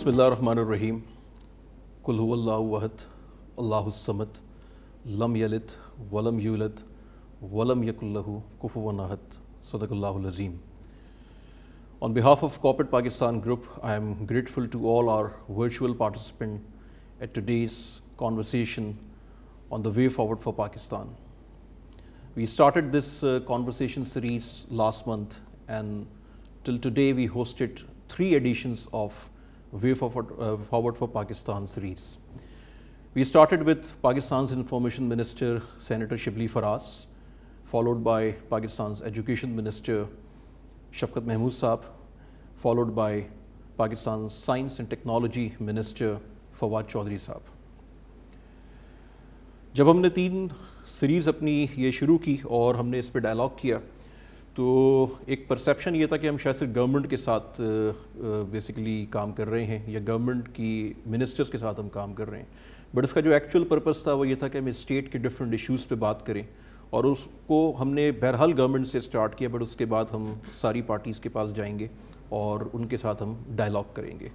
بسم اللہ الرحمن الرحیم قل هو اللہ احد اللہ الصمد لم یلد ولم یولد ولم یکن لہ کفوا احد صدق اللہ العظیم. On behalf of Corporate Pakistan Group, I am grateful to all our virtual participants at today's conversation on the way forward for Pakistan. We started this conversation series last month, and till today we hosted 3 editions of Way Forward for Pakistan series. We started with Pakistan's Information Minister, Senator Shibli Faraaz, followed by Pakistan's Education Minister, Shafqat Mahmood Saab, followed by Pakistan's Science and Technology Minister, Fawad Chaudhry Saab. جب ہم نے 3 series اپنی یہ شروع کی اور ہم نے اس پہ ڈائلاگ کیا تو ایک پرسیپشن یہ تھا کہ ہم شاید صرف گورنمنٹ کے ساتھ بیسیکلی کام کر رہے ہیں یا گورنمنٹ کی منسٹرز کے ساتھ ہم کام کر رہے ہیں، بٹ اس کا جو ایکچوئل پرپس تھا وہ یہ تھا کہ ہم اسٹیٹ کے ڈفرینٹ ایشوز پہ بات کریں، اور اس کو ہم نے بہرحال گورنمنٹ سے اسٹارٹ کیا، بٹ اس کے بعد ہم ساری پارٹیز کے پاس جائیں گے اور ان کے ساتھ ہم ڈائلاگ کریں گے.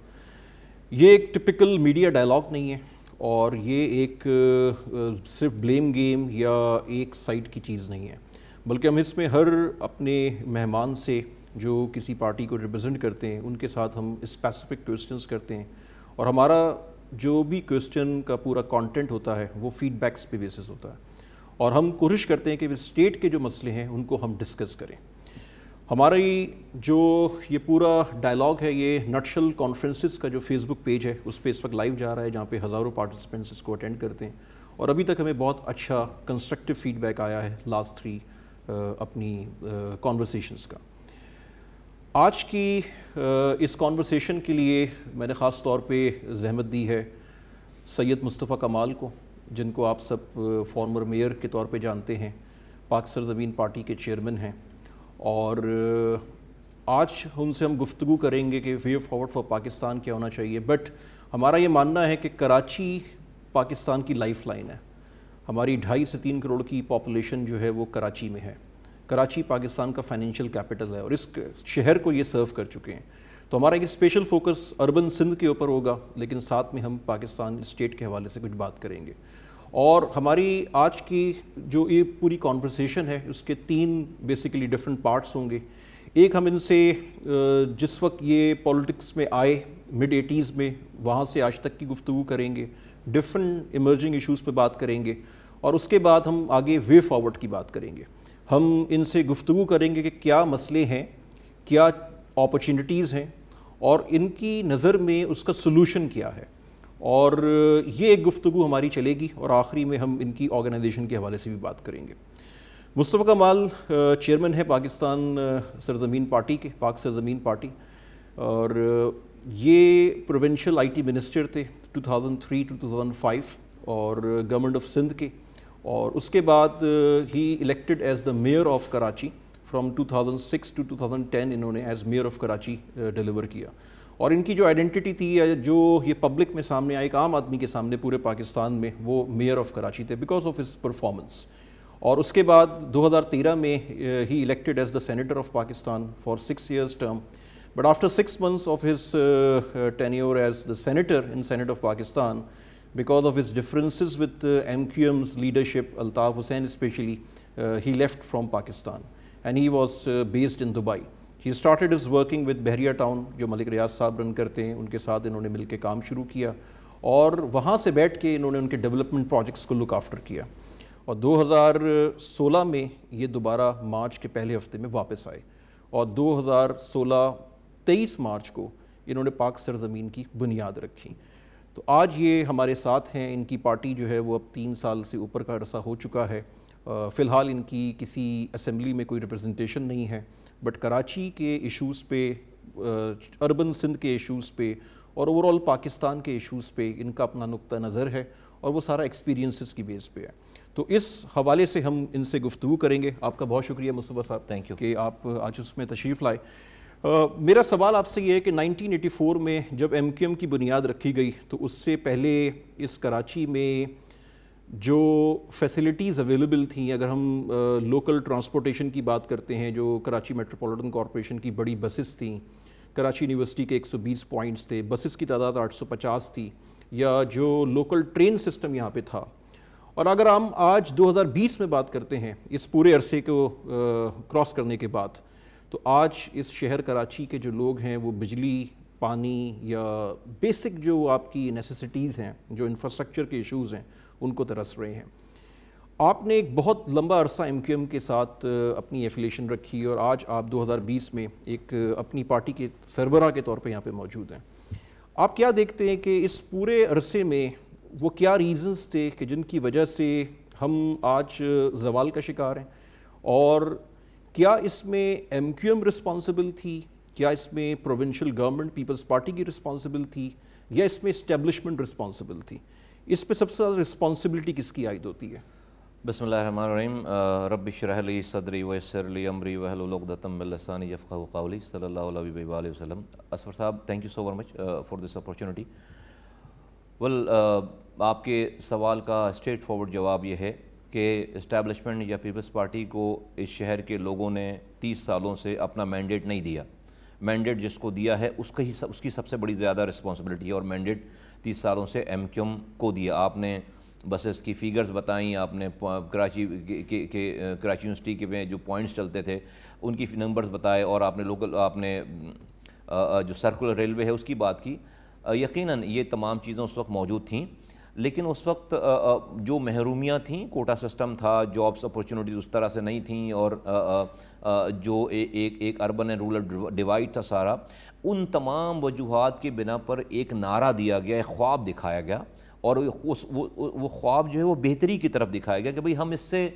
یہ ایک ٹپکل میڈیا ڈائلاگ نہیں ہے، اور یہ ایک صرف بلیم گیم یا ایک سائڈ کی چیز نہیں ہے، بلکہ ہم اس میں ہر اپنے مہمان سے جو کسی پارٹی کو ریپرزینٹ کرتے ہیں ان کے ساتھ ہم اسپیسیفک کویسچنز کرتے ہیں، اور ہمارا جو بھی کویسچن کا پورا کانٹینٹ ہوتا ہے وہ فیڈ بیکس پہ بیسس ہوتا ہے، اور ہم کوشش کرتے ہیں کہ اسٹیٹ کے جو مسئلے ہیں ان کو ہم ڈسکس کریں. ہماری جو یہ پورا ڈائلاگ ہے یہ نٹشل کانفرنسز کا جو فیس بک پیج ہے اس پہ اس وقت لائیو جا رہا ہے، جہاں پہ ہزاروں پارٹیسپینٹس اس کو اٹینڈ کرتے ہیں، اور ابھی تک ہمیں بہت اچھا کنسٹرکٹیو فیڈ بیک آیا ہے لاسٹ 3 اپنی کانورسیشنز کا. آج کی اس کانورسیشن کے لیے میں نے خاص طور پہ زحمت دی ہے سید مصطفیٰ کمال کو، جن کو آپ سب فارمر میئر کے طور پہ جانتے ہیں، پاک سرزمین پارٹی کے چیئرمین ہیں، اور آج ان سے ہم گفتگو کریں گے کہ وے فارورڈ فار پاکستان کیا ہونا چاہیے. بٹ ہمارا یہ ماننا ہے کہ کراچی پاکستان کی لائف لائن ہے. ہماری 2.5 سے 3 کروڑ کی پاپولیشن جو ہے وہ کراچی میں ہے. کراچی پاکستان کا فائنینشیل کیپٹل ہے اور اس شہر کو یہ سرو کر چکے ہیں. تو ہمارا ایک اسپیشل فوکس اربن سندھ کے اوپر ہوگا، لیکن ساتھ میں ہم پاکستان اسٹیٹ کے حوالے سے کچھ بات کریں گے. اور ہماری آج کی جو یہ پوری کانورسیشن ہے اس کے 3 بیسیکلی ڈفرینٹ پارٹس ہوں گے. ایک ہم ان سے جس وقت یہ پولیٹکس میں آئے مڈ 80s میں وہاں سے آج تک کی گفتگو کریں گے، ڈفرینٹ ایمرجنگ ایشوز پہ بات کریں گے، اور اس کے بعد ہم آگے وے فارورڈ کی بات کریں گے. ہم ان سے گفتگو کریں گے کہ کیا مسئلے ہیں، کیا اپرچونٹیز ہیں، اور ان کی نظر میں اس کا سلوشن کیا ہے، اور یہ ایک گفتگو ہماری چلے گی، اور آخری میں ہم ان کی آرگنائزیشن کے حوالے سے بھی بات کریں گے. مصطفیٰ کمال چیئرمین ہے پاکستان سرزمین پارٹی کے، پاک سرزمین پارٹی، اور یہ پروونشل آئی ٹی منسٹر تھے 2003 to 2005 اور گورنمنٹ آف سندھ کے، اور اس کے بعد ہی elected as the mayor of Karachi from 2006 to 2010 انہوں نے as mayor of Karachi deliver کیا. اور ان کی جو آئیڈینٹی تھی جو یہ پبلک میں سامنے آئی، ایک عام آدمی کے سامنے پورے پاکستان میں، وہ میئر آف کراچی تھے بیکاز آف ہز پرفارمنس. اور اس کے بعد 2013 میں ہی elected as the senator of Pakistan for 6 years term. But after 6 months of his tenure as the senator in senate of Pakistan, because of his differences with MQM's leadership, Altaf Hussain especially, he left from Pakistan and he was based in Dubai. He started his working with Bahriya Town جو ملک ریاض صاحب رن کرتے ہیں، ان کے ساتھ انہوں نے مل کے کام شروع کیا، اور وہاں سے بیٹھ کے انہوں نے ان کے ڈیولپمنٹ پروجیکٹس کو لک آفٹر کیا. اور 2016 میں یہ دوبارہ مارچ کے پہلے ہفتے میں واپس آئے، اور 23 مارچ کو انہوں نے پاک سرزمین کی بنیاد رکھی. تو آج یہ ہمارے ساتھ ہیں. ان کی پارٹی جو ہے وہ اب 3 سال سے اوپر کا عرصہ ہو چکا ہے. فی الحال ان کی کسی اسمبلی میں کوئی ریپرزنٹیشن نہیں ہے، بٹ کراچی کے ایشوز پہ، اربن سندھ کے ایشوز پہ، اور اوورآل پاکستان کے ایشوز پہ ان کا اپنا نقطہ نظر ہے، اور وہ سارا ایکسپیرینسز کی بیس پہ ہے. تو اس حوالے سے ہم ان سے گفتگو کریں گے. آپ کا بہت شکریہ مصطفیٰ صاحب، تھینک یو کہ آپ آج اس میں تشریف لائے. میرا سوال آپ سے یہ ہے کہ 1984 میں جب MQM کی بنیاد رکھی گئی تو اس سے پہلے اس کراچی میں جو فیسلٹیز اویلیبل تھیں، اگر ہم لوکل ٹرانسپورٹیشن کی بات کرتے ہیں، جو کراچی میٹروپولیٹن کارپوریشن کی بڑی بسز تھیں، کراچی یونیورسٹی کے 120 پوائنٹس تھے, بسز کی تعداد 850 تھی, یا جو لوکل ٹرین سسٹم یہاں پہ تھا. اور اگر ہم آج 2020 میں بات کرتے ہیں اس پورے عرصے کو کراس کرنے کے بعد, تو آج اس شہر کراچی کے جو لوگ ہیں وہ بجلی, پانی یا بیسک جو آپ کی نیسیسٹیز ہیں, جو انفراسٹرکچر کے ایشوز ہیں, ان کو ترس رہے ہیں. آپ نے ایک بہت لمبا عرصہ ایم کیو ایم کے ساتھ اپنی ایفیلیشن رکھی, اور آج آپ 2020 میں ایک اپنی پارٹی کے سربراہ کے طور پہ یہاں پہ موجود ہیں. آپ کیا دیکھتے ہیں کہ اس پورے عرصے میں وہ کیا ریزنز تھے کہ جن کی وجہ سے ہم آج زوال کا شکار ہیں, اور کیا اس میں ایم کیو ایم رسپانسبل تھی, کیا اس میں پروونشل گورنمنٹ پیپلز پارٹی کی رسپانسبل تھی, یا اس میں اسٹیبلشمنٹ رسپانسبل تھی؟ اس پہ سب سے زیادہ رسپانسبلٹی کس کی عائد ہوتی ہے؟ بسم اللہ الرحمن الرحیم. رب اشرح لی صدری ویسر لی امری واحلل عقدۃ من لسانی یفقہوا قولی. صلی اللہ علیہ وآلہ وسلم. اسفر صاحب, thank you so very much for this opportunity. آپ کے سوال کا اسٹریٹ فارورڈ جواب یہ ہے کہ اسٹیبلشمنٹ یا پیپلز پارٹی کو اس شہر کے لوگوں نے 30 سالوں سے اپنا مینڈیٹ نہیں دیا. مینڈیٹ جس کو دیا ہے اس کی سب سے بڑی زیادہ رسپانسبلٹی ہے, اور مینڈیٹ 30 سالوں سے ایم کیو ایم کو دیا. آپ نے بسز کی فیگرز بتائیں, آپ نے کراچی یونیورسٹی کے میں جو پوائنٹس چلتے تھے ان کی نمبرز بتائے, اور آپ نے جو سرکولر ریلوے ہے اس کی بات کی. یقیناً یہ تمام چیزیں اس وقت موجود تھیں, لیکن اس وقت جو محرومیاں تھیں, کوٹا سسٹم تھا, جابس اپورچونیٹیز اس طرح سے نہیں تھیں, اور جو ایک اربن اینڈ رورل ڈیوائڈ تھا سارا, ان تمام وجوہات کی بنا پر ایک نعرہ دیا گیا, ایک خواب دکھایا گیا, اور وہ خواب جو ہے وہ بہتری کی طرف دکھایا گیا کہ بھئی ہم اس سے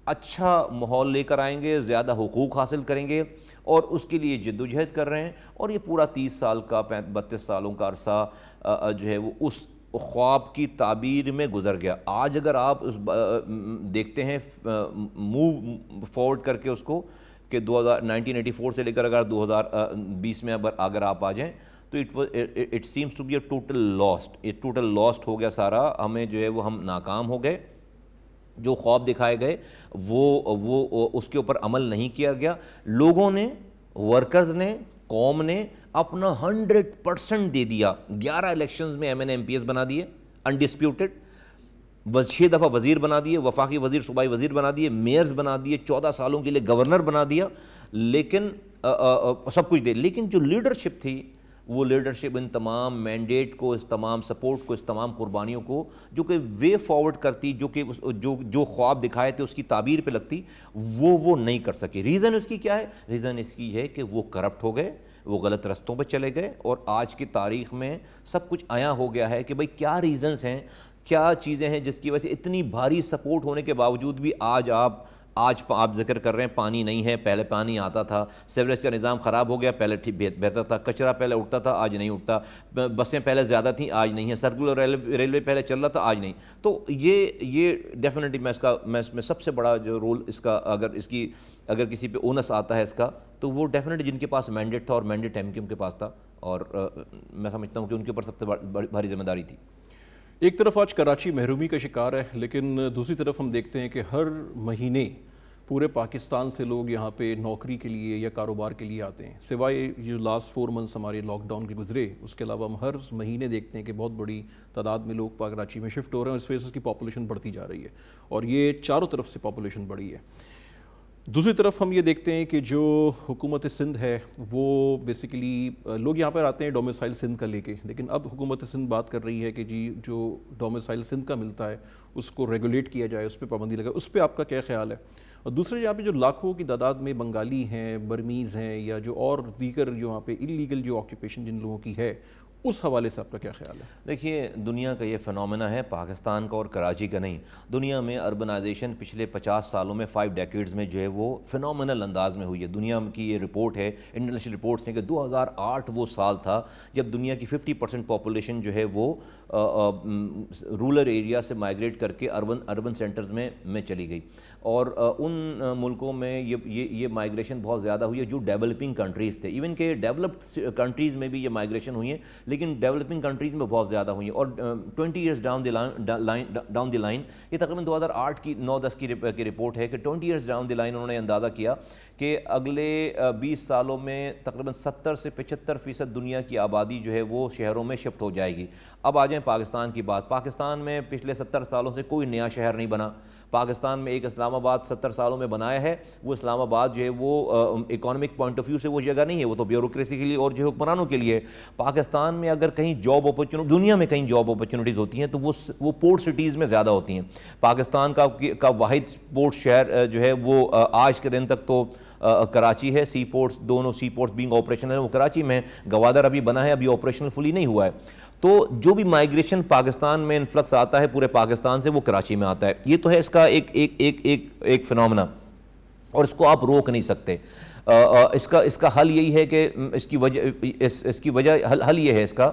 اچھا ماحول لے کر آئیں گے, زیادہ حقوق حاصل کریں گے, اور اس کے لیے جد و جہد کر رہے ہیں. اور یہ پورا 30 سال کا 32 سالوں کا عرصہ جو ہے وہ اس خواب کی تعبیر میں گزر گیا. آج اگر آپ دیکھتے ہیں موو فارورڈ کر کے اس کو کہ 1984 سے لے کر اگر 2020 میں اگر آپ آ جائیں, تو it seems to be a total lost ہو گیا سارا. ہمیں جو ہے وہ ہم ناکام ہو گئے. جو خواب دکھائے گئے وہ اس کے اوپر عمل نہیں کیا گیا. لوگوں نے, ورکرز نے, قوم نے اپنا 100% دے دیا. 11 الیکشنز میں M N M P S بنا دیے انڈسپیوٹڈ, 6 دفعہ وزیر بنا دیے, وفاقی وزیر, صوبائی وزیر بنا دیے, میئرز بنا دیے, 14 سالوں کے لیے گورنر بنا دیا, لیکن سب کچھ دے. لیکن جو لیڈرشپ تھی, وہ لیڈرشپ ان تمام مینڈیٹ کو, اس تمام سپورٹ کو, اس تمام قربانیوں کو جو کہ وے فارورڈ کرتی, جو کہ جو خواب دکھائے تھے اس کی تعبیر پہ لگتی, وہ نہیں کر سکے. ریزن اس کی کیا ہے؟ ریزن اس کی ہے کہ وہ کرپٹ ہو گئے, وہ غلط رستوں پہ چلے گئے, اور آج کی تاریخ میں سب کچھ عیاں ہو گیا ہے کہ بھئی کیا ریزنز ہیں, کیا چیزیں ہیں جس کی وجہ سے اتنی بھاری سپورٹ ہونے کے باوجود بھی آج آپ ذکر کر رہے ہیں پانی نہیں ہے. پہلے پانی آتا تھا, سیوریج کا نظام خراب ہو گیا, پہلے بہتر تھا, کچرا پہلے اٹھتا تھا, آج نہیں اٹھتا, بسیں پہلے زیادہ تھیں, آج نہیں ہیں, سرکولر ریلوے پہلے چل رہا تھا, آج نہیں. تو یہ ڈیفینیٹلی میں اس میں سب سے بڑا جو رول اس کا, اگر کسی پہ اونس آتا ہے اس کا, تو وہ ڈیفینیٹلی جن کے پاس مینڈیٹ تھا, اور مینڈیٹ ایم کیو ایم کے پاس تھا, اور میں سمجھتا ہوں کہ ان کے اوپر سب سے بھاری ذمہ داری تھی. ایک طرف آج کراچی محرومی کا شکار ہے, لیکن دوسری طرف ہم دیکھتے ہیں کہ ہر مہینے پورے پاکستان سے لوگ یہاں پہ نوکری کے لیے یا کاروبار کے لیے آتے ہیں. سوائے جو لاسٹ 4 منتھس ہمارے لاک ڈاؤن کے گزرے, اس کے علاوہ ہم ہر مہینے دیکھتے ہیں کہ بہت بڑی تعداد میں لوگ کراچی میں شفٹ ہو رہے ہیں, اور اس وجہ سے اس کی پاپولیشن بڑھتی جا رہی ہے, اور یہ چاروں طرف سے پاپولیشن بڑھی ہے. دوسری طرف ہم یہ دیکھتے ہیں کہ جو حکومت سندھ ہے وہ بیسیکلی لوگ یہاں پر آتے ہیں ڈومیسائل سندھ کا لے کے, لیکن اب حکومت سندھ بات کر رہی ہے کہ جی جو ڈومیسائل سندھ کا ملتا ہے اس کو ریگولیٹ کیا جائے, اس پہ پابندی لگائے. اس پہ آپ کا کیا خیال ہے؟ اور دوسرے یہاں پہ جو لاکھوں کی تعداد میں بنگالی ہیں, برمیز ہیں, یا جو اور دیگر جو وہاں پہ انلیگل جو آکیوپیشن جن لوگوں کی ہے, اس حوالے سے آپ کا کیا خیال ہے؟ دیکھیے, دنیا کا یہ فنومینا ہے, پاکستان کا اور کراچی کا نہیں. دنیا میں اربنائزیشن پچھلے 50 سالوں میں 5 ڈیکیڈز میں جو ہے وہ فنومینل انداز میں ہوئی ہے. دنیا کی یہ رپورٹ ہے, انٹرنیشنل رپورٹس ہیں کہ 2008 وہ سال تھا جب دنیا کی 50% پاپولیشن جو ہے وہ رورل ایریا سے مائگریٹ کر کے اربن سینٹرز میں چلی گئی. اور ان ملکوں میں یہ مائگریشن بہت زیادہ ہوئی ہے جو ڈیولپنگ کنٹریز تھے. ایون کہ ڈیولپڈ کنٹریز میں بھی یہ مائگریشن ہوئی ہے, لیکن ڈیولپنگ کنٹریز میں بہت زیادہ ہوئی ہیں. اور 20 ایئرز ڈاؤن دی لائن, یہ تقریباً 2008 کی 9-10 کی رپورٹ ہے کہ 20 ایئرز ڈاؤن دی لائن انہوں نے اندازہ کیا کہ اگلے 20 سالوں میں تقریباً 70 سے 75% دنیا کی آبادی جو ہے وہ شہروں میں شفٹ ہو جائے گی. اب آ جائیں پاکستان کی بات. پاکستان میں پچھلے 70 سالوں سے کوئی نیا شہر نہیں بنا. پاکستان میں ایک اسلام آباد 70 سالوں میں بنایا ہے. وہ اسلام آباد جو ہے وہ اکانومک پوائنٹ آف ویو سے وہ جگہ نہیں ہے, وہ تو بیوروکریسی کے لیے اور جو حکمرانوں کے لیے. پاکستان میں اگر کہیں جاب اپرچونٹی, دنیا میں کہیں جاب اپرچونٹیز ہوتی ہیں تو وہ پورٹ سٹیز میں زیادہ ہوتی ہیں. پاکستان کا واحد پورٹ شہر جو ہے وہ آج کے دن تک تو کراچی ہے. سی پورٹس, دونوں سی پورٹس بینگ آپریشنل ہیں وہ کراچی میں. گوادر ابھی بنا ہے, ابھی آپریشنل فلی نہیں ہوا ہے. تو جو بھی مائگریشن پاکستان میں انفلکس آتا ہے پورے پاکستان سے, وہ کراچی میں آتا ہے. یہ تو ہے اس کا ایک فنومنا, اور اس کو آپ روک نہیں سکتے. اس کا حل یہی ہے کہ اس کی وجہ حل یہ ہے اس کا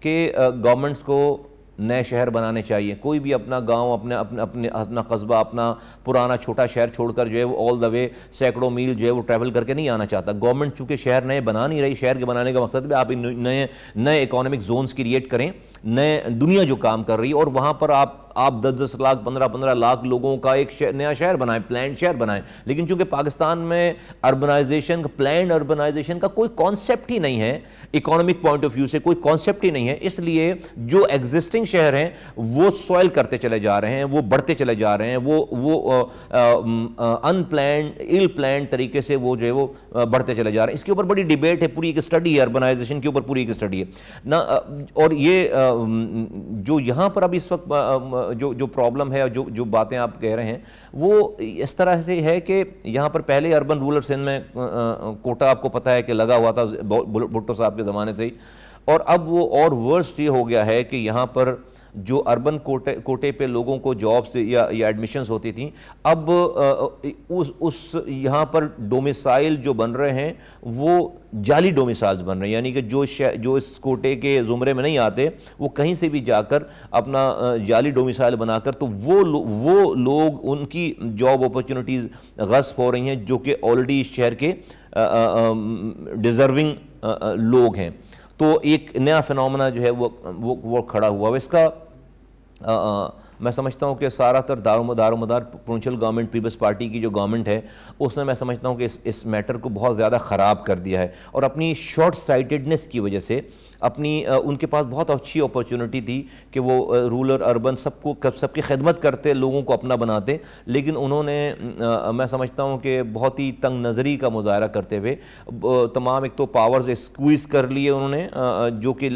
کہ گورنمنٹس کو نئے شہر بنانے چاہیے. کوئی بھی اپنا گاؤں, اپنا قصبہ, اپنا پرانا چھوٹا شہر چھوڑ کر جو ہے وہ آل دا وے سینکڑوں میل جو ہے وہ ٹریول کر کے نہیں آنا چاہتا. گورنمنٹ چونکہ شہر نئے بنا نہیں رہی, شہر کے بنانے کا مقصد بھی آپ نئے اکانومک زونز کریٹ کریں, نئے دنیا جو کام کر رہی ہے, اور وہاں پر آپ 10-10 لاکھ 15-15 لاکھ لوگوں کا ایک نیا شہر بنائیں, پلانڈ شہر بنائیں. لیکن چونکہ پاکستان میں اربنائزیشن, پلانڈ اربنائزیشن کا کوئی کانسیپٹ ہی نہیں ہے, اکانومک پوائنٹ آف ویو سے کوئی کانسیپٹ ہی نہیں ہے, اس لیے جو ایگزسٹنگ شہر ہیں وہ سوائل کرتے چلے جا رہے ہیں, وہ بڑھتے چلے جا رہے ہیں, وہ ان پلانڈ, ایل پلانڈ طریقے سے وہ جو ہے وہ بڑھتے چلے جا رہے ہیں. اس کے اوپر بڑی ڈیبیٹ ہے, پوری ایک اسٹڈی ہے اربنائزیشن کے اوپر, پوری ایک اسٹڈی ہے نا. اور یہ جو یہاں پر اب اس وقت جو پرابلم ہے, جو باتیں آپ کہہ رہے ہیں, وہ اس طرح سے ہے کہ یہاں پر پہلے اربن رورل سندھ میں کوٹا آپ کو پتہ ہے کہ لگا ہوا تھا بھٹو صاحب کے زمانے سے ہی, اور اب وہ اور ورسٹ یہ ہو گیا ہے کہ یہاں پر جو اربن کوٹے پہ لوگوں کو جابس یا ایڈمیشنز ہوتی تھیں, اب یہاں پر ڈومیسائل جو بن رہے ہیں وہ جعلی ڈومیسائلز بن رہے ہیں. یعنی کہ جو اس کوٹے کے زمرے میں نہیں آتے وہ کہیں سے بھی جا کر اپنا جعلی ڈومیسائل بنا کر, تو وہ لوگ, ان کی جاب اپرچونٹیز غصب ہو رہی ہیں جو کہ آلریڈی اس شہر کے ڈیزرونگ لوگ ہیں. تو ایک نیا فنومنا جو ہے وہ کھڑا ہوا. اس کا میں سمجھتا ہوں کہ سارا تر دار و مدار پرونشل گورنمنٹ, پیپلز پارٹی کی جو گورنمنٹ ہے اس نے, میں سمجھتا ہوں کہ اس میٹر کو بہت زیادہ خراب کر دیا ہے, اور اپنی شارٹ سائٹڈنس کی وجہ سے ان کے پاس بہت اچھی اپرچونٹی تھی کہ وہ رورل اربن سب کی خدمت کرتے, لوگوں کو اپنا بناتے, لیکن انہوں نے, میں سمجھتا ہوں کہ بہت ہی تنگ نظری کا مظاہرہ کرتے ہوئے تمام ایک تو پاورز اسکویز کر لیے انہوں نے, جو کہ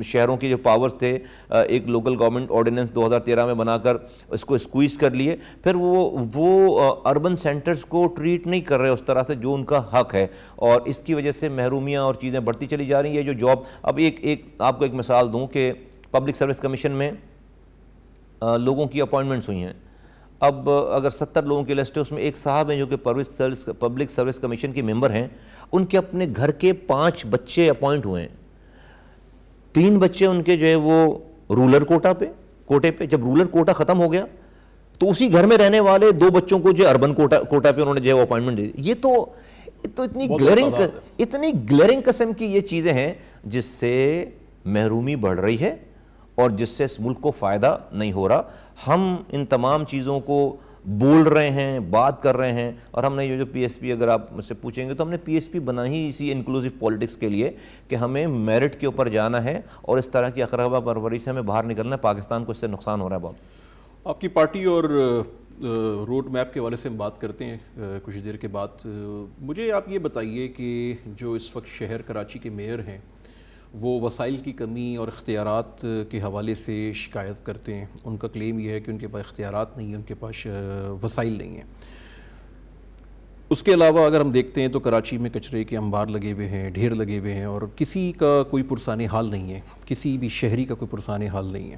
شہروں کے جو پاورز تھے ایک لوکل گورنمنٹ آرڈیننس 2013 میں بنا کر اس کو اسکویز کر لیے. پھر وہ اربن سینٹرز کو ٹریٹ نہیں کر رہے اس طرح سے جو ان کا حق ہے, اور اس کی وجہ سے محرومیاں اور چیزیں بڑھتی چلی جا رہی ہیں. جو جاب, اب آپ کو ایک مثال دوں کہ پبلک سروس کمیشن میں لوگوں کی اپوائنٹمنٹس ہوئی ہیں. اب اگر 70 لوگوں کی لسٹ ہے, اس میں ایک صاحب ہیں جو کہ پبلک سروس کمیشن کے ممبر ہیں, ان کے اپنے گھر کے 5 بچے اپوائنٹ ہوئے ہیں. 3 بچے ان کے جو ہے وہ رورل کوٹے پہ, جب رورل کوٹا ختم ہو گیا تو اسی گھر میں رہنے والے 2 بچوں کو جو اربن کوٹا پہ انہوں نے جو ہے وہ اپوائنٹمنٹ دی. یہ تو اتنی گلیرنگ قسم کی یہ چیزیں ہیں جس سے محرومی بڑھ رہی ہے اور جس سے اس ملک کو فائدہ نہیں ہو رہا. ہم ان تمام چیزوں کو بول رہے ہیں, بات کر رہے ہیں, اور ہم نے یہ جو پی ایس پی, اگر آپ مجھ سے پوچھیں گے تو ہم نے پی ایس پی بنا ہی اسی انکلوسیو پولیٹکس کے لیے کہ ہمیں میرٹ کے اوپر جانا ہے, اور اس طرح کی اقربا پروری سے ہمیں باہر نکلنا ہے. پاکستان کو اس سے نقصان ہو رہا ہے بہت. آپ کی پارٹی اور روڈ میپ کے حوالے سے ہم بات کرتے ہیں کچھ دیر کے بعد. مجھے آپ یہ بتائیے کہ جو اس وقت شہر کراچی کے میئر ہیں وہ وسائل کی کمی اور اختیارات کے حوالے سے شکایت کرتے ہیں. ان کا کلیم یہ ہے کہ ان کے پاس اختیارات نہیں ہیں, ان کے پاس وسائل نہیں ہیں. اس کے علاوہ اگر ہم دیکھتے ہیں تو کراچی میں کچرے کے انبار لگے ہوئے ہیں, ڈھیر لگے ہوئے ہیں, اور کسی کا کوئی پرسان حال نہیں ہے, کسی بھی شہری کا کوئی پرسان حال نہیں ہے.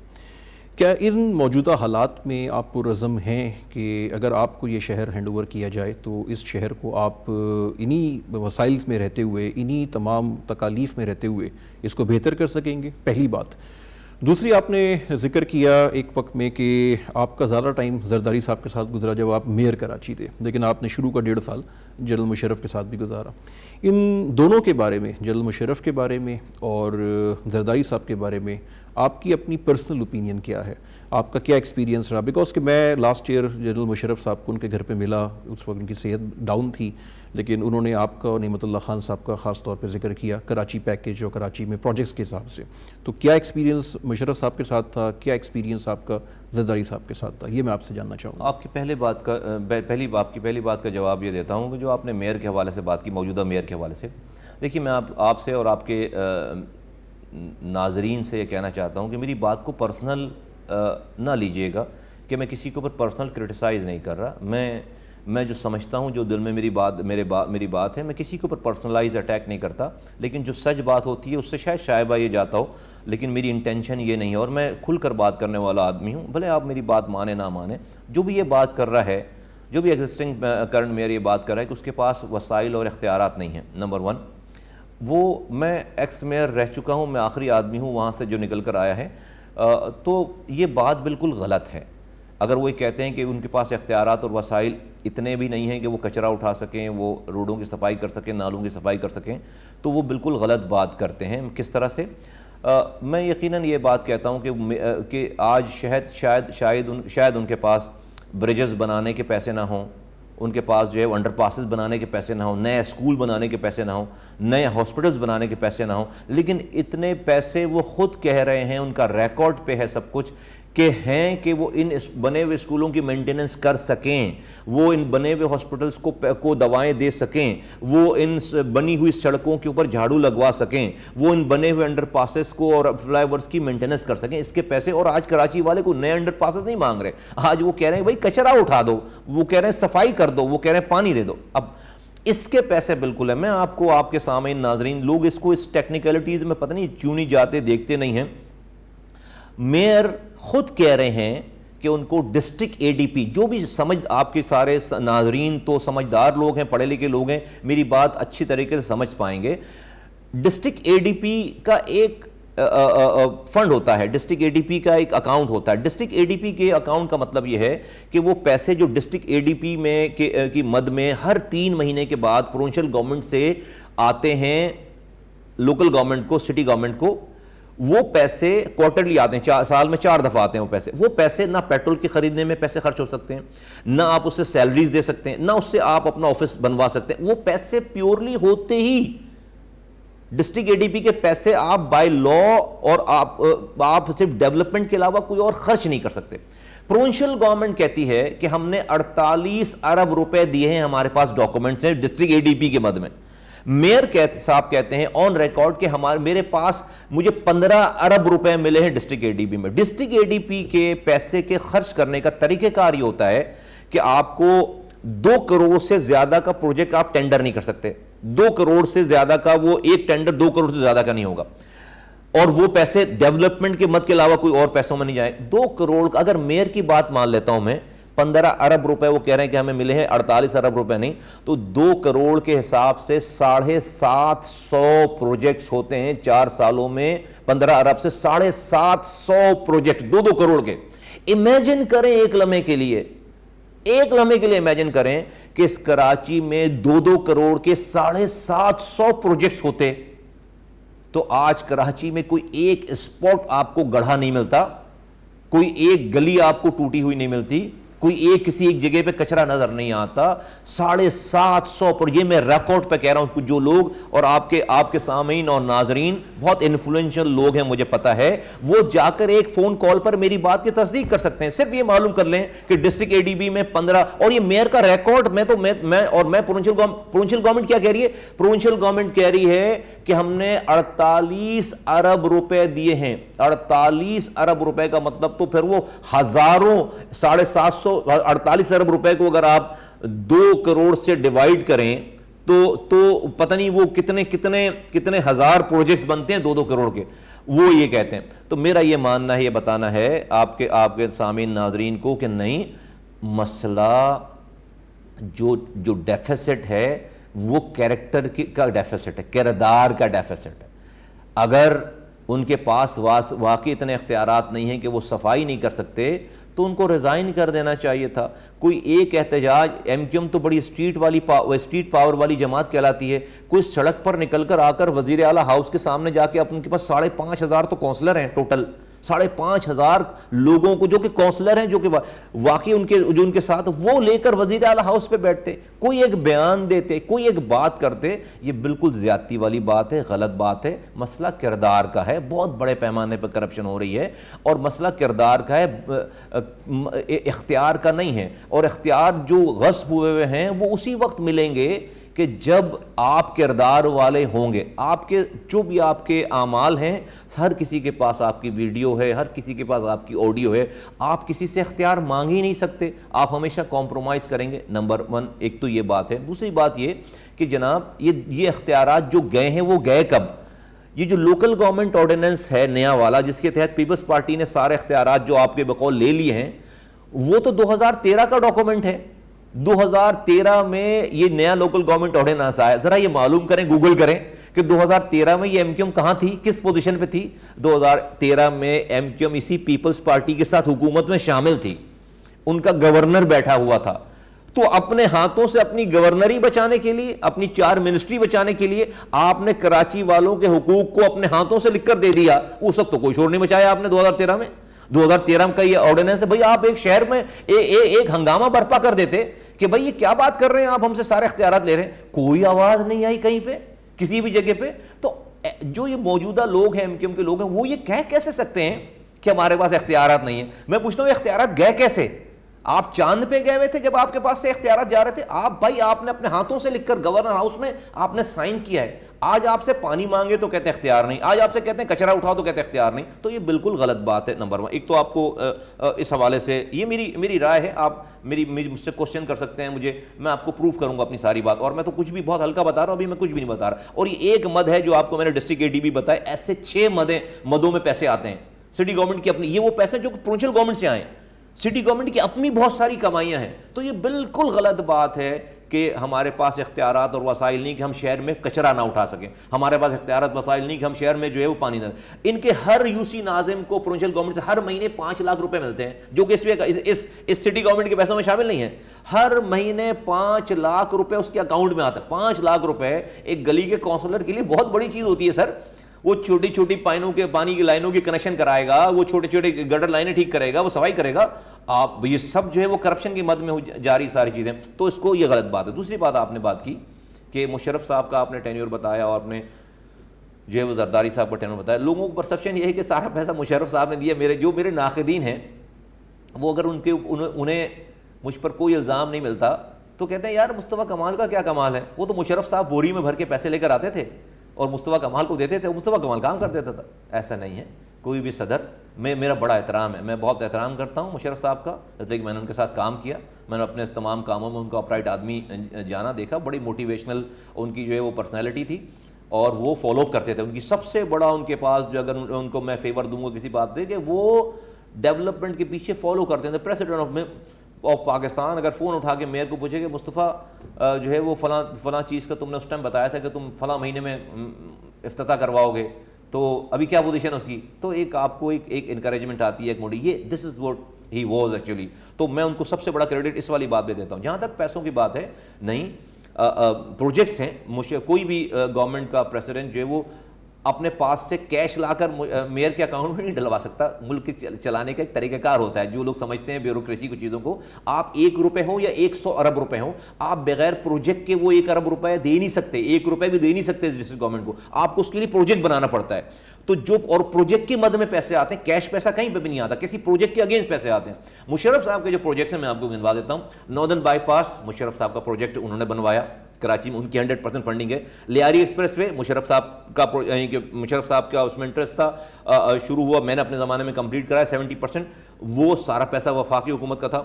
کیا ان موجودہ حالات میں آپ پرعزم ہیں کہ اگر آپ کو یہ شہر ہینڈ اوور کیا جائے تو اس شہر کو آپ انہی وسائل میں رہتے ہوئے, انہی تمام تکالیف میں رہتے ہوئے اس کو بہتر کر سکیں گے؟ پہلی بات. دوسری آپ نے ذکر کیا ایک وقت میں کہ آپ کا زیادہ ٹائم زرداری صاحب کے ساتھ گزرا جب آپ میئر کراچی تھے، لیکن آپ نے شروع کا 1.5 سال جنرل مشرف کے ساتھ بھی گزارا. ان دونوں کے بارے میں، جنرل مشرف کے بارے میں اور زرداری صاحب کے بارے میں آپ کی اپنی پرسنل اوپینین کیا ہے؟ آپ کا کیا ایکسپیرینس رہا؟ بیکاز کہ میں لاسٹ ایئر جنرل مشرف صاحب کو ان کے گھر پہ ملا، اس وقت ان کی صحت ڈاؤن تھی، لیکن انہوں نے آپ کا اور نعمت اللہ خان صاحب کا خاص طور پہ ذکر کیا کراچی پیکیج اور کراچی میں پروجیکٹس کے حساب سے. تو کیا ایکسپیرینس مشرف صاحب کے ساتھ تھا، کیا ایکسپیرینس آپ کا زرداری صاحب کے ساتھ تھا؟ یہ میں آپ سے جاننا چاہوں گا. آپ کی پہلی بات کا جواب یہ دیتا ہوں کہ جو آپ نے میئر کے حوالے سے بات کی، موجودہ میئر کے حوالے سے، دیکھیے میں آپ سے اور آپ کے ناظرین سے یہ کہنا چاہتا ہوں کہ میری بات کو پرسنل نہ لیجئے گا، کہ میں کسی کے اوپر پرسنل کرٹیسائز نہیں کر رہا. میں جو سمجھتا ہوں، جو دل میں میری بات ہے، میں کسی کے اوپر پرسنلائز اٹیک نہیں کرتا، لیکن جو سچ بات ہوتی ہے اس سے شاید شائبہ یہ جاتا ہو، لیکن میری انٹینشن یہ نہیں ہے، اور میں کھل کر بات کرنے والا آدمی ہوں. بھلے آپ میری بات مانیں نہ مانیں، جو بھی یہ بات کر رہا ہے، جو بھی ایگزسٹنگ کرنٹ میئر یہ بات کر رہا ہے کہ اس کے پاس وسائل اور اختیارات نہیں ہیں. نمبر 1، وہ میں ایکس میئر رہ چکا ہوں، میں آخری آدمی ہوں وہاں سے جو نکل کر آیا ہے. تو یہ بات بالکل غلط ہے. اگر وہ یہ کہتے ہیں کہ ان کے پاس اختیارات اور وسائل اتنے بھی نہیں ہیں کہ وہ کچرا اٹھا سکیں، وہ روڈوں کی صفائی کر سکیں، نالوں کی صفائی کر سکیں، تو وہ بالکل غلط بات کرتے ہیں. کس طرح سے؟ میں یقیناً یہ بات کہتا ہوں کہ آج شاید ان کے پاس بریجز بنانے کے پیسے نہ ہوں، ان کے پاس جو ہے انڈر پاسز بنانے کے پیسے نہ ہوں، نئے اسکول بنانے کے پیسے نہ ہوں، نئے ہاسپٹلز بنانے کے پیسے نہ ہوں، لیکن اتنے پیسے وہ خود کہہ رہے ہیں، ان کا ریکارڈ پہ ہے سب کچھ، کہ وہ ان بنے ہوئے اسکولوں کی مینٹیننس کر سکیں، وہ ان بنے ہوئے ہاسپٹلز کو دوائیں دے سکیں، وہ ان بنی ہوئی سڑکوں کے اوپر جھاڑو لگوا سکیں، وہ ان بنے ہوئے انڈر پاسز کو اور فلائی اوورز کی مینٹیننس کر سکیں. اس کے پیسے، اور آج کراچی والے کو نئے انڈر پاسز نہیں مانگ رہے، آج وہ کہہ رہے ہیں بھائی کچرا اٹھا دو، وہ کہہ رہے ہیں صفائی کر دو، وہ کہہ رہے ہیں پانی دے دو. اب اس کے پیسے بالکل ہیں. میں آپ کو، آپ کے سامعین ناظرین، لوگ اس کو اس ٹیکنیکلٹیز میں پتہ نہیں کیوں نہیں جاتے، دیکھتے نہیں ہیں. میئر خود کہہ رہے ہیں کہ ان کو ڈسٹرکٹ اے ڈی پی، جو بھی آپ کے سارے ناظرین تو سمجھدار لوگ ہیں، پڑھے لکھے لوگ ہیں، میری بات اچھی طریقے سے سمجھ پائیں گے. ڈسٹرکٹ اے ڈی پی کا ایک فنڈ ہوتا ہے، ڈسٹرکٹ اے ڈی پی کا ایک اکاؤنٹ ہوتا ہے. ڈسٹرکٹ اے ڈی پی کے اکاؤنٹ کا مطلب یہ ہے کہ وہ پیسے جو ڈسٹرکٹ اے ڈی پی میں کی مد میں ہر 3 مہینے کے بعد پروونشل گورنمنٹ سے آتے ہیں، لوکل گورنمنٹ کو، سٹی گورنمنٹ کو، وہ پیسے کوارٹرلی آتے ہیں، سال میں 4 دفعہ آتے ہیں. وہ پیسے نہ پیٹرول کی خریدنے میں پیسے خرچ ہو سکتے ہیں، نہ آپ اس سے سیلریز دے سکتے ہیں، نہ اس سے آپ اپنا آفس بنوا سکتے ہیں. وہ پیسے پیورلی ہوتے ہی ڈسٹرکٹ اے ڈی پی کے پیسے آپ بائی لا، اور آپ صرف ڈیولپمنٹ کے علاوہ کوئی اور خرچ نہیں کر سکتے. پروونشل گورنمنٹ کہتی ہے کہ ہم نے 48 ارب روپے دیے ہیں، ہمارے پاس ڈاکومنٹس ہیں ڈسٹرکٹ اے ڈی پی کے مد میں. میئر صاحب کہتے ہیں آن ریکارڈ کہ میرے پاس مجھے 15 ارب روپے ملے ہیں ڈسٹرکٹ اے ڈی پی میں. ڈسٹرکٹ اے ڈی پی کے پیسے کے خرچ کرنے کا طریقہ کار یہ ہوتا ہے کہ آپ کو 2 کروڑ سے زیادہ کا پروجیکٹ آپ ٹینڈر نہیں کر سکتے. 2 کروڑ سے زیادہ کا وہ ایک ٹینڈر 2 کروڑ سے زیادہ کا نہیں ہوگا، اور وہ پیسے ڈیولپمنٹ کے مد کے علاوہ کوئی اور پیسوں میں نہیں جائیں. 2 کروڑ کا، اگر میئر کی بات مان لیتا ہوں میں، 15 ارب روپے وہ کہہ رہے ہیں کہ ہمیں ملے ہیں، 48 ارب روپے نہیں، تو 2 کروڑ کے حساب سے 750 پروجیکٹس ہوتے ہیں 4 سالوں میں. 15 ارب سے 750 پروجیکٹ 2 کروڑ کے. امیجن کریں ایک لمحے کے لیے امیجن کریں کہ اس کراچی میں 2 کروڑ کے 750 پروجیکٹس ہوتے، تو آج کراچی میں کوئی ایک اسپاٹ آپ کو گڑھا نہیں ملتا، کوئی ایک گلی آپ کو ٹوٹی ہوئی نہیں ملتی، کوئی کسی ایک جگہ پہ کچرا نظر نہیں آتا. 750 پر، یہ میں ریکارڈ پہ کہہ رہا ہوں. کچھ جو لوگ، اور آپ کے سامعین اور ناظرین بہت انفلوئنشل لوگ ہیں، مجھے پتا ہے، وہ جا کر ایک فون کال پر میری بات کی تصدیق کر سکتے ہیں. صرف یہ معلوم کر لیں کہ ڈسٹرکٹ اے ڈی بی میں 15، اور یہ میئر کا ریکارڈ. میں پروونشل گورنمنٹ کیا کہہ رہی ہے؟ پروونشل گورنمنٹ کہہ رہی ہے کہ ہم نے 48 ارب روپے دیے ہیں. 48 ارب روپے کا مطلب تو پھر وہ ہزاروں، 48 ارب روپے کو اگر آپ 2 کروڑ سے ڈیوائیڈ کریں تو پتہ نہیں وہ کتنے ہزار پروجیکٹس بنتے ہیں 2 کروڑ کے. وہ یہ کہتے ہیں. تو میرا یہ ماننا ہے، یہ بتانا ہے آپ کے سامعین ناظرین کو کہ نہیں، مسئلہ جو ڈیفیسٹ ہے وہ کیریکٹر کا ڈیفیسٹ ہے، کردار کا ڈیفیسٹ ہے. اگر ان کے پاس واقعی اتنے اختیارات نہیں ہیں کہ وہ صفائی نہیں کر سکتے تو ان کو ریزائن کر دینا چاہیے تھا. کوئی ایک احتجاج، ایم کیو ایم تو بڑی اسٹریٹ پاور والی جماعت کہلاتی ہے، کوئی سڑک پر نکل کر آ کر وزیر اعلیٰ ہاؤس کے سامنے جا کے ان کے پاس 5,500 تو کونسلر ہیں ٹوٹل، 5,500 لوگوں کو جو کہ کونسلر ہیں جو کہ واقعی ان کے ساتھ وہ لے کر وزیر اعلیٰ ہاؤس پہ بیٹھتے، کوئی ایک بیان دیتے، کوئی ایک بات کرتے. یہ بالکل زیادتی والی بات ہے، غلط بات ہے. مسئلہ کردار کا ہے، بہت بڑے پیمانے پر کرپشن ہو رہی ہے اور مسئلہ کردار کا ہے، اختیار کا نہیں ہے. اور اختیار جو غصب ہوئے ہیں وہ اسی وقت ملیں گے کہ جب آپ کردار والے ہوں گے. آپ کے جو بھی آپ کے اعمال ہیں، ہر کسی کے پاس آپ کی ویڈیو ہے، ہر کسی کے پاس آپ کی آڈیو ہے، آپ کسی سے اختیار مانگ ہی نہیں سکتے، آپ ہمیشہ کمپرومائز کریں گے. نمبر 1 ایک تو یہ بات ہے. دوسری بات یہ کہ جناب یہ اختیارات جو گئے ہیں وہ گئے کب؟ یہ جو لوکل گورنمنٹ آرڈیننس ہے نیا والا، جس کے تحت پیپلز پارٹی نے سارے اختیارات جو آپ کے بقول لے لیے ہیں، وہ تو 2013 کا ڈاکومنٹ ہے. 2013 میں یہ نیا لوکل گورنمنٹ آرڈیننس آیا. ذرا یہ معلوم کریں، گوگل کریں کہ 2013 میں یہ ایم کیو ایم کہاں تھی، کس پوزیشن پہ تھی. 2013 میں ایم کیو ایم اسی پیپلز پارٹی کے ساتھ حکومت میں شامل تھی، ان کا گورنر بیٹھا ہوا تھا. تو اپنے ہاتھوں سے اپنی گورنری بچانے کے لیے، اپنی 4 منسٹری بچانے کے لیے آپ نے کراچی والوں کے حقوق کو اپنے ہاتھوں سے لکھ کر دے دیا. اس وقت تو کوئی شور نہیں مچایا آپ نے. 2013 کا یہ آرڈیننس ہے. بھئی آپ ایک شہر میں ایک ہنگامہ برپا کر دیتے کہ بھئی یہ کیا بات کر رہے ہیں آپ، ہم سے سارے اختیارات لے رہے ہیں. کوئی آواز نہیں آئی کہیں پہ، کسی بھی جگہ پہ. تو جو یہ موجودہ لوگ ہیں، ایم کیو ایم کے لوگ ہیں، وہ یہ کہہ کیسے سکتے ہیں کہ ہمارے پاس اختیارات نہیں ہیں؟ میں پوچھتا ہوں یہ اختیارات گئے کیسے؟ آپ چاند پہ گئے ہوئے تھے جب آپ کے پاس سے اختیارات جا رہے تھے؟ آپ نے اپنے ہاتھوں سے لکھ کر گورنر ہاؤس میں آپ نے سائن کیا ہے. آج آپ سے پانی مانگے تو کہتے ہیں اختیار نہیں، آج آپ سے کہتے ہیں کچرا اٹھاؤ تو کہتے ہیں اختیار نہیں. تو یہ بالکل غلط بات ہے. نمبر 1 ایک تو آپ کو اس حوالے سے یہ میری رائے ہے، آپ مجھ سے کوشچن کر سکتے ہیں مجھے، میں آپ کو پروف کروں گا اپنی ساری بات. اور میں تو کچھ بھی بہت ہلکا بتا رہا ہوں، ابھی میں کچھ بھی نہیں بتا رہا. اور یہ ایک مد ہے جو آپ کو میں نے ڈسٹرکٹ اے ڈی بی بتایا، ایسے 6 مدوں میں پیسے آتے ہیں سٹی گورنمنٹ کی اپنی. یہ وہ پیسے جو پروونشل گورنمنٹ سے آئے، سٹی گورنمنٹ کی اپنی بہت ساری کمائیاں ہیں. تو یہ بالکل غلط بات ہے کہ ہمارے پاس اختیارات اور وسائل نہیں کہ ہم شہر میں کچرا نہ اٹھا سکیں، ہمارے پاس اختیارات وسائل نہیں کہ ہم شہر میں جو ہے وہ پانی نہ. ان کے ہر یو سی ناظم کو پروونشل گورنمنٹ سے ہر مہینے 5 لاکھ روپے ملتے ہیں، جو کہ اس سٹی گورنمنٹ کے پیسوں میں شامل نہیں ہیں. ہر مہینے 5 لاکھ روپے اس کے اکاؤنٹ میں آتا ہے. 5 لاکھ روپے ایک گلی کے کونسلر کے لیے بہت بڑی چیز ہوتی ہے سر. وہ چھوٹی چھوٹی پانی کی لائنوں کی کنیکشن کرائے گا، وہ چھوٹے چھوٹے گٹر لائنیں ٹھیک کرے گا، وہ صفائی کرے گا. آپ یہ سب جو ہے وہ کرپشن کی مد میں جاری ساری چیزیں. تو اس کو یہ غلط بات ہے. دوسری بات آپ نے بات کی کہ مشرف صاحب کا آپ نے ٹینیور بتایا اور آپ نے جو ہے وہ زرداری صاحب کا ٹینیور بتایا. لوگوں کو پرسپشن یہ ہے کہ سارا پیسہ مشرف صاحب نے دیا. میرے ناقدین ہیں وہ اگر انہیں مجھ پر کوئی الزام نہیں ملتا تو کہتے ہیں یار مصطفیٰ کمال کا کیا کمال ہے، وہ تو مشرف صاحب بوری میں بھر کے پیسے لے کر آتے تھے اور مصطفیٰ کمال کو دیتے تھے، مصطفیٰ کمال کام کر دیتا تھا. ایسا نہیں ہے. کوئی بھی صدر میرا بڑا احترام ہے، میں بہت احترام کرتا ہوں مشرف صاحب کا، اس لیے کہ میں نے ان کے ساتھ کام کیا، میں نے اپنے تمام کاموں میں ان کو اپرائٹ آدمی جانا دیکھا. بڑی موٹیویشنل ان کی جو ہے وہ پرسنالٹی تھی اور وہ فالو اپ کرتے تھے. ان کی سب سے بڑا ان کے پاس جو اگر ان کو میں فیور دوں گا کسی بات پہ کہ وہ ڈیولپمنٹ کے پیچھے فالو کرتے ہیں. پریزیڈنٹ آف پاکستان اگر فون اٹھا کے میئر کو پوچھے کہ مصطفیٰ جو ہے وہ فلاں چیز کا تم نے اس ٹائم بتایا تھا کہ تم فلاں مہینے میں افتتاح کرواؤ گے، تو ابھی کیا پوزیشن ہے اس کی، تو ایک آپ کو ایک انکریجمنٹ آتی ہے، ایک موڈی. یہ this is what he was actually. تو میں ان کو سب سے بڑا کریڈٹ اس والی بات دے دیتا ہوں. جہاں تک پیسوں کی بات ہے، نہیں پروجیکٹس ہیں. کوئی بھی گورنمنٹ کا پریزیڈنٹ جو ہے وہ اپنے پاس سے کیش لا کر میئر کے اکاؤنٹ میں نہیں ڈلوا سکتا. ملک چلانے کا ایک طریقہ کار ہوتا ہے. جو لوگ سمجھتے ہیں بیوروکریسی کو چیزوں کو، آپ 1 روپے ہوں یا 100 ارب روپے ہوں، آپ بغیر پروجیکٹ کے وہ 1 ارب روپے دے نہیں سکتے، 1 روپے بھی دے نہیں سکتے ڈسٹرکٹ گورنمنٹ کو. آپ کو اس کے لیے پروجیکٹ بنانا پڑتا ہے. تو جو اور پروجیکٹ کی مد میں پیسے آتے ہیں، کیش پیسہ کہیں پہ بھی نہیں آتا، کسی پروجیکٹ کے اگینسٹ پیسے آتے ہیں. مشرف صاحب کے جو پروجیکٹس ہیں میں آپ کو گنوا دیتا ہوں. ناردرن بائی پاس مشرف صاحب کا پروجیکٹ انہوں نے بنوایا کراچی میں، ان کی 100% فنڈنگ ہے. لیاری ایکسپریس وے مشرف صاحب کا اس میں انٹرسٹ تھا. شروع ہوا، میں نے اپنے زمانے میں کمپلیٹ کرایا 70%. وہ سارا پیسہ وفاقی حکومت کا تھا.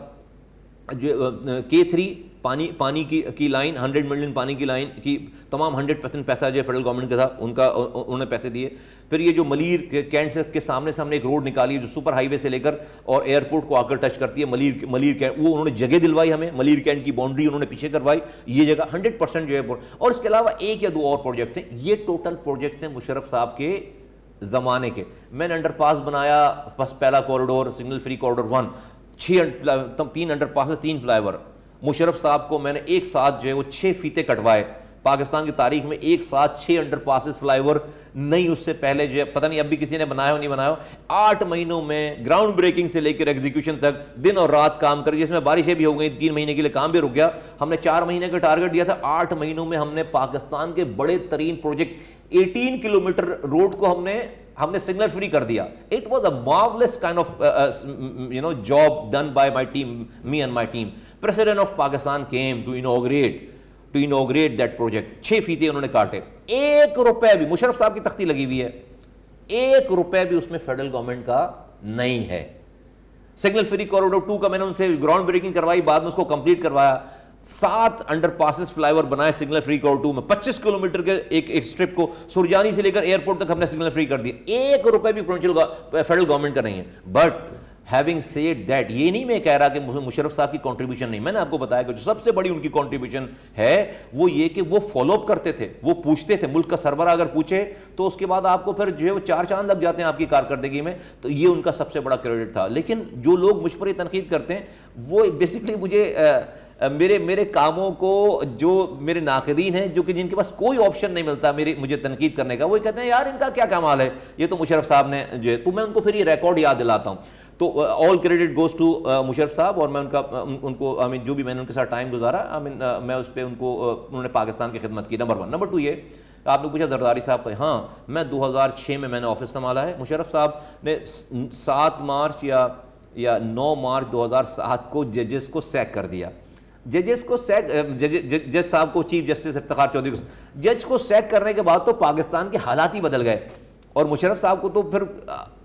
K3 پانی کی لائن 100 ملین پانی کی لائن کی تمام 100% پیسہ جو فیڈرل گورنمنٹ کا تھا، انہوں نے پیسے دیے. پھر یہ جو ملیر کینٹ کے سامنے سے ہم نے ایک روڈ نکالی جو سپر ہائی وے سے لے کر اور ایئرپورٹ کو آ کر ٹچ کرتی ہے، ملیر کینٹ، وہ انہوں نے جگہ دلوائی ہمیں. ملیر کینٹ کی باؤنڈری انہوں نے پیچھے کروائی، یہ جگہ 100% جو ہے. اور اس کے علاوہ 1 یا 2 اور پروجیکٹ ہیں. یہ ٹوٹل پروجیکٹس ہیں مشرف صاحب کے زمانے کے. میں نے انڈر پاس بنایا, بس پہلا corridor signal free corridor 1, 3 under passes 3 fly over. Musharraf صاحب کو میں نے ایک ساتھ جو ہے وہ 6 فیتے کٹوائے. پاکستان کی تاریخ میں ایک ساتھ 6 انڈر پاسز فلائی اوور نہیں اس سے پہلے جو ہے پتہ نہیں اب بھی کسی نے بنایا ہو نہیں بنایا ہو. 8 مہینوں میں گراؤنڈ بریکنگ سے لے کر ایگزیکیوشن تک دن اور رات کام کر, جس میں بارشیں بھی ہو گئی, 3 مہینے کے لیے کام بھی رک گیا. ہم نے 4 مہینے کا ٹارگٹ دیا تھا, 8 مہینوں میں ہم نے پاکستان کے بڑے ترین پروجیکٹ 18 کلومیٹر روڈ کو ہم نے سگنل فری کر دیا. It was a marvelous kind of job done by my team, me and my team. President of Pakistan came to inaugurate that project. 6 فیتے انہوں نے کاٹے. 1 روپے بھی, مشرف صاحب کی تختی لگی ہوئی ہے, 1 روپے بھی اس میں فیڈرل گورنمنٹ کا نہیں ہے. سگنل فری کوریڈور 2 کا میں نے ان سے گراؤنڈ بریکنگ کروائی, بعد میں اس کو کمپلیٹ کروایا. 7 انڈر پاسز فلائی اوور بنائے سگنل فری کوریڈور 2 میں. 25 کلومیٹر کے ایک سٹرپ کو سرجانی سے لے کر ایئرپورٹ تک ہم نے سگنل فری کر دیا. 1 روپے بھی فیڈرل گورنمنٹ کا نہیں ہے. بٹ ہیونگ سیڈ دیٹ, یہ نہیں میں کہہ رہا کہ مشرف صاحب کی کنٹریبیوشن نہیں. میں نے آپ کو بتایا کہ جو سب سے بڑی ان کی کنٹریبیوشن ہے وہ یہ کہ وہ فالو اپ کرتے تھے, وہ پوچھتے تھے. ملک کا سربراہ اگر پوچھے تو اس کے بعد آپ کو پھر جو ہے وہ 4 چاند لگ جاتے ہیں آپ کی کارکردگی میں. تو یہ ان کا سب سے بڑا کریڈٹ تھا. لیکن جو لوگ مجھ پر یہ تنقید کرتے ہیں وہ بیسکلی مجھے میرے کاموں کو, جو میرے ناقدین ہیں جو کہ جن کے پاس کوئی آپشن نہیں ملتا مجھے تنقید کرنے کا, وہ کہتے ہیں یار ان کا کیا کمال ہے, یہ تو مشرف صاحب نے جو ہے. تو میں ان کو پھر یہ ریکارڈ یاد دلاتا ہوں. تو all credit goes to Musharraf sahab, اور میں ان کو جو بھی میں نے ان کے ساتھ ٹائم گزارا میں اس پہ انہوں نے پاکستان کی خدمت کی. نمبر 1. نمبر 2 یہ آپ نے پوچھا زرداری صاحب کا, ہاں میں 2006 میں نے آفس سنبھالا ہے. مشرف صاحب نے 7 مارچ یا 9 مارچ 2007 کو ججز کو سیک کر دیا. جج صاحب کو, چیف جسٹس افتخار چودھری کو, جج کو سیک کرنے کے بعد تو پاکستان کے حالات ہی بدل گئے. اور مشرف صاحب کو تو پھر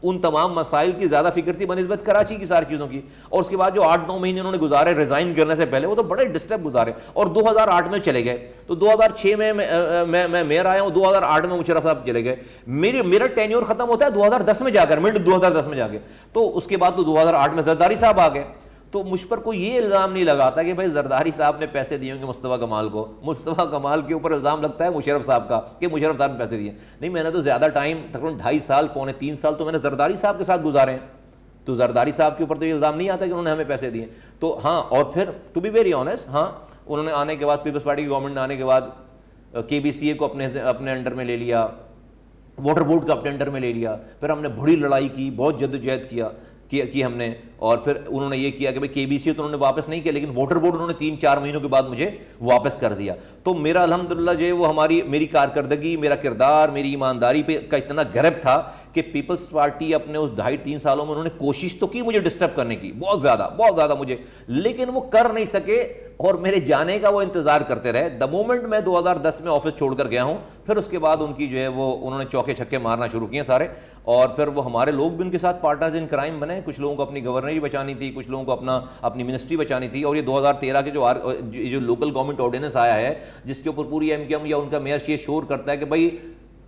ان تمام مسائل کی زیادہ فکر تھی بنسبت کراچی کی ساری چیزوں کی. اور اس کے بعد جو 8-9 مہینے انہوں نے گزارے ریزائن کرنے سے پہلے, وہ تو بڑے ڈسٹرب گزارے. اور 2008 میں چلے گئے. تو 2006 میں میں میئر آیا ہوں, 2008 میں مشرف صاحب چلے گئے. میرا ٹینیور ختم ہوتا ہے 2010 میں جا کر, مڈ 2010 میں جا کے. تو اس کے بعد تو 2008 میں زرداری صاحب آ گئے. تو مجھ پر کوئی یہ الزام نہیں لگاتا کہ بھائی زرداری صاحب نے پیسے دیے ہوں گے مصطفیٰ کمال کو. مصطفیٰ کمال کے اوپر الزام لگتا ہے مشرف صاحب کا کہ مشرف صاحب نے پیسے دیے. نہیں, میں نے تو زیادہ ٹائم تقریباً 2.5 سال 3 سال تو میں نے زرداری صاحب کے ساتھ گزارے ہیں. تو زرداری صاحب کے اوپر تو یہ الزام نہیں آتا کہ انہوں نے ہمیں پیسے دیے. تو ہاں, اور پھر ٹو بی ویری آنیسٹ, ہاں انہوں نے آنے کے بعد, پیپلز پارٹی کی گورنمنٹ نے آنے کے بعد KBCA کو اپنے انڈر میں لے لیا, واٹر بورڈ کا اپنے انڈر میں لے لیا. پھر ہم نے بڑی لڑائی کی, بہت جدوجہد کی ہم نے. اور پھر انہوں نے یہ کیا کہ بھئی KBCA تو انہوں نے واپس نہیں کیا, لیکن واٹر بورڈ انہوں نے 3-4 مہینوں کے بعد مجھے واپس کر دیا. تو میرا الحمدللہ جو ہے وہ میری کارکردگی, میرا کردار, میری ایمانداری پہ کا اتنا گرب تھا کہ پیپلز پارٹی اپنے اس 2.5-3 سالوں میں انہوں نے کوشش تو کی مجھے ڈسٹرب کرنے کی, بہت زیادہ مجھے, لیکن وہ کر نہیں سکے اور میرے جانے کا وہ انتظار کرتے رہے. دا مومنٹ میں 2010 میں آفس چھوڑ کر گیا ہوں, پھر اس کے بعد ان کی جو ہے وہ انہوں نے چوکے چھکے مارنا شروع کیے سارے. اور پھر وہ ہمارے لوگ بھی ان کے ساتھ پارٹنرز ان کرائم بنے. کچھ لوگوں کو اپنی گورنری بچانی تھی, کچھ لوگوں کو اپنی منسٹری بچانی تھی. اور یہ 2013 کے جو لوکل گورنمنٹ آرڈیننس آیا ہے جس کے اوپر پوری MKM یا ان کا میئر یہ شور کرتا ہے کہ بھائی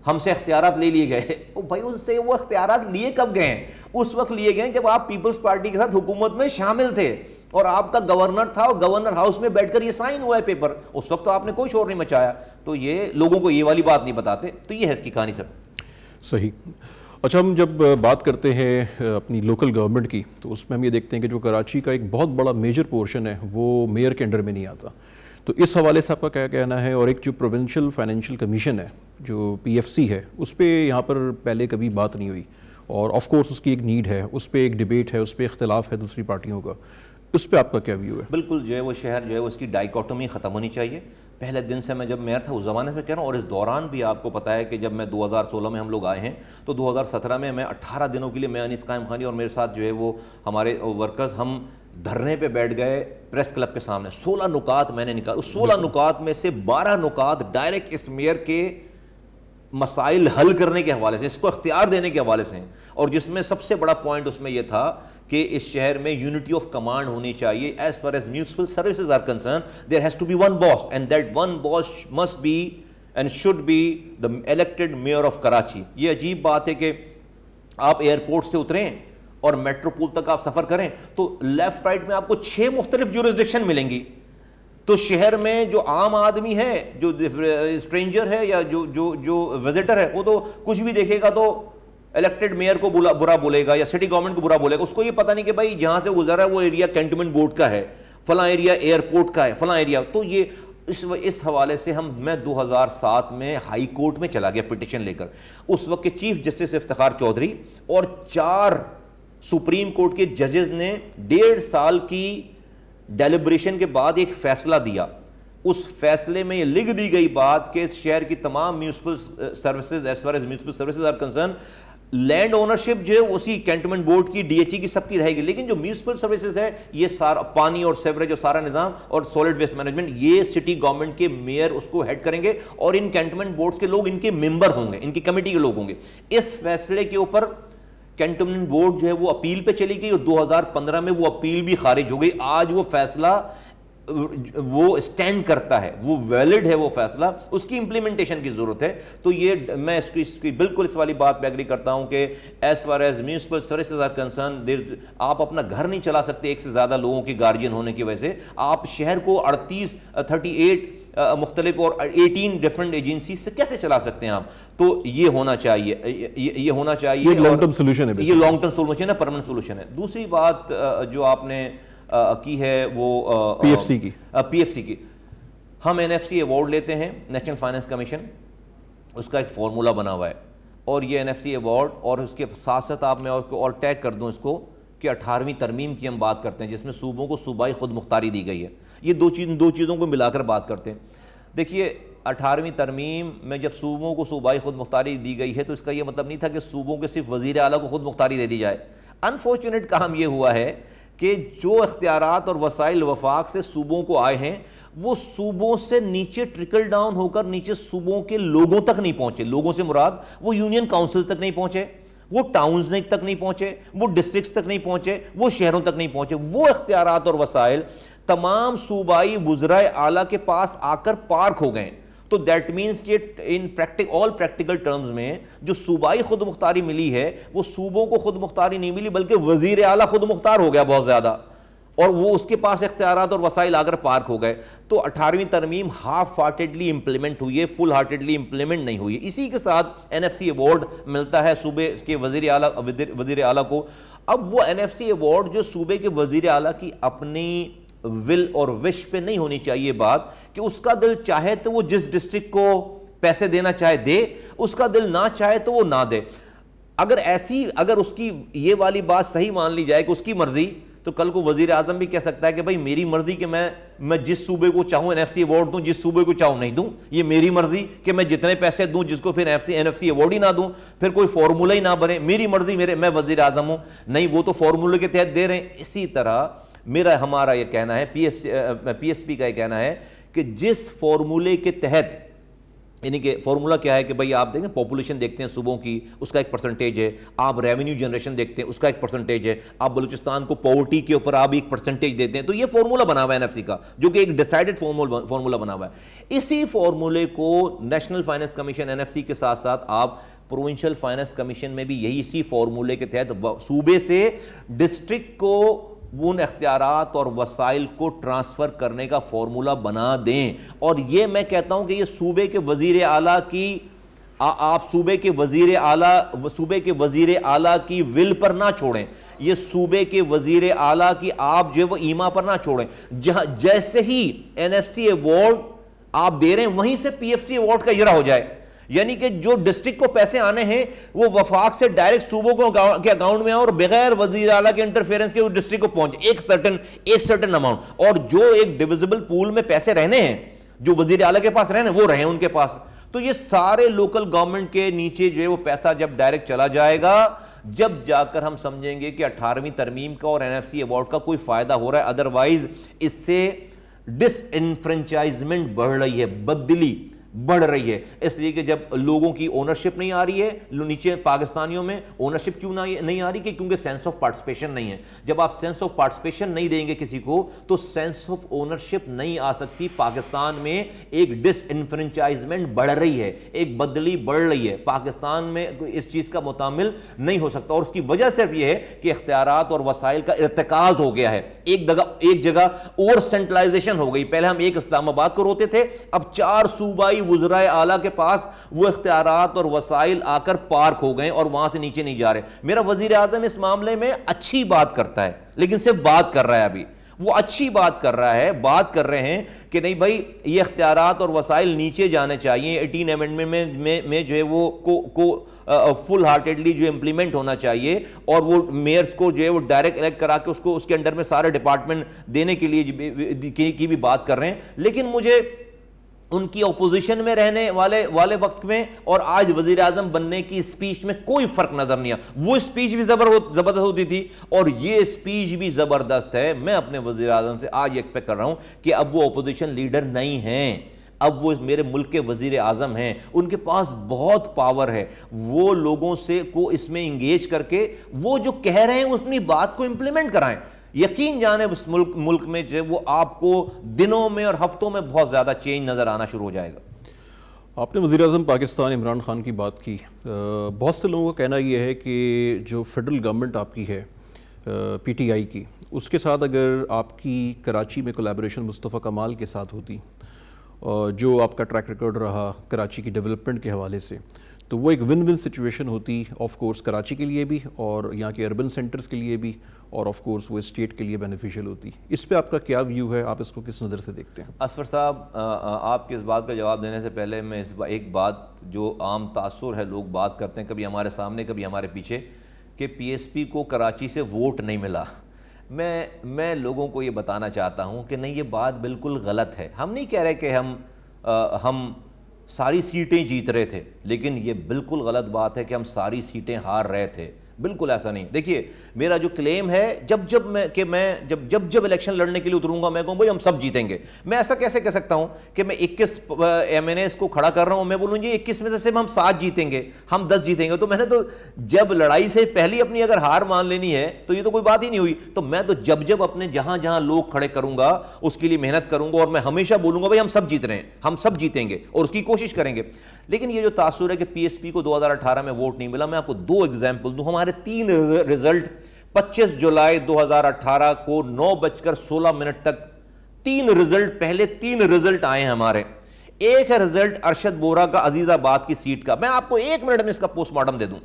ہم سے اختیارات لے لیے گئے. بھائی ان سے وہ اختیارات لیے کب گئے ہیں؟ اس وقت لیے گئے جب آپ پیپلز پارٹی کے ساتھ حکومت میں شامل تھے اور آپ کا گورنر تھا اور گورنر ہاؤس میں بیٹھ کر یہ سائن ہوا ہے پیپر. اس وقت تو آپ نے کوئی شور نہیں مچایا. تو یہ لوگوں کو یہ والی بات نہیں بتاتے. تو یہ ہے اس کی کہانی سر. صحیح. اچھا, ہم جب بات کرتے ہیں اپنی لوکل گورنمنٹ کی تو اس میں ہم یہ دیکھتے ہیں کہ جو کراچی کا ایک بہت بڑا میجر پورشن ہے وہ میئر کے انڈر میں نہیں آتا. تو اس حوالے سے آپ کا کیا کہنا ہے؟ اور ایک جو پروونشل فائنینشیل کمیشن ہے جو PFC ہے, اس پہ یہاں پر پہلے کبھی بات نہیں ہوئی, اور آف کورس اس کی ایک نیڈ ہے, اس پہ ایک ڈیبیٹ ہے, اس پہ اختلاف ہے دوسری پارٹیوں کا. اس پہ آپ کا کیا ویو ہے؟ بالکل جو ہے وہ شہر جو ہے اس کی ڈائیکوٹومی ختم ہونی چاہیے. پہلے دن سے میں جب میئر تھا اس زمانے سے کہہ رہا ہوں, اور اس دوران بھی آپ کو پتہ ہے کہ جب میں 2016 میں ہم لوگ آئے ہیں تو 2017 میں 18 دنوں کے لیے میں انیس قائم خانی اور میرے ساتھ جو ہے وہ ہمارے ورکرز ہم دھرنے پہ بیٹھ گئے پریس کلب کے سامنے. 16 نکات میں نے نکالا. اس 16 نکات میں سے 12 نکات ڈائریکٹ اس میئر کے مسائل حل کرنے کے حوالے سے, اس کو اختیار دینے کے حوالے سے ہیں. اور جس میں سب سے بڑا پوائنٹ اس میں یہ تھا کہ اس شہر میں یونٹی آف کمانڈ ہونی چاہیے. As far as municipal services are concern there has to be one boss, and that one boss must be and should be the elected mayor of Karachi. یہ عجیب بات ہے کہ آپ ایئرپورٹ سے اتریں اور میٹرو پول تک آپ سفر کریں تو لیفٹ رائٹ میں آپ کو 6 مختلف جورسڈکشن ملیں گی. تو شہر میں جو عام آدمی ہے, جو اسٹرینجر ہے یا جو وزٹر ہے, وہ تو کچھ بھی دیکھے گا تو الیکٹڈ میئر کو برا بولے گا یا سٹی گورنمنٹ کو برا بولے گا. اس کو یہ پتہ نہیں کہ بھائی جہاں سے گزرا ہے وہ ایریا کینٹونمنٹ بورڈ کا ہے, فلاں ایریا ایئرپورٹ کا ہے, فلاں ایریا. تو یہ اس حوالے سے میں 2007 میں ہائی کورٹ میں چلا گیا پٹیشن لے کر. اس وقت کے چیف جسٹس افتخار چودھری اور 4 سپریم کورٹ کے ججز نے 1.5 سال کی ڈیلیبریشن کے بعد ایک فیصلہ دیا. اس فیصلے میں یہ لکھ دی گئی بات کہ شہر کی تمام municipal services as far as municipal services are concern, land ownership جو ہے اسی کینٹونمنٹ بورڈ کی, ڈی ایچ ای کی, سب کی رہے گی, لیکن جو میونسپل سروسز ہے یہ سارا پانی اور سیوریج اور سارا نظام اور سالڈ ویسٹ مینجمنٹ یہ سٹی گورنمنٹ کے میئر اس کو ہیڈ کریں گے اور ان کینٹونمنٹ بورڈز کے لوگ ان کے ممبر ہوں گے, ان کی کمیٹی کے لوگ ہوں گے. اس فیصلے کے اوپر کینٹونمنٹ بورڈ جو ہے وہ اپیل پہ چلی گئی اور 2015 میں وہ اپیل بھی خارج ہو گئی. آج وہ فیصلہ وہ اسٹینڈ کرتا ہے, وہ ویلڈ ہے وہ فیصلہ, اس کی امپلیمنٹیشن کی ضرورت ہے. تو یہ میں اس کی بالکل اس والی بات پہ ایگری کرتا ہوں کہ as far as municipal services are concern آپ اپنا گھر نہیں چلا سکتے ایک سے زیادہ لوگوں کی گارجین ہونے کی وجہ سے. آپ شہر کو 38 مختلف اور 18 ڈفرنٹ ایجنسیز سے کیسے چلا سکتے ہیں آپ؟ تو یہ ہونا چاہیے, یہ ہونا چاہیے, یہ لانگ ٹرم سولوشن ہے, یہ لانگ ٹرم سولوشن ہے, پرماننٹ سولوشن ہے. دوسری بات جو آپ نے کی ہے وہ پی ایف سی کی. ہم NFC ایوارڈ لیتے ہیں, نیشنل فائنانس کمیشن, اس کا ایک فارمولا بنا ہوا ہے, اور یہ NFC ایوارڈ اور اس کے ساتھ ساتھ آپ میں اور ٹیگ کر دوں اس کو کہ 18ویں ترمیم کی ہم بات کرتے ہیں جس میں صوبوں کو صوبائی خود مختاری دی گئی ہے. یہ دو چیزوں کو ملا کر بات کرتے ہیں. دیکھیے 18ویں ترمیم میں جب صوبوں کو صوبائی خود مختاری دی گئی ہے تو اس کا یہ مطلب نہیں تھا کہ صوبوں کے صرف وزیر اعلیٰ کو خود مختاری دے دی جائے. انفارچونیٹ کام یہ ہوا ہے کہ جو اختیارات اور وسائل وفاق سے صوبوں کو آئے ہیں وہ صوبوں سے نیچے ٹرکل ڈاؤن ہو کر نیچے صوبوں کے لوگوں تک نہیں پہنچے. لوگوں سے مراد وہ یونین کاؤنسل تک نہیں پہنچے, وہ ٹاؤنز تک نہیں پہنچے, وہ ڈسٹرکٹس تک نہیں پہنچے, وہ شہروں تک نہیں پہنچے. وہ اختیارات اور وسائل تمام صوبائی وزرائے اعلیٰ کے پاس آ کر پارک ہو گئے. تو دیٹ مینس کہ ان آل پریکٹیکل ٹرمز میں جو صوبائی خود مختاری ملی ہے وہ صوبوں کو خود مختاری نہیں ملی بلکہ وزیر اعلیٰ خود مختار ہو گیا بہت زیادہ, اور وہ اس کے پاس اختیارات اور وسائل آ کر پارک ہو گئے. تو 18ویں ترمیم ہاف ہارٹیڈلی امپلیمنٹ ہوئی ہے, فل ہارٹیڈلی امپلیمنٹ نہیں ہوئی ہے. اسی کے ساتھ NFC ایوارڈ ملتا ہے صوبے کے وزیر اعلیٰ کو. اب وہ NFC ایوارڈ جو صوبے کے وزیر اعلیٰ کی اپنی ول اور وش پہ نہیں ہونی چاہیے بات کہ اس کا دل چاہے تو وہ جس ڈسٹرکٹ کو پیسے دینا چاہے دے, اس کا دل نہ چاہے تو وہ نہ دے. اگر اس کی یہ والی بات صحیح مان لی جائے کہ اس کی مرضی, تو کل کو وزیر اعظم بھی کہہ سکتا ہے کہ بھائی میری مرضی کہ میں جس صوبے کو چاہوں NFC ایوارڈ دوں, جس صوبے کو چاہوں نہیں دوں. یہ میری مرضی کہ میں جتنے پیسے دوں جس کو پھر NFC ایوارڈ ہی نہ دوں, پھر کوئی فارمولہ ہی نہ بنے. میری مرضی, میں وزیر اعظم ہوں, نہیں وہ تو فارمولے کے تحت دے رہے ہیں. اسی طرح ہمارا یہ کہنا ہے, پی ایس پی کا یہ کہنا ہے کہ جس فارمولے کے تحت, یعنی کہ فارمولہ کیا ہے کہ بھئی آپ دیکھیں پاپولیشن دیکھتے ہیں صوبوں کی, اس کا ایک پرسنٹیج ہے, آپ ریونیو جنریشن دیکھتے ہیں اس کا ایک پرسنٹیج ہے, آپ بلوچستان کو پاورٹی کے اوپر آپ ایک پرسنٹیج دیتے ہیں. تو یہ فارمولہ بنا ہوا ہے NFC کا جو کہ ایک ڈیسائیڈڈ فارمولہ بنا ہوا ہے. اسی فارمولے کو نیشنل فائنانس کمیشن NFC کے ساتھ ساتھ آپ پروونشل فائنانس کمیشن میں بھی یہی اسی فارمولے کے تحت صوبے سے ڈسٹرکٹ کو ان اختیارات اور وسائل کو ٹرانسفر کرنے کا فارمولہ بنا دیں. اور یہ میں کہتا ہوں کہ یہ صوبے کے وزیر اعلیٰ کی, آپ صوبے کے وزیر اعلیٰ کی ول پر نہ چھوڑیں, یہ صوبے کے وزیر اعلیٰ کی آپ جو ہے وہ ایما پر نہ چھوڑیں. جیسے ہی NFC ایوارڈ آپ دے رہے ہیں وہیں سے PFC ایوارڈ کا اجرا ہو جائے, یعنی کہ جو ڈسٹرکٹ کو پیسے آنے ہیں وہ وفاق سے ڈائریکٹ صوبوں کے اکاؤنٹ میں اور بغیر وزیر اعلیٰ کے انٹرفیرنس کے ڈسٹرکٹ کو پہنچے ایک سرٹن اماؤنٹ, اور جو ایک ڈویزبل پول میں پیسے رہنے ہیں جو وزیر اعلیٰ کے پاس رہنے وہ رہیں ان کے پاس. تو یہ سارے لوکل گورنمنٹ کے نیچے جو ہے وہ پیسہ جب ڈائریکٹ چلا جائے گا, جب جا کر ہم سمجھیں گے کہ 18ویں ترمیم کا اور NFC ایوارڈ کا کوئی فائدہ ہو رہا ہے. ادروائز اس سے ڈس انفرنچائزمنٹ بڑھ رہی ہے, بدلی بڑھ رہی ہے. اس لیے کہ جب لوگوں کی اونرشپ نہیں آ رہی ہے, نیچے پاکستانیوں میں اونرشپ کیوں نہیں آ رہی کہ کیونکہ سینس آف پارٹیسپیشن نہیں ہے. جب آپ سینس آف پارٹیسپیشن نہیں دیں گے کسی کو تو سینس آف اونرشپ نہیں آ سکتی. پاکستان میں ایک ڈس انفرنچائزمنٹ بڑھ رہی ہے, ایک بدلی بڑھ رہی ہے. پاکستان میں اس چیز کا متعامل نہیں ہو سکتا, اور اس کی وجہ صرف یہ ہے کہ اختیارات اور وسائل کا ارتکاز ہو گیا ہے. ایک جگہ اور سینٹرلائزیشن ہو گئی. پہلے ہم ایک اسلام آباد کو روتے تھے, اب 4 صوبائی صوبائی وزرائے اعلیٰ کے پاس وہ اختیارات اور وسائل آ کر پارک ہو گئے اور وہاں سے نیچے نہیں جا رہے. میرا وزیر اعظم اس معاملے میں اچھی بات کرتا ہے لیکن صرف بات کر رہا ہے. ابھی وہ اچھی بات کر رہا ہے, بات کر رہے ہیں کہ نہیں بھائی یہ اختیارات اور وسائل نیچے جانے چاہیے, 18 امینڈمنٹ میں جو ہے وہ فل ہارٹیڈلی جو امپلیمنٹ ہونا چاہیے, اور وہ میئرز کو جو ہے وہ ڈائریکٹ الیکٹ کرا کے اس کے انڈر میں سارے ڈپارٹمنٹ دینے کے لیے کی بھی بات کر رہے ہیں. لیکن مجھے ان کی اپوزیشن میں رہنے والے وقت میں اور آج وزیر اعظم بننے کی اسپیچ میں کوئی فرق نظر نہیں آیا. وہ اسپیچ بھی زبردست ہوتی تھی اور یہ اسپیچ بھی زبردست ہے. میں اپنے وزیر اعظم سے آج ایکسپیکٹ کر رہا ہوں کہ اب وہ اپوزیشن لیڈر نہیں ہیں, اب وہ میرے ملک کے وزیر اعظم ہیں. ان کے پاس بہت پاور ہے, وہ لوگوں سے کو اس میں انگیج کر کے وہ جو کہہ رہے ہیں اپنی بات کو امپلیمنٹ کرائیں. یقین جانے اس ملک میں جو وہ آپ کو دنوں میں اور ہفتوں میں بہت زیادہ چینج نظر آنا شروع ہو جائے گا. آپ نے وزیر اعظم پاکستان عمران خان کی بات کی. بہت سے لوگوں کا کہنا یہ ہے کہ جو فیڈرل گورنمنٹ آپ کی ہے پی ٹی آئی کی, اس کے ساتھ اگر آپ کی کراچی میں کولیبریشن مصطفیٰ کمال کے ساتھ ہوتی, جو آپ کا ٹریک ریکارڈ رہا کراچی کی ڈیولپمنٹ کے حوالے سے, تو وہ ایک ون ون سچویشن ہوتی آف کورس کراچی کے لیے بھی اور یہاں کے اربن سینٹرز کے لیے بھی, اور آف کورس وہ اسٹیٹ کے لیے بینیفیشیل ہوتی. اس پہ آپ کا کیا ویو ہے, آپ اس کو کس نظر سے دیکھتے ہیں؟ اسفر صاحب, آپ کے اس بات کا جواب دینے سے پہلے میں ایک بات جو عام تاثر ہے, لوگ بات کرتے ہیں کبھی ہمارے سامنے کبھی ہمارے پیچھے, کہ پی ایس پی کو کراچی سے ووٹ نہیں ملا. میں لوگوں کو یہ بتانا چاہتا ہوں کہ نہیں, یہ بات بالکل غلط ہے. ہم نہیں کہہ رہے کہ ہم ساری سیٹیں جیت رہے تھے, لیکن یہ بالکل غلط بات ہے کہ ہم ساری سیٹیں ہار رہے تھے. بالکل ایسا نہیں. دیکھیے میرا جو کلیم ہے, جب الیکشن لڑنے کے لیے اتروں گا میں کہوں بھائی ہم سب جیتیں گے. میں ایسا کیسے کہہ سکتا ہوں کہ میں 21 ایم این ایز کو کھڑا کر رہا ہوں, میں بولوں جی 21 میں سے صرف ہم 7 جیتیں گے, ہم 10 جیتیں گے. تو میں نے تو جب لڑائی سے پہلی اپنی اگر ہار مان لینی ہے تو یہ تو کوئی بات ہی نہیں ہوئی. تو میں تو جب اپنے جہاں لوگ کھڑے کروں گا اس کے لیے محنت کروں گا, اور میں ہمیشہ بولوں گا بھائی ہم سب جیت رہے ہیں, ہم سب جیتیں گے اور اس کی کوشش کریں گے. لیکن یہ جو تاثر ہے کہ پی ایس پی کو 2018 میں ووٹ نہیں ملا, میں آپ کو 2 ایگزامپل دوں. ہمارے 3 رزلٹ 25 جولائی 2018 کو 9:16 تک 3 رزلٹ, پہلے 3 رزلٹ آئے ہیں ہمارے. ایک ہے رزلٹ ارشد بورا کا عزیز آباد کی سیٹ کا, میں آپ کو 1 منٹ میں اس کا پوسٹ مارٹم دے دوں.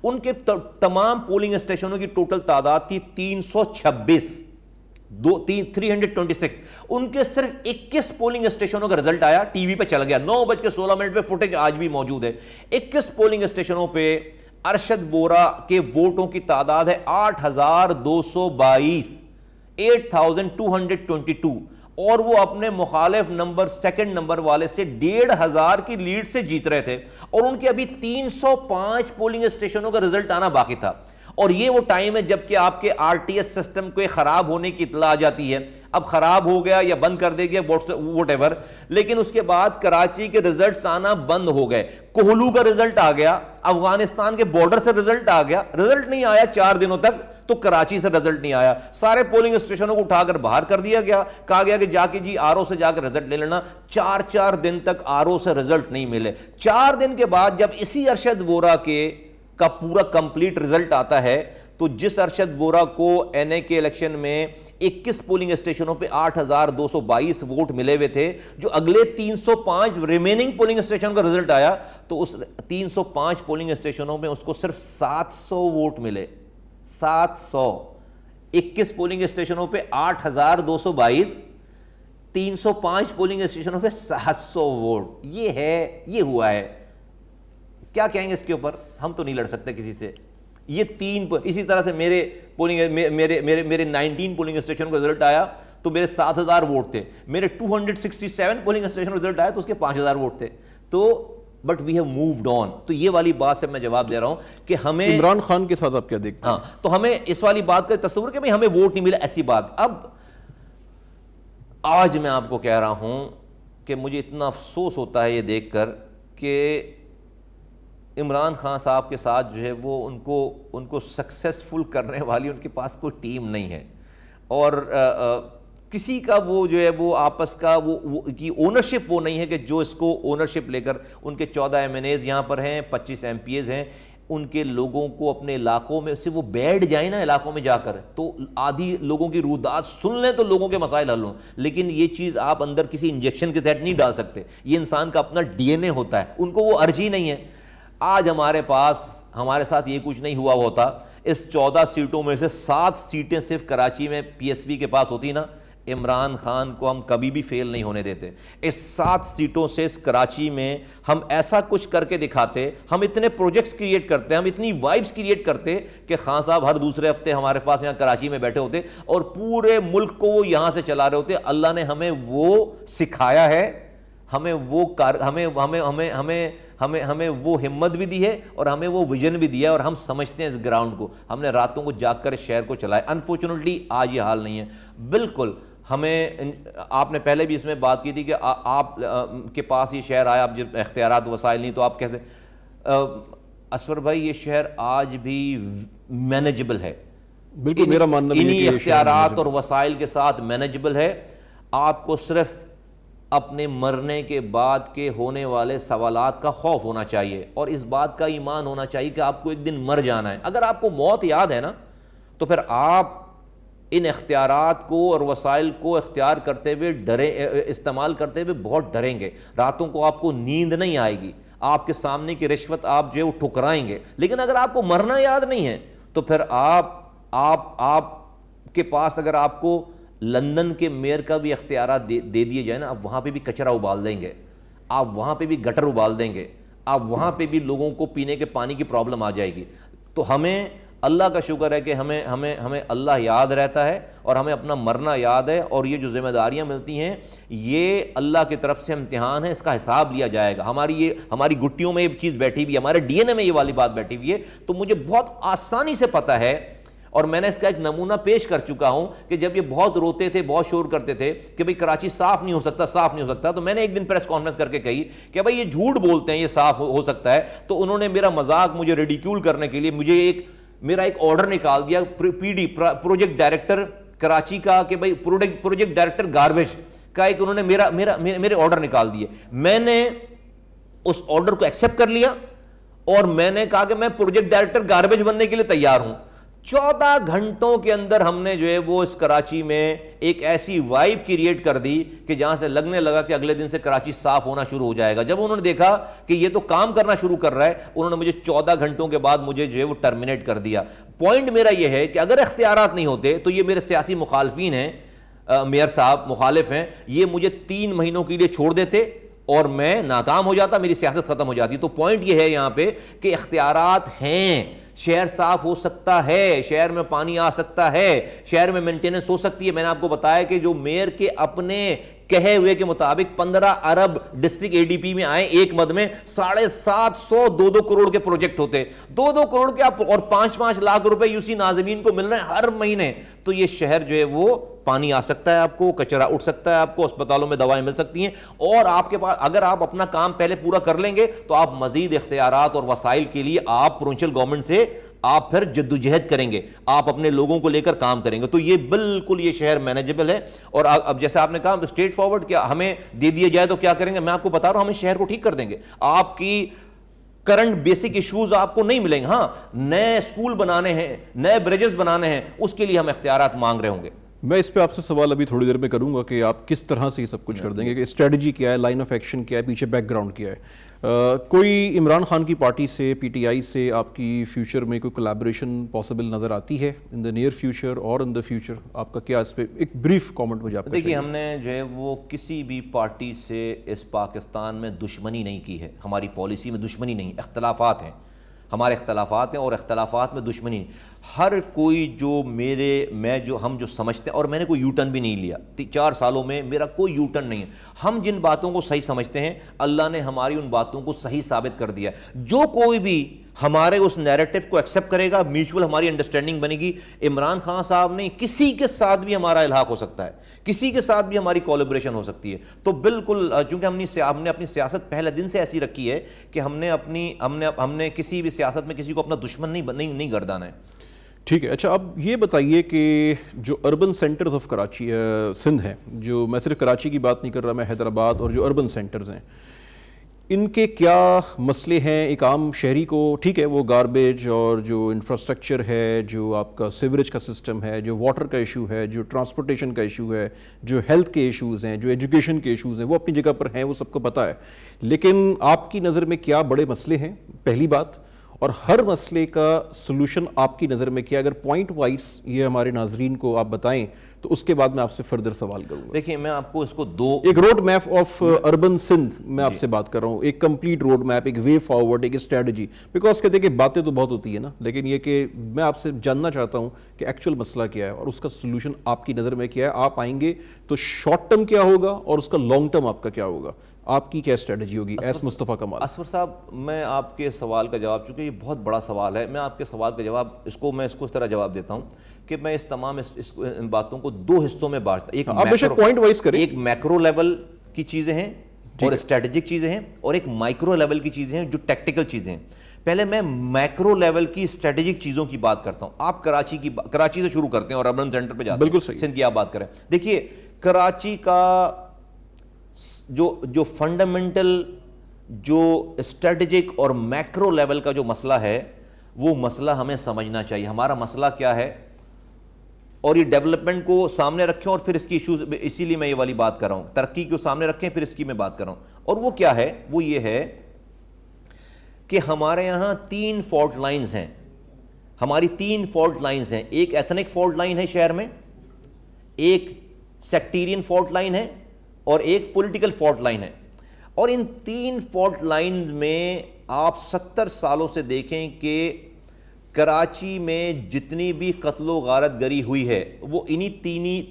ان کے تمام پولنگ اسٹیشنوں کی ٹوٹل تعداد تھی 326, 326. ان کے صرف 21 پولنگ اسٹیشنوں کا رزلٹ آیا, ٹی وی پہ چل گیا 9:16 پہ, فوٹیج آج بھی موجود ہے. 21 پولنگ اسٹیشنوں پہ ارشد وورا کے ووٹوں کی تعداد ہے 8,222, 8,222, اور وہ اپنے مخالف سیکنڈ نمبر والے سے 1,500 کی لیڈ سے جیت رہے تھے, اور ان کے ابھی 305 پولنگ اسٹیشنوں کا رزلٹ آنا باقی تھا. اور یہ وہ ٹائم ہے جب کہ آپ کے آر ٹی ایس سسٹم کو خراب ہونے کی اطلاع آ جاتی ہے. اب خراب ہو گیا یا بند کر دے گیا واٹ ایور, لیکن اس کے بعد کراچی کے رزلٹس آنا بند ہو گئے. کوہلو کا رزلٹ آ گیا, افغانستان کے بارڈر سے رزلٹ آ گیا, رزلٹ نہیں آیا 4 دنوں تک, تو کراچی سے رزلٹ نہیں آیا. سارے پولنگ اسٹیشنوں کو اٹھا کر باہر کر دیا گیا, کہا گیا کہ جا کے جی آر او سے جا کے رزلٹ لے لینا. 4 دن تک آر او سے رزلٹ نہیں ملے. 4 دن کے بعد جب اسی ارشد وورا کا پورا کمپلیٹ رزلٹ آتا ہے, تو جس ارشد وورا کو این اے کے الیکشن میں 21 پولنگ اسٹیشنوں پہ 8,222 ووٹ ملے ہوئے تھے, جو اگلے 305 ریمیننگ پولنگ اسٹیشن کا رزلٹ آیا, تو اس 305 پولنگ اسٹیشنوں میں اس کو صرف 700 ووٹ ملے. 700, 21 پولنگ اسٹیشنوں پہ 8,222, 305 پولنگ اسٹیشنوں پہ 700 ووٹ. یہ ہوا ہے. کیا کہیں گے اس کے اوپر؟ ہم تو نہیں لڑ سکتے کسی سے. یہ 3 اسی طرح سے میرے 19 پولنگ اسٹیشن کا رزلٹ آیا تو میرے 7,000 ووٹ تھے. میرے 267 پولنگ اسٹیشن کا رزلٹ آیا تو اس کے 5,000 ووٹ تھے. تو but we have moved on. تو یہ والی بات سے میں جواب دے رہا ہوں کہ ہمیں عمران خان کے ساتھ آپ کیا دیکھتے ہیں؟ ہاں, تو ہمیں اس والی بات کا تصور کہ ہمیں ووٹ نہیں ملا, ایسی بات. اب آج میں آپ کو کہہ رہا ہوں کہ مجھے اتنا افسوس ہوتا ہے یہ دیکھ کر کہ عمران خان صاحب کے ساتھ جو ہے وہ ان کو سکسیسفل کرنے والی ان کے پاس کوئی ٹیم نہیں ہے, اور کسی کا وہ جو ہے وہ آپس کا وہ کی اونرشپ وہ نہیں ہے کہ جو اس کو اونرشپ لے کر, ان کے 14 ایم این ایز یہاں پر ہیں, 25 ایم پی ایز ہیں. ان کے لوگوں کو اپنے علاقوں میں سے وہ بیٹھ جائیں نا علاقوں میں جا کر, تو آدھی لوگوں کی رودات سن لیں تو لوگوں کے مسائل حل ہوں. لیکن یہ چیز آپ اندر کسی انجیکشن کے تحت نہیں ڈال سکتے, یہ انسان کا اپنا ڈی این اے ہوتا ہے, ان کو وہ ارجی نہیں ہے. آج ہمارے ساتھ یہ کچھ نہیں ہوا ہوتا, اس 14 سیٹوں میں سے 7 سیٹیں صرف کراچی میں پی ایس پی کے پاس ہوتی نا, عمران خان کو ہم کبھی بھی فیل نہیں ہونے دیتے. اس 7 سیٹوں سے اس کراچی میں ہم ایسا کچھ کر کے دکھاتے, ہم اتنے پروجیکٹس کریٹ کرتے, ہم اتنی وائبس کریٹ کرتے کہ خان صاحب ہر دوسرے ہفتے ہمارے پاس یہاں کراچی میں بیٹھے ہوتے اور پورے ملک کو وہ یہاں سے چلا رہے ہوتے. اللہ نے ہمیں وہ سکھایا ہے, ہمیں وہ ہمت بھی دی ہے اور ہمیں وہ ویژن بھی دیا ہے, اور ہم سمجھتے ہیں اس گراؤنڈ کو. ہم نے راتوں کو جاگ کر اس شہر کو چلایا. انفارچونیٹلی آج یہ حال نہیں ہے. بالکل ہمیں, آپ نے پہلے بھی اس میں بات کی تھی کہ آپ کے پاس یہ شہر آیا, اب جب اختیارات وسائل نہیں تو آپ کیسے. اسور بھائی یہ شہر آج بھی مینیجبل ہے, بالکل میرا ماننا انہی اختیارات اور وسائل کے ساتھ مینیجبل ہے. آپ کو صرف اپنے مرنے کے بعد کے ہونے والے سوالات کا خوف ہونا چاہیے اور اس بات کا ایمان ہونا چاہیے کہ آپ کو ایک دن مر جانا ہے. اگر آپ کو موت یاد ہے نا تو پھر آپ ان اختیارات کو اور وسائل کو اختیار کرتے ہوئے استعمال کرتے ہوئے بہت ڈریں گے. راتوں کو آپ کو نیند نہیں آئے گی, آپ کے سامنے کی رشوت آپ جو ہے وہ ٹھکرائیں گے. لیکن اگر آپ کو مرنا یاد نہیں ہے تو پھر آپ کے پاس اگر آپ کو لندن کے میئر کا بھی اختیارات دے دیے جائے نا, آپ وہاں پہ بھی کچرا ابال دیں گے, آپ وہاں پہ بھی گٹر ابال دیں گے, آپ وہاں پہ بھی لوگوں کو پینے کے پانی کی پرابلم آ جائے گی. تو ہمیں اللہ کا شکر ہے کہ ہمیں اللہ یاد رہتا ہے اور ہمیں اپنا مرنا یاد ہے, اور یہ جو ذمہ داریاں ملتی ہیں یہ اللہ کی طرف سے امتحان ہے, اس کا حساب لیا جائے گا. ہماری گٹیوں میں یہ چیز بیٹھی ہوئی ہے, ہمارے ڈی این اے میں یہ والی بات بیٹھی ہوئی ہے. تو مجھے بہت آسانی سے پتہ ہے, اور میں نے اس کا ایک نمونہ پیش کر چکا ہوں کہ جب یہ بہت روتے تھے, بہت شور کرتے تھے کہ بھئی کراچی صاف نہیں ہو سکتا, تو میں نے ایک دن پریس کانفرنس کر کے کہی کہ بھئی یہ جھوٹ بولتے ہیں, یہ صاف ہو سکتا ہے. تو انہوں نے میرا مذاق مجھے ریڈیکیول کرنے کے لیے میرا ایک آرڈر نکال دیا P D project director Karachi کا, کہ بھئی پروجیکٹ ڈائریکٹر گاربیج کا ایک انہوں نے میرے آرڈر نکال دیے. میں نے اس آرڈر کو ایکسیپٹ کر لیا اور میں نے کہا کہ میں پروجیکٹ ڈائریکٹر گاربیج بننے کے لیے تیار ہوں. 14 گھنٹوں کے اندر ہم نے جو ہے وہ اس کراچی میں ایک ایسی وائب کریٹ کر دی کہ جہاں سے لگنے لگا کہ اگلے دن سے کراچی صاف ہونا شروع ہو جائے گا. جب انہوں نے دیکھا کہ یہ تو کام کرنا شروع کر رہا ہے, انہوں نے مجھے 14 گھنٹوں کے بعد مجھے جو ہے وہ ٹرمینیٹ کر دیا. پوائنٹ میرا یہ ہے کہ اگر اختیارات نہیں ہوتے تو یہ میرے سیاسی مخالفین ہیں, میئر صاحب مخالف ہیں, یہ مجھے 3 مہینوں کے لیے چھوڑ دیتے اور میں ناکام ہو جاتا, میری سیاست ختم ہو جاتی. تو پوائنٹ یہ ہے یہاں پہ کہ اختیارات ہیں, شہر صاف ہو سکتا ہے, شہر میں پانی آ سکتا ہے, شہر میں مینٹیننس ہو سکتی ہے. میں نے آپ کو بتایا کہ جو میئر کے اپنے کہے ہوئے کے مطابق 15 ارب ڈسٹرکٹ اے ڈی پی میں آئے ایک مد میں, 750 2 کروڑ کے پروجیکٹ ہوتے, 2 کروڑ کے اور 5 لاکھ روپے یو سی ناظمین کو مل رہے ہیں ہر مہینے. تو یہ شہر جو ہے وہ پانی آ سکتا ہے, آپ کو کچرا اٹھ سکتا ہے, آپ کو اسپتالوں میں دوائیں مل سکتی ہیں, اور آپ کے پاس اگر آپ اپنا کام پہلے پورا کر لیں گے تو آپ مزید اختیارات اور وسائل کے لیے آپ پروونشل گورنمنٹ سے آپ پھر جدوجہد کریں گے, آپ اپنے لوگوں کو لے کر کام کریں گے. تو یہ بالکل یہ شہر مینیجبل ہے. اور اب جیسے آپ نے کہا اسٹریٹ فارورڈ کیا ہمیں دے دیا جائے تو کیا کریں گے, میں آپ کو بتا رہا ہوں, ہمیں شہر کو ٹھیک کر دیں گے. آپ کی کرنٹ بیسک ایشوز آپ کو نہیں ملیں گے. ہاں نئے اسکول بنانے ہیں, نئے بریجز بنانے ہیں, اس کے لیے ہم اختیارات مانگ رہے ہوں گے. میں اس پہ آپ سے سوال ابھی تھوڑی دیر میں کروں گا کہ آپ کس طرح سے یہ سب کچھ کر دیں گے, کہ اسٹریٹجی کیا ہے, لائن آف ایکشن کیا ہے, پیچھے بیک گراؤنڈ کیا ہے. کوئی عمران خان کی پارٹی سے, پی ٹی آئی سے آپ کی فیوچر میں کوئی کولیبریشن پاسبل نظر آتی ہے ان دا نیئر فیوچر اور ان دا فیوچر؟ آپ کا کیا اس پہ ایک بریف کامنٹ مجھے آپ کا. دیکھیے ہم نے جو ہے وہ کسی بھی پارٹی سے اس پاکستان میں دشمنی نہیں کی ہے, ہماری پالیسی میں دشمنی نہیں, اختلافات ہیں, ہمارے اختلافات ہیں اور اختلافات میں دشمنی نہیں. ہر کوئی جو ہم جو سمجھتے ہیں, اور میں نے کوئی یو ٹرن بھی نہیں لیا 4 سالوں میں, میرا کوئی یو ٹرن نہیں ہے. ہم جن باتوں کو صحیح سمجھتے ہیں اللہ نے ہماری ان باتوں کو صحیح ثابت کر دیا. جو کوئی بھی ہمارے اس نیریٹو کو ایکسیپٹ کرے گا, میوچول ہماری انڈرسٹینڈنگ بنے گی. عمران خان صاحب نہیں, کسی کے ساتھ بھی ہمارا الحاق ہو سکتا ہے, کسی کے ساتھ بھی ہماری کولیبریشن ہو سکتی ہے. تو بالکل چونکہ ہم نے اپنی سیاست پہلے دن سے ایسی رکھی ہے کہ ہم نے کسی بھی سیاست میں کسی کو اپنا دشمن نہیں گردانا ہے. ٹھیک ہے. اچھا اب یہ بتائیے کہ جو urban centres of Karachi Sindh ہیں, جو میں صرف کراچی کی بات نہیں کر رہا, میں حیدرآباد اور جو اربن سینٹرز ہیں, ان کے کیا مسئلے ہیں ایک عام شہری کو؟ ٹھیک ہے وہ گاربیج اور جو انفراسٹرکچر ہے، جو آپ کا سیوریج کا سسٹم ہے، جو واٹر کا ایشو ہے، جو ٹرانسپورٹیشن کا ایشو ہے، جو ہیلتھ کے ایشوز ہیں، جو ایجوکیشن کے ایشوز ہیں، وہ اپنی جگہ پر ہیں، وہ سب کو پتہ ہے. لیکن آپ کی نظر میں کیا بڑے مسئلے ہیں پہلی بات، اور ہر مسئلے کا سلوشن آپ کی نظر میں کیا؟ اگر پوائنٹ وائز یہ ہمارے ناظرین کو آپ بتائیں تو اس کے بعد میں آپ سے فردر سوال کروں گا. دیکھیں میں آپ کو اس کو ایک road map of urban Sindh میں آپ سے بات کر رہا ہوں، ایک کمپلیٹ روڈ میپ، ایک وے فارورڈ، ایک اسٹریٹجی. بیکاز کہتے ہیں کہ باتیں تو بہت ہوتی ہیں نا، لیکن یہ کہ میں آپ سے جاننا چاہتا ہوں کہ ایکچوئل مسئلہ کیا ہے اور اس کا سلوشن آپ کی نظر میں کیا ہے. آپ آئیں گے تو شارٹ ٹرم کیا ہوگا اور اس کا لانگ ٹرم آپ کا کیا ہوگا، آپ کی کیا اسٹریٹجی ہوگی ایس مصطفیٰ کمال؟ اسفر صاحب، میں آپ کے سوال کا جواب، چونکہ یہ بہت بڑا سوال ہے، میں آپ کے سوال کا جواب اس طرح جواب دیتا ہوں کہ میں اس تمام ان باتوں کو دو حصوں میں بانٹتا ہوں. ایک میکرو لیول کی چیزیں ہیں اور اسٹریٹجک چیزیں ہیں، اور ایک مائکرو لیول کی چیزیں ہیں جو ٹیکٹیکل چیزیں ہیں. پہلے میں میکرو لیول کی اسٹریٹجک چیزوں کی بات کرتا ہوں. آپ کراچی سے شروع کرتے ہیں اور اربن سینٹر پہ جاتے ہیں. بالکل سندھ کی آپ بات کریں. دیکھیے کراچی کا جو فنڈامنٹل جو اسٹریٹجک اور میکرو لیول کا جو مسئلہ ہے، وہ مسئلہ ہمیں سمجھنا چاہیے. ہمارا مسئلہ کیا ہے، اور یہ ڈیولپمنٹ کو سامنے رکھیں اور پھر اس کی ایشوز، اسی لیے میں یہ والی بات کر رہا ہوں، ترقی کو سامنے رکھیں پھر اس کی میں بات کر رہا ہوں. اور وہ کیا ہے، وہ یہ ہے کہ ہمارے یہاں 3 فالٹ لائنز ہیں. ہماری 3 فالٹ لائنز ہیں. ایک ایتھنک فالٹ لائن ہے شہر میں، ایک سیکٹیرین فالٹ لائن ہے، اور ایک پولیٹیکل فالٹ لائن ہے. اور ان 3 فالٹ لائن میں آپ 70 سالوں سے دیکھیں کہ کراچی میں جتنی بھی قتل و غارت گری ہوئی ہے وہ انہی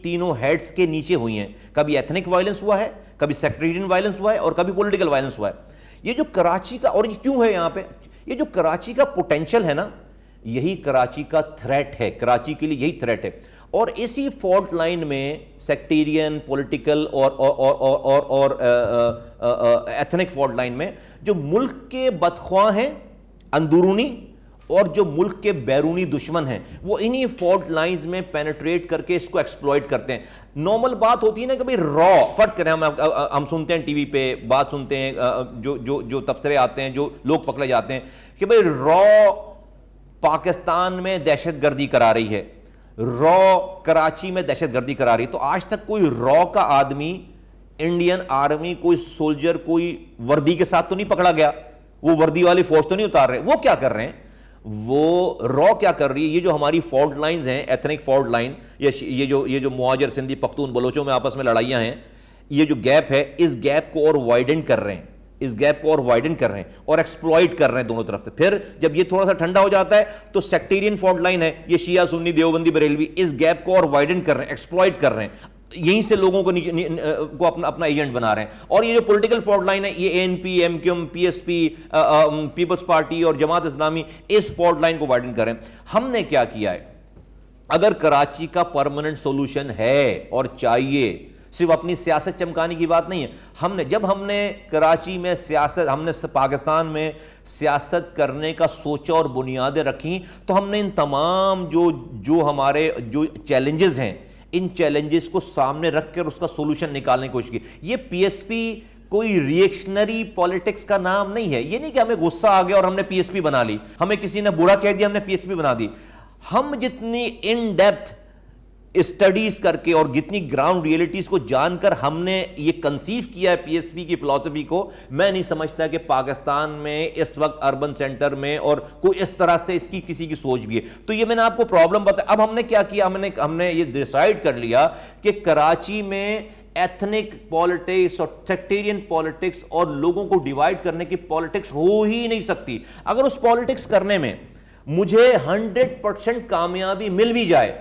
تینوں ہیڈز کے نیچے ہوئی ہیں. کبھی ایتھنک وائلنس ہوا ہے، کبھی سیکٹیرین وائلنس ہوا ہے، اور کبھی پولیٹیکل وائلنس ہوا ہے. یہ جو کراچی کا، اور یہ کیوں ہے یہاں پہ، یہ جو کراچی کا پوٹینشل ہے نا، یہی کراچی کا تھریٹ ہے، کراچی کے لیے یہی تھریٹ ہے. اور اسی فالٹ لائن میں سیکٹیرین، پولیٹیکل اور ایتھنک فالٹ لائن میں جو ملک کے بدخواہ ہیں اندرونی اور جو ملک کے بیرونی دشمن ہیں، وہ انہی فالٹ لائنز میں پینیٹریٹ کر کے اس کو ایکسپلوئٹ کرتے ہیں. نارمل بات ہوتی ہے نا کہ بھئی فرض کریں ہم سنتے ہیں ٹی وی پہ بات سنتے ہیں، جو تبصرے آتے ہیں، جو لوگ پکڑے جاتے ہیں کہ بھئی پاکستان میں دہشت گردی کرا رہی ہے، کراچی میں دہشت گردی کرا رہی ہے. تو آج تک کوئی کا آدمی، انڈین آرمی، کوئی سولجر، کوئی وردی کے ساتھ تو نہیں پکڑا گیا، وہ وردی والی فورس تو نہیں اتار رہے. وہ کیا کر رہے ہیں، وہ کیا کر رہی ہے، یہ جو ہماری فالٹ لائنز ہیں، ایتھنک فالٹ لائن، یہ جو مہاجر، سندھی، پختون، بلوچوں میں آپس میں لڑائیاں ہیں، یہ جو گیپ ہے، اس گیپ کو اور وائڈن کر رہے ہیں، اور ایکسپلوئٹ کر رہے ہیں دونوں طرف سے. پھر جب یہ تھوڑا سا ٹھنڈا ہو جاتا ہے تو سیکٹیرین فالٹ لائن ہے، یہ شیعہ، سنی، دیوبندی، بریلوی، اس گیپ کو اور وائڈن کر رہے ہیں، ایکسپلوئٹ کر رہے ہیں، یہیں سے لوگوں کو اپنا ایجنٹ بنا رہے ہیں. اور یہ جو پولیٹیکل فالٹ لائن ہے، یہ A N P, M Q M, P S P, Peoples Party اور جماعت اسلامی اس فالٹ لائن کو وائڈن کریں. ہم نے کیا کیا ہے، اگر کراچی کا پرماننٹ سولوشن ہے اور چاہیے، صرف اپنی سیاست چمکانے کی بات نہیں ہے. جب ہم نے کراچی میں سیاست، ہم نے پاکستان میں سیاست کرنے کا سوچا اور بنیادیں رکھیں، تو ہم نے ان تمام جو ہمارے جو چیلنجز ہیں، ان چیلنجز کو سامنے رکھ کر اس کا سولوشن نکالنے کی کوشش کی. یہ پی ایس پی کوئی ریئیکشنری پالیٹکس کا نام نہیں ہے. یہ نہیں کہ ہمیں غصہ آ گیا اور ہم نے پی ایس پی بنا لی، ہمیں کسی نے برا کہہ دیا، ہم نے پی ایس پی بنا دی. ہم جتنی ان ڈیپتھ اسٹڈیز کر کے اور جتنی گراؤنڈ ریئلٹیز کو جان کر ہم نے یہ کنسیو کیا ہے پی ایس پی کی فلسفی کو، میں نہیں سمجھتا کہ پاکستان میں اس وقت اربن سینٹر میں اور کوئی اس طرح سے اس کی کسی کی سوچ بھی ہے. تو یہ میں نے آپ کو پرابلم بتایا. اب ہم نے کیا کیا، ہم نے یہ ڈیسائیڈ کر لیا کہ کراچی میں ایتھنک پالیٹکس اور سیکٹیرین پالیٹکس اور لوگوں کو ڈیوائیڈ کرنے کی پالیٹکس ہو ہی نہیں سکتی. اگر اس پالیٹکس کرنے میں مجھے 100% کامیابی مل بھی جائے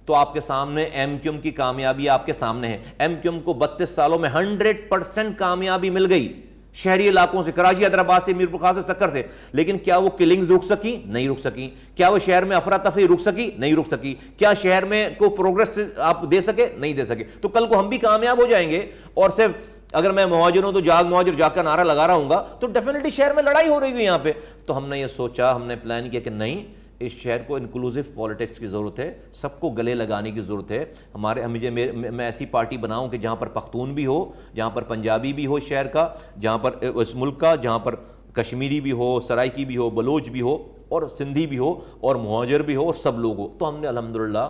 تو آپ کے سامنے ایم کیو ایم کی کامیابی آپ کے سامنے ہے. ایم کیو ایم کو 32 سالوں میں 100% کامیابی مل گئی شہری علاقوں سے، کراچی، حیدرآباد سے، میرپور خاص سے، سکر سے. لیکن کیا وہ کلنگز رک سکی؟ نہیں رک سکی. کیا وہ شہر میں افراتفری رک سکی؟ نہیں رک سکی. کیا شہر میں کوئی پروگرس آپ دے سکے؟ نہیں دے سکے. تو کل کو ہم بھی کامیاب ہو جائیں گے، اور صرف اگر میں مہاجر ہوں تو جاگ مہاجر جاگ کا نعرہ لگا رہا ہوں گا، تو ڈیفینیٹلی شہر میں لڑائی ہو رہی ہے یہاں پہ. تو ہم نے یہ سوچا، ہم نے پلان کیا کہ نہیں، اس شہر کو انکلوزیو پولیٹکس کی ضرورت ہے، سب کو گلے لگانے کی ضرورت ہے. میں ایسی پارٹی بناؤں کہ جہاں پر پختون بھی ہو، جہاں پر پنجابی بھی ہو اس شہر کا، جہاں پر اس ملک کا، جہاں پر کشمیری بھی ہو، سرائکی بھی ہو، بلوچ بھی ہو، اور سندھی بھی ہو، اور مہاجر بھی ہو، اور سب لوگ ہو. تو ہم نے الحمدللہ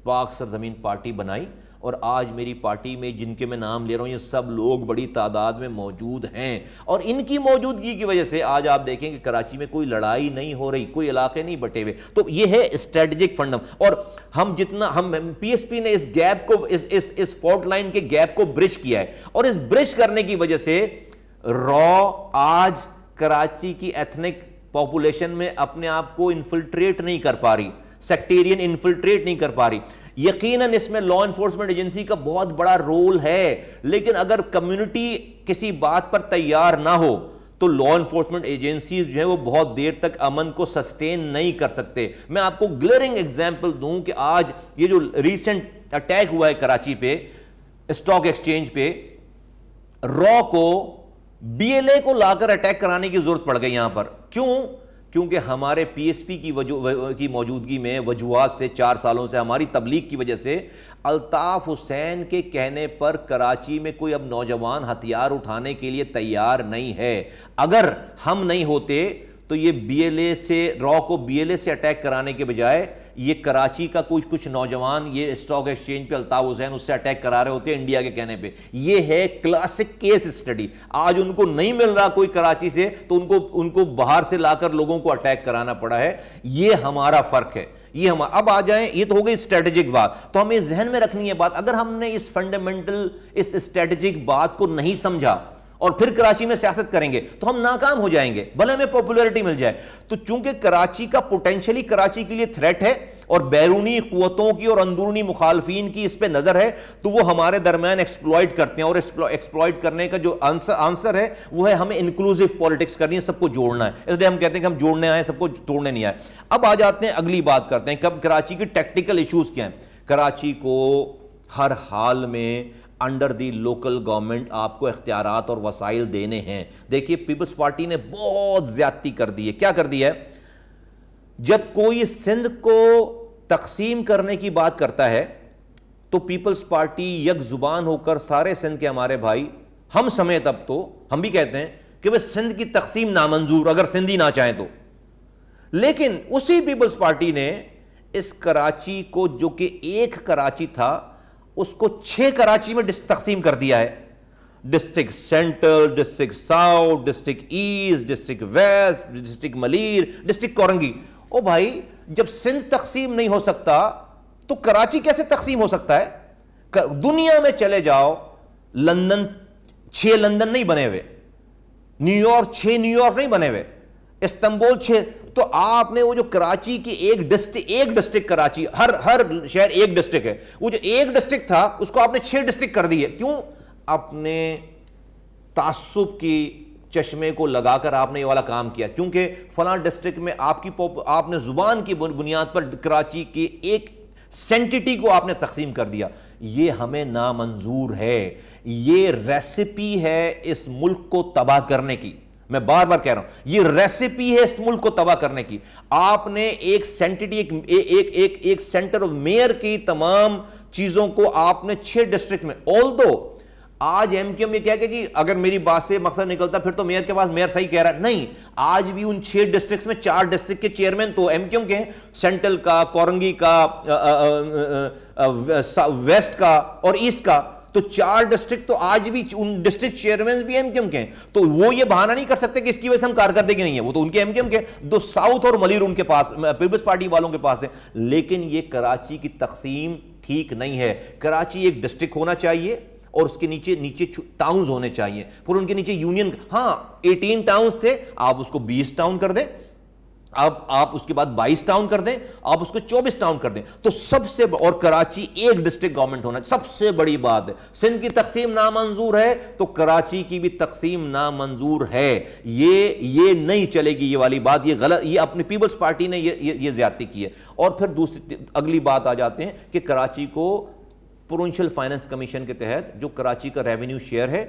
پاک سرزمین پارٹی بنائی، اور آج میری پارٹی میں جن کے میں نام لے رہا ہوں یہ سب لوگ بڑی تعداد میں موجود ہیں، اور ان کی موجودگی کی وجہ سے آج آپ دیکھیں کہ کراچی میں کوئی لڑائی نہیں ہو رہی، کوئی علاقے نہیں بٹے ہوئے. تو یہ ہے اسٹریٹجک فنڈم. اور ہم پی ایس پی نے اس گیپ کو، اس فالٹ لائن کے گیپ کو برج کیا ہے، اور اس برج کرنے کی وجہ سے آج کراچی کی ایتھنک پاپولیشن میں اپنے آپ کو انفلٹریٹ نہیں کر پا رہی، سیکٹیرین انفلٹریٹ نہیں کر پا رہی. یقیناً اس میں لا انفورسمنٹ ایجنسی کا بہت بڑا رول ہے، لیکن اگر کمیونٹی کسی بات پر تیار نہ ہو تو لا انفورسمنٹ ایجنسیز جو ہیں وہ بہت دیر تک امن کو سسٹین نہیں کر سکتے. میں آپ کو گلیئرنگ ایگزامپل دوں کہ آج یہ جو ریسنٹ اٹیک ہوا ہے کراچی پہ اسٹاک ایکسچینج پہ، کو بی ایل اے کو لا کر اٹیک کرانے کی ضرورت پڑ گئی یہاں پر. کیونکہ ہمارے پی ایس پی کی موجودگی میں وجوہات سے 4 سالوں سے ہماری تبلیغ کی وجہ سے الطاف حسین کے کہنے پر کراچی میں کوئی اب نوجوان ہتھیار اٹھانے کے لیے تیار نہیں ہے. اگر ہم نہیں ہوتے تو یہ بی ایل اے سے کو بی ایل اے سے اٹیک کرانے کے بجائے یہ کراچی کا کچھ نوجوان یہ اسٹاک ایکسچینج پہ الطاف حسین اس سے اٹیک کرا رہے ہوتے ہیں انڈیا کے کہنے پہ. یہ ہے کلاسک کیس اسٹڈی. آج ان کو نہیں مل رہا کوئی کراچی سے تو ان کو باہر سے لا کر لوگوں کو اٹیک کرانا پڑا ہے. یہ ہمارا فرق ہے. اب آ جائیں، یہ تو ہو گئی اسٹریٹجک بات. تو ہمیں ذہن میں رکھنی ہے بات، اگر ہم نے اس فنڈامنٹل اس اسٹریٹجک بات کو نہیں سمجھا اور پھر کراچی میں سیاست کریں گے تو ہم ناکام ہو جائیں گے، بھلے ہمیں پاپولیرٹی مل جائے. تو چونکہ کراچی کا پوٹینشلی کراچی کے لیے تھریٹ ہے اور بیرونی قوتوں کی اور اندرونی مخالفین کی اس پہ نظر ہے، تو وہ ہمارے درمیان ایکسپلوئٹ کرتے ہیں، اور ایکسپلوئٹ کرنے کا جو آنسر ہے وہ ہے ہمیں انکلوزیو پولیٹکس کرنی ہے، سب کو جوڑنا ہے. اس لیے ہم کہتے ہیں کہ ہم جوڑنے آئے، سب کو توڑنے نہیں آئے. اب آ جاتے ہیں اگلی بات کرتے ہیں کب کراچی کی ٹیکٹیکل ایشوز کیا ہیں. کراچی کو ہر حال میں انڈر دی لوکل گورنمنٹ آپ کو اختیارات اور وسائل دینے ہیں. دیکھیے پیپلز پارٹی نے بہت زیادتی کر دی ہے. کیا کر دی ہے؟ جب کوئی سندھ کو تقسیم کرنے کی بات کرتا ہے تو پیپلز پارٹی یک زبان ہو کر سارے سندھ کے ہمارے بھائی، ہم سمیت اب تو ہم بھی کہتے ہیں کہ وہ سندھ کی تقسیم نامنظور، اگر سندھی نہ چاہیں تو. لیکن اسی پیپلز پارٹی نے اس کراچی کو، جو کہ ایک کراچی تھا، اس کو 6 کراچی میں تقسیم کر دیا ہے. District central, district south, district east, district west, district Malir, district Korangi. او بھائی، جب سندھ تقسیم نہیں ہو سکتا تو کراچی کیسے تقسیم ہو سکتا ہے؟ دنیا میں چلے جاؤ، لندن 6 لندن نہیں بنے ہوئے، نیو یارک 6 نیو یارک نہیں بنے ہوئے، استنبول 6. تو آپ نے وہ جو کراچی کی ایک ڈسٹرکٹ کراچی، ہر شہر ایک ڈسٹرکٹ ہے، وہ جو ایک ڈسٹرکٹ تھا اس کو آپ نے 6 ڈسٹرکٹ کر دی ہے. کیوں؟ اپنے تعصب کی چشمے کو لگا کر آپ نے یہ والا کام کیا. کیونکہ فلاں ڈسٹرکٹ میں آپ نے زبان کی بنیاد پر کراچی کی ایک سینٹیٹی کو آپ نے تقسیم کر دیا. یہ ہمیں نامنظور ہے. یہ ریسیپی ہے اس ملک کو تباہ کرنے کی. میں بار بار کہہ رہا ہوں، یہ ریسیپی ہے اس ملک کو تباہ کرنے کی. آپ نے ایک سینٹیٹی، ایک سینٹر آف میئر کی تمام چیزوں کو آپ نے 6 ڈسٹرکٹ میں. آلدو آج ایم کیو ایم یہ کہہ کہ جی اگر میری بات سے مقصد نکلتا پھر تو میئر کے پاس میئر صحیح کہہ رہا ہے. نہیں، آج بھی ان 6 ڈسٹرکٹس میں 4 ڈسٹرکٹ کے چیئرمین تو ایم کیو ایم کے ہیں، سینٹرل کا، کورنگی کا، ویسٹ کا اور ایسٹ کا. تو 4 ڈسٹرکٹ تو آج بھی ان ڈسٹرکٹ چیئرمین بھی ایم کیو ایم کے ہیں. تو وہ یہ بہانہ نہیں کر سکتے کہ اس کی وجہ سے ہم کارکردگی نہیں ہے، وہ تو ان کے ایم کیو ایم کے. دو ساؤتھ اور ملیر ان کے پاس، پیپلز پارٹی والوں کے پاس ہے. لیکن یہ کراچی کی تقسیم ٹھیک نہیں ہے. کراچی ایک ڈسٹرکٹ ہونا چاہیے اور اس کے نیچے ٹاؤنز ہونے چاہیے، پھر ان کے نیچے یونین. ہاں 18 ٹاؤنز تھے، آپ اس کو 20 ٹاؤن کر دیں، آپ اس کے بعد 22 ٹاؤن کر دیں، آپ اس کو 24 ٹاؤن کر دیں. تو سب سے اور کراچی ایک ڈسٹرکٹ گورنمنٹ ہونا سب سے بڑی بات ہے. سندھ کی تقسیم نامنظور ہے تو کراچی کی بھی تقسیم نامنظور ہے. یہ نہیں چلے گی یہ والی بات. یہ غلط، یہ اپنی پیپلز پارٹی نے یہ زیادتی کی ہے. اور پھر دوسری اگلی بات آ جاتے ہیں کہ کراچی کو پروونشل فائنانس کمیشن کے تحت جو کراچی کا ریونیو شیئر ہے،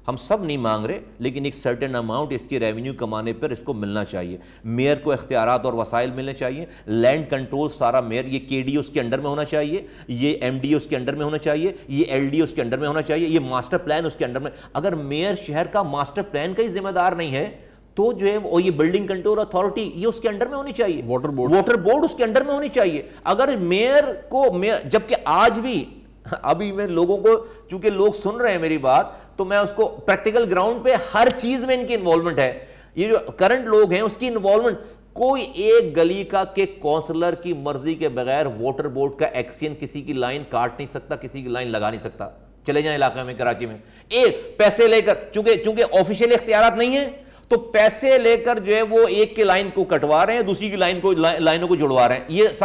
ہم سب نہیں مانگ رہے لیکن ایک سرٹن اماؤنٹ اس کی ریونیو کمانے پر اس کو ملنا چاہیے. میئر کو اختیارات اور وسائل ملنے چاہیے. لینڈ کنٹرول سارا میئر, یہ کے ڈی اس کے انڈر میں ہونا چاہیے, یہ ایم ڈی اس کے انڈر میں ہونا چاہیے, یہ ایل ڈی اس کے انڈر میں ہونا چاہیے, یہ ماسٹر پلان اس کے انڈر میں. اگر میئر شہر کا ماسٹر پلان کا ہی ذمہ دار نہیں ہے تو جو ہے وہ یہ بلڈنگ کنٹرول اتھارٹی یہ اس کے انڈر میں ہونی چاہیے, واٹر بورڈ اس کے انڈر میں ہونی چاہیے. اگر میئر کو جبکہ آج بھی ابھی میں لوگوں کو, چونکہ لوگ سن رہے ہیں میری بات, تو میں اس کو پریکٹیکل گراؤنڈ پہ ہر چیز میں ان کی انوالومنٹ ہے. یہ جو کرنٹ لوگ ہیں اس کی انوالومنٹ, کوئی ایک گلی کا کہ کونسلر کی مرضی کے بغیر واٹر بورڈ کا ایکسین کسی کی لائن کاٹ نہیں سکتا, کسی کی لائن لگا نہیں سکتا. چلے جائیں علاقے میں کراچی میں, ایک پیسے لے کر, چونکہ آفیشیل اختیارات نہیں ہیں تو پیسے لے کر جو ہے وہ ایک کے لائن کو کٹوا رہے ہیں, دوسری کی لائنوں کو جڑوا رہے ہیں. یہ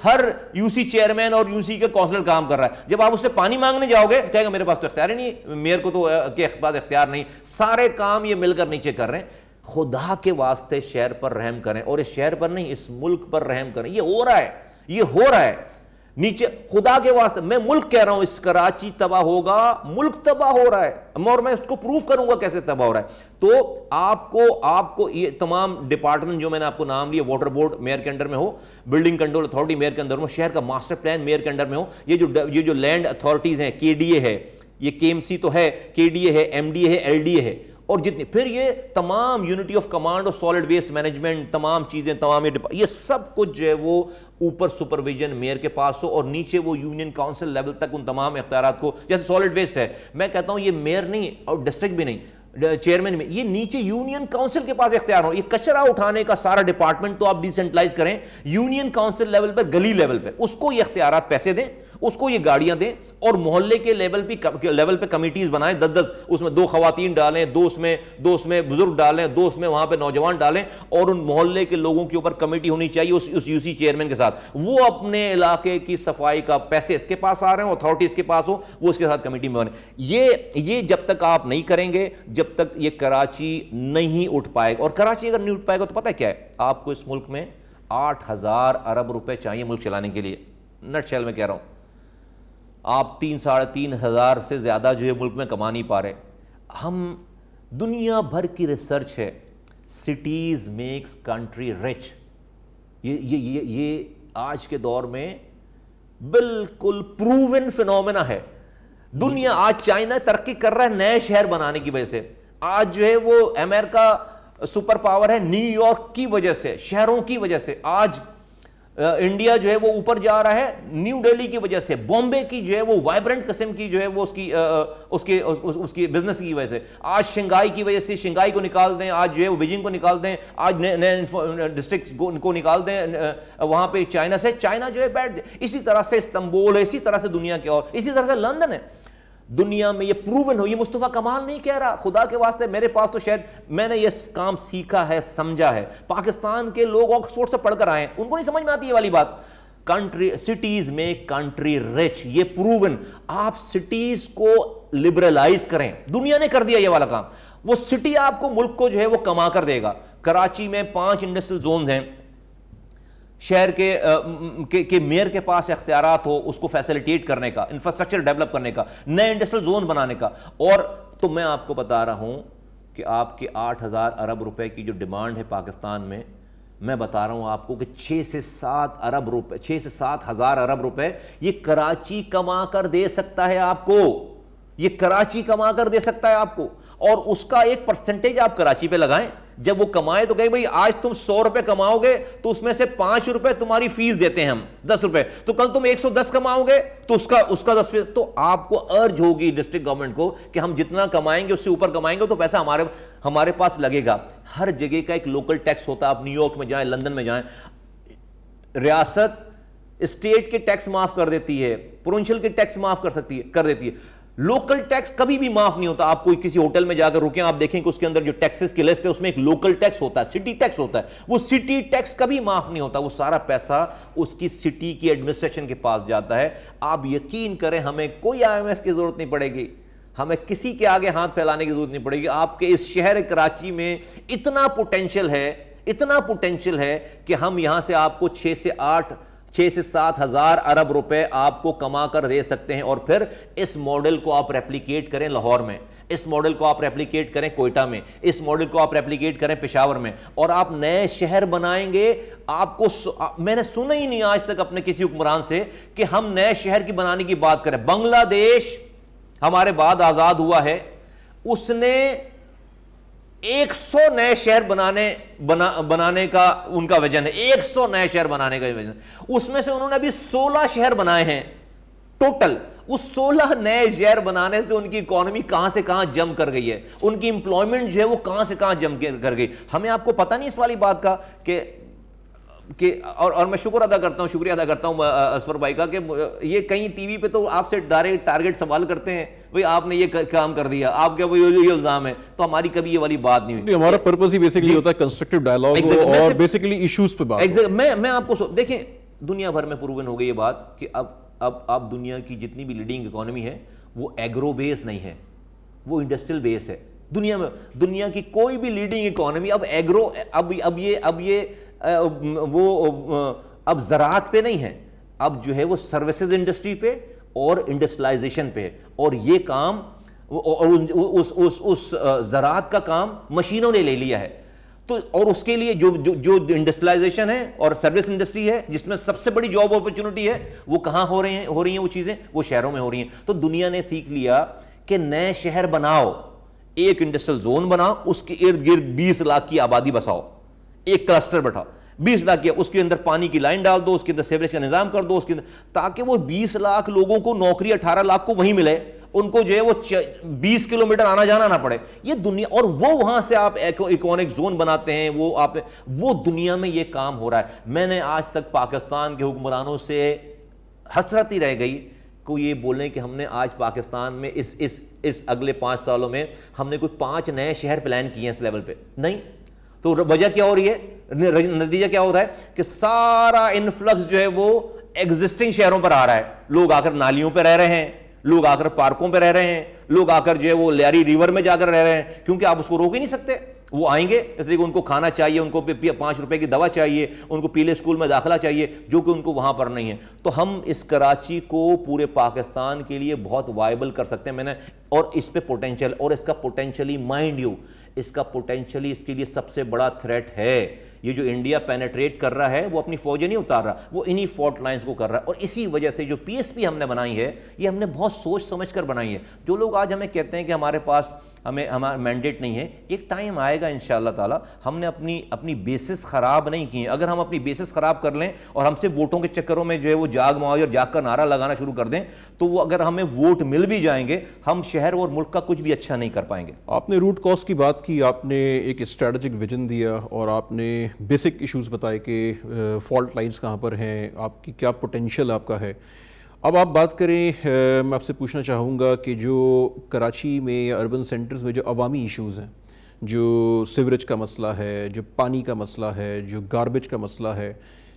ہر یو سی چیئرمین اور یو سی کے کونسلر کام کر رہا ہے. جب آپ اس سے پانی مانگنے جاؤ گے کہے گا میرے پاس تو اختیار ہی نہیں, میئر کو تو کے پاس اختیار نہیں. سارے کام یہ مل کر نیچے کر رہے ہیں. خدا کے واسطے شہر پر رحم کریں, اور اس شہر پر نہیں اس ملک پر رحم کریں. یہ ہو رہا ہے, یہ ہو رہا ہے نیچے. خدا کے واسطے میں ملک کہہ رہا ہوں, اس کراچی تباہ ہوگا, ملک تباہ ہو رہا ہے, اور میں اس کو پروف کروں گا کیسے تباہ ہو رہا ہے. تو آپ کو یہ تمام ڈپارٹمنٹ جو میں نے آپ کو نام لیے, واٹر بورڈ میئر کے انڈر میں ہو, بلڈنگ کنٹرول اتھارٹی میئر کے اندر ہو, شہر کا ماسٹر پلان میئر کے انڈر میں ہو, یہ جو لینڈ اتھارٹیز ہیں, کے ڈی اے ہے, یہ کے ایم سی تو ہے, کے ڈی اے ہے, ایم ڈی اے ہے, ایل ڈی اے ہے, اور جتنی پھر یہ تمام یونٹی آف کمانڈ اور سالڈ ویسٹ مینجمنٹ, تمام چیزیں, تمام یہ سب کچھ جو ہے وہ اوپر سپرویژن میئر کے پاس ہو, اور نیچے وہ یونین کاؤنسل لیول تک ان تمام اختیارات کو, جیسے سالڈ ویسٹ ہے, میں کہتا ہوں یہ میئر نہیں اور ڈسٹرکٹ بھی نہیں, چیئرمین میں, یہ نیچے یونین کاؤنسل کے پاس اختیار ہو. یہ کچرا اٹھانے کا سارا ڈپارٹمنٹ تو آپ ڈیسینٹرلائز کریں, یونین کاؤنسل لیول پر, گلی لیول پہ اس کو یہ اختیارات پیسے دیں, اس کو یہ گاڑیاں دیں, اور محلے کے لیول پہ کمیٹیز بنائیں, 10 اس میں 2 خواتین ڈالیں, 2 اس میں بزرگ ڈالیں, 2 اس میں وہاں پہ نوجوان ڈالیں, اور ان محلے کے لوگوں کے اوپر کمیٹی ہونی چاہیے اس یو سی چیئرمین کے ساتھ. وہ اپنے علاقے کی صفائی کا پیسے اس کے پاس آ رہے ہیں, اتھارٹی اس کے پاس ہو, وہ اس کے ساتھ کمیٹی میں بنے. یہ جب تک آپ نہیں کریں گے, جب تک یہ کراچی نہیں اٹھ پائے گا. اور کراچی اگر نہیں اٹھ پائے گا تو پتہ کیا ہے, آپ کو اس ملک میں 8,000 ارب روپے چاہیے ملک چلانے کے لیے. نٹ شیل میں کہہ رہا ہوں, آپ 3,500 سے زیادہ جو ہے ملک میں کما نہیں پا رہے. ہم دنیا بھر کی ریسرچ ہے, سٹیز میکس کنٹری رچ. یہ آج کے دور میں بالکل پروون فینومینا ہے. دنیا آج چائنا ترقی کر رہا ہے نئے شہر بنانے کی وجہ سے. آج جو ہے وہ امریکہ سپر پاور ہے نیو یارک کی وجہ سے, شہروں کی وجہ سے. آج انڈیا جو ہے وہ اوپر جا رہا ہے نیو دہلی کی وجہ سے, بامبے کی جو ہے وہ وائبرنٹ قسم کی جو ہے وہ اس کی بزنس کی وجہ سے. آج شنگھائی کی وجہ سے, شنگھائی کو نکال دیں, آج جو ہے وہ بیجنگ کو نکال دیں, آج نئے ڈسٹرکٹس کو نکال دیں وہاں پہ چائنا سے, چائنا جو ہے بیٹھ جائے. اسی طرح سے استنبول ہے, اسی طرح سے دنیا کے, اور اسی طرح سے لندن ہے. دنیا میں یہ پروون ہو, یہ مصطفیٰ کمال نہیں کہہ رہا. خدا کے واسطے میرے پاس تو شاید میں نے یہ کام سیکھا ہے, سمجھا ہے. پاکستان کے لوگ آکسفورڈ سے پڑھ کر آئے ہیں, ان کو نہیں سمجھ میں آتی یہ والی بات. کنٹری سٹیز میں کنٹری رچ, یہ پروون. آپ سٹیز کو لبرلائز کریں, دنیا نے کر دیا یہ والا کام. وہ سٹی آپ کو, ملک کو جو ہے وہ کما کر دے گا. کراچی میں 5 انڈسٹریل زونز ہیں, شہر کے میئر کے پاس اختیارات ہو اس کو فیسیلیٹیٹ کرنے کا, انفراسٹرکچر ڈیولپ کرنے کا, نئے انڈسٹریل زون بنانے کا. اور تو میں آپ کو بتا رہا ہوں کہ آپ کے 8,000 ارب روپے کی جو ڈیمانڈ ہے پاکستان میں بتا رہا ہوں آپ کو کہ 6 سے 7 ہزار ارب روپے یہ کراچی کما کر دے سکتا ہے آپ کو. یہ کراچی کما کر دے سکتا ہے آپ کو, اور اس کا ایک پرسنٹیج آپ کراچی پہ لگائیں. جب وہ کمائے تو کہیں بھئی آج تم 100 روپے کماؤ گے تو اس میں سے 5 روپے تمہاری فیس دیتے ہیں ہم, 10 روپے, تو کل تم 110 کماؤ گے تو اس کا 10. تو آپ کو ارج ہوگی ڈسٹرکٹ گورنمنٹ کو کہ ہم جتنا کمائیں گے اس سے اوپر کمائیں گے تو پیسہ ہمارے پاس لگے گا. ہر جگہ کا ایک لوکل ٹیکس ہوتا ہے. آپ نیو یارک میں جائیں, لندن میں جائیں, ریاست اسٹیٹ کے ٹیکس معاف کر دیتی ہے, پروونشل کے ٹیکس معاف کر دیتی ہے. لوکل ٹیکس کبھی بھی معاف نہیں ہوتا. آپ کوئی کسی ہوٹل میں جا کر رکیں, آپ دیکھیں کہ اس کے اندر جو ٹیکسز کی لسٹ ہے اس میں ایک لوکل ٹیکس ہوتا ہے, سٹی ٹیکس ہوتا ہے. وہ سٹی ٹیکس کبھی معاف نہیں ہوتا. وہ سارا پیسہ اس کی سٹی کی ایڈمنسٹریشن کے پاس جاتا ہے. آپ یقین کریں ہمیں کوئی IMF کی ضرورت نہیں پڑے گی, ہمیں کسی کے آگے ہاتھ پھیلانے کی ضرورت نہیں پڑے گی. آپ کے اس شہر کراچی میں اتنا پوٹینشیل ہے کہ ہم یہاں سے آپ کو 6 6 سے 7 ہزار ارب روپے آپ کو کما کر دے سکتے ہیں، اور پھر اس ماڈل کو آپ ریپلیکیٹ کریں لاہور میں، اس ماڈل کو آپ ریپلیکیٹ کریں کوئٹہ میں، اس ماڈل کو آپ ریپلیکیٹ کریں پشاور میں، اور آپ نئے شہر بنائیں گے۔ آپ کو میں نے سنا ہی نہیں آج تک اپنے کسی حکمران سے کہ ہم نئے شہر کی بنانے کی بات کریں۔ بنگلہ دیش ہمارے بعد آزاد ہوا ہے، اس نے 100 نئے شہر بنانے کا ان کا ویژن ہے، 100 نئے شہر بنانے کا ویژن، اس میں سے انہوں نے ابھی 16 شہر بنائے ہیں ٹوٹل۔ اس 16 نئے شہر بنانے سے ان کی اکانومی کہاں سے کہاں جم کر گئی ہے، ان کی امپلائمنٹ جو ہے وہ کہاں سے کہاں جم کر گئی۔ ہمیں آپ کو پتہ نہیں اس والی بات کا کہ اور میں شکریہ ادا کرتا ہوں اسفر بھائی کا کہ یہ کہیں ٹی وی پہ تو آپ سے ڈائریکٹ ٹارگٹ سوال کرتے ہیں، بھئی آپ نے یہ کام کر دیا، آپ کیا یہ الزام ہے، تو ہماری کبھی یہ والی بات نہیں ہوئی۔ ہمارا پرپس ہی بیسیکلی ہوتا ہے کنسٹرکٹیو ڈائیلاگ اور بیسیکلی ایشوز پہ بات۔ میں آپ کو دیکھیں، دنیا بھر میں پروون ہو گئی یہ بات کہ اب دنیا کی جتنی بھی لیڈنگ اکانومی ہے وہ ایگرو بیس نہیں ہے، وہ انڈسٹریل بیس ہے۔ دنیا کی کوئی بھی لیڈنگ اکانومی اب ایگرو اب زراعت پہ نہیں ہے، اب جو ہے وہ سروسز انڈسٹری پہ اور انڈسٹریلائزیشن پہ، اور یہ کام اس زراعت کا کام مشینوں نے لے لیا ہے۔ تو اور اس کے لیے جو انڈسٹریلائزیشن ہے اور سروس انڈسٹری ہے، جس میں سب سے بڑی جاب اپرچونٹی ہے، وہ کہاں ہو رہی ہیں وہ چیزیں، وہ شہروں میں ہو رہی ہیں۔ تو دنیا نے سیکھ لیا کہ نئے شہر بناؤ، ایک انڈسٹریل زون بناؤ، اس کے ارد گرد 20 لاکھ کی آبادی بساؤ، ایک کلسٹر بٹھاؤ، 20 لاکھ کی، اس کے اندر پانی کی لائن ڈال دو، اس کے اندر سیوریج کا نظام کر دو، اس کے اندر، تاکہ وہ 20 لاکھ لوگوں کو نوکری 18 لاکھ کو وہیں ملے، ان کو جو ہے وہ 20 کلومیٹر آنا جانا نہ پڑے۔ یہ دنیا، اور وہ وہاں سے آپ اکونک زون بناتے ہیں، وہ دنیا میں یہ کام ہو رہا ہے۔ میں نے آج تک پاکستان کے حکمرانوں سے حسرت ہی رہ گئی کو یہ بولیں کہ ہم نے آج پاکستان میں اس اگلے 5 سالوں میں ہم نے کوئی 5 نئے شہر پلان کیے ہیں اس لیول پہ، نہیں۔ تو وجہ کیا ہو رہی ہے، نتیجہ کیا ہوتا ہے کہ سارا انفلکس جو ہے وہ ایگزسٹنگ شہروں پر آ رہا ہے۔ لوگ آ کر نالیوں پہ رہ رہے ہیں، لوگ آ کر پارکوں پہ رہ رہے ہیں، لوگ آ کر جو ہے وہ لیاری ریور میں جا کر رہ رہے ہیں، کیونکہ آپ اس کو روک ہی نہیں سکتے۔ وہ آئیں گے اس لیے کہ ان کو کھانا چاہیے، ان کو 5 روپے کی دوا چاہیے، ان کو پیلے اسکول میں داخلہ چاہیے، جو کہ ان کو وہاں پر نہیں ہے۔ تو ہم اس کراچی کو پورے پاکستان کے لیے بہت وائبل کر سکتے ہیں۔ میں نے اور اس پہ پوٹینشیل، اور اس کا پوٹینشلی مائنڈ یو، اس کا پوٹینشلی اس کے لیے سب سے بڑا تھریٹ ہے۔ یہ جو انڈیا پینیٹریٹ کر رہا ہے، وہ اپنی فوجیں نہیں اتار رہا، وہ انہی فالٹ لائنز کو کر رہا ہے۔ اور اسی وجہ سے جو پی ایس پی ہم نے بنائی ہے، یہ ہم نے بہت سوچ سمجھ کر بنائی ہے۔ جو لوگ آج ہمیں کہتے ہیں کہ ہمارے پاس ہمارا مینڈیٹ نہیں ہے، ایک ٹائم آئے گا انشاءاللہ تعالی، ہم نے اپنی بیسس خراب نہیں کی ہیں۔ اگر ہم اپنی بیسس خراب کر لیں اور ہم سے ووٹوں کے چکروں میں جو ہے وہ جاگ معاویہ اور جاگ کا نعرہ لگانا شروع کر دیں، تو وہ اگر ہمیں ووٹ مل بھی جائیں گے، ہم شہر اور ملک کا کچھ بھی اچھا نہیں کر پائیں گے۔ آپ نے روٹ کاز کی بات کی، آپ نے ایک اسٹریٹجک ویژن دیا، اور آپ نے بیسک ایشوز بتائے کہ فالٹ لائنز کہاں پر ہیں، آپ کی کیا پوٹینشیل آپ کا ہے۔ اب آپ بات کریں، میں آپ سے پوچھنا چاہوں گا کہ جو کراچی میں یا اربن سینٹرز میں جو عوامی ایشوز ہیں، جو سیوریج کا مسئلہ ہے، جو پانی کا مسئلہ ہے، جو گاربیج کا مسئلہ ہے،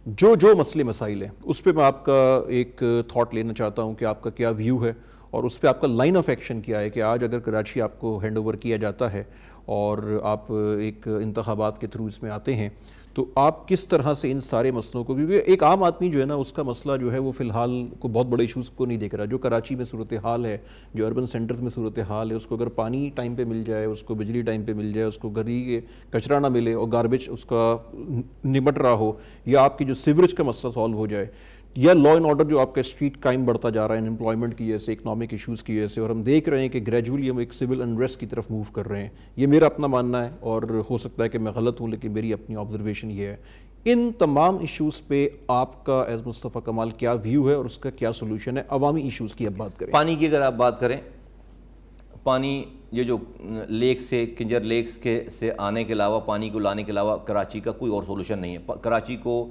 جو مسئلے مسائل ہیں، اس پہ میں آپ کا ایک تھاٹ لینا چاہتا ہوں کہ آپ کا کیا ویو ہے، اور اس پہ آپ کا لائن آف ایکشن کیا ہے کہ آج اگر کراچی آپ کو ہینڈ اوور کیا جاتا ہے اور آپ ایک انتخابات کے تھرو اس میں آتے ہیں، تو آپ کس طرح سے ان سارے مسئلوں کو، بھی ایک عام آدمی جو ہے نا، اس کا مسئلہ جو ہے وہ فی الحال کو بہت بڑے ایشوز کو نہیں دیکھ رہا۔ جو کراچی میں صورتحال ہے، جو اربن سینٹرز میں صورتحال ہے، اس کو اگر پانی ٹائم پہ مل جائے، اس کو بجلی ٹائم پہ مل جائے، اس کو گھر ہی کچرا نہ ملے اور گاربیج اس کا نمٹ رہا ہو، یا آپ کی جو سیوریج کا مسئلہ سالو ہو جائے، یا لا اینڈ آرڈر جو آپ کا اسٹریٹ کرائم بڑھتا جا رہا ہے انمپلائمنٹ کی وجہ سے، اکنامک ایشوز کی وجہ سے، اور ہم دیکھ رہے ہیں کہ گریجولی ہم ایک سول انریسٹ کی طرف موو کر رہے ہیں۔ یہ میرا اپنا ماننا ہے، اور ہو سکتا ہے کہ میں غلط ہوں، لیکن میری اپنی آبزرویشن یہ ہے۔ ان تمام ایشوز پہ آپ کا ایز مصطفیٰ کمال کیا ویو ہے اور اس کا کیا سولوشن ہے؟ عوامی ایشوز کی اب بات کریں۔ پانی کی اگر آپ بات کریں، پانی یہ جو لیک سے، کنجر لیکس کے سے آنے کے علاوہ، پانی کو لانے کے علاوہ کراچی کا کوئی اور سولوشن نہیں ہے۔ کراچی کو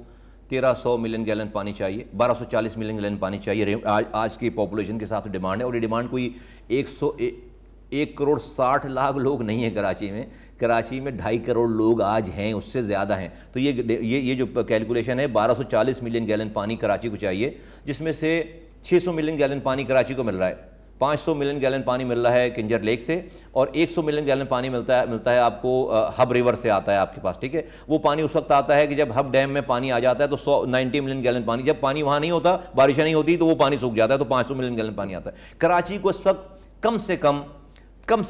1300 ملین گیلن پانی چاہیے، 1240 ملین گیلن پانی چاہیے، آج کی پاپولیشن کے ساتھ ڈیمانڈ ہے، اور یہ ڈیمانڈ کوئی 1 کروڑ 60 لاکھ لوگ نہیں ہیں کراچی میں۔ کراچی میں 2.5 کروڑ لوگ آج ہیں، اس سے زیادہ ہیں۔ تو یہ جو کیلکولیشن ہے، 1240 ملین گیلن پانی کراچی کو چاہیے، جس میں سے 600 ملین گیلن پانی کراچی کو مل رہا ہے۔ 500 ملین گیلن پانی مل رہا ہے کنجر لیک سے اور 100 ملین گیلن پانی ملتا ہے آپ کو ہب ریور سے آتا ہے آپ کے پاس, ٹھیک ہے. وہ پانی اس وقت آتا ہے کہ جب ہب ڈیم میں پانی آ جاتا ہے تو 90 ملین گیلن پانی, جب پانی وہاں نہیں ہوتا, بارشیں نہیں ہوتی, تو وہ پانی سوکھ جاتا ہے, تو 500 ملین گیلن پانی آتا ہے. کراچی کو اس وقت کم سے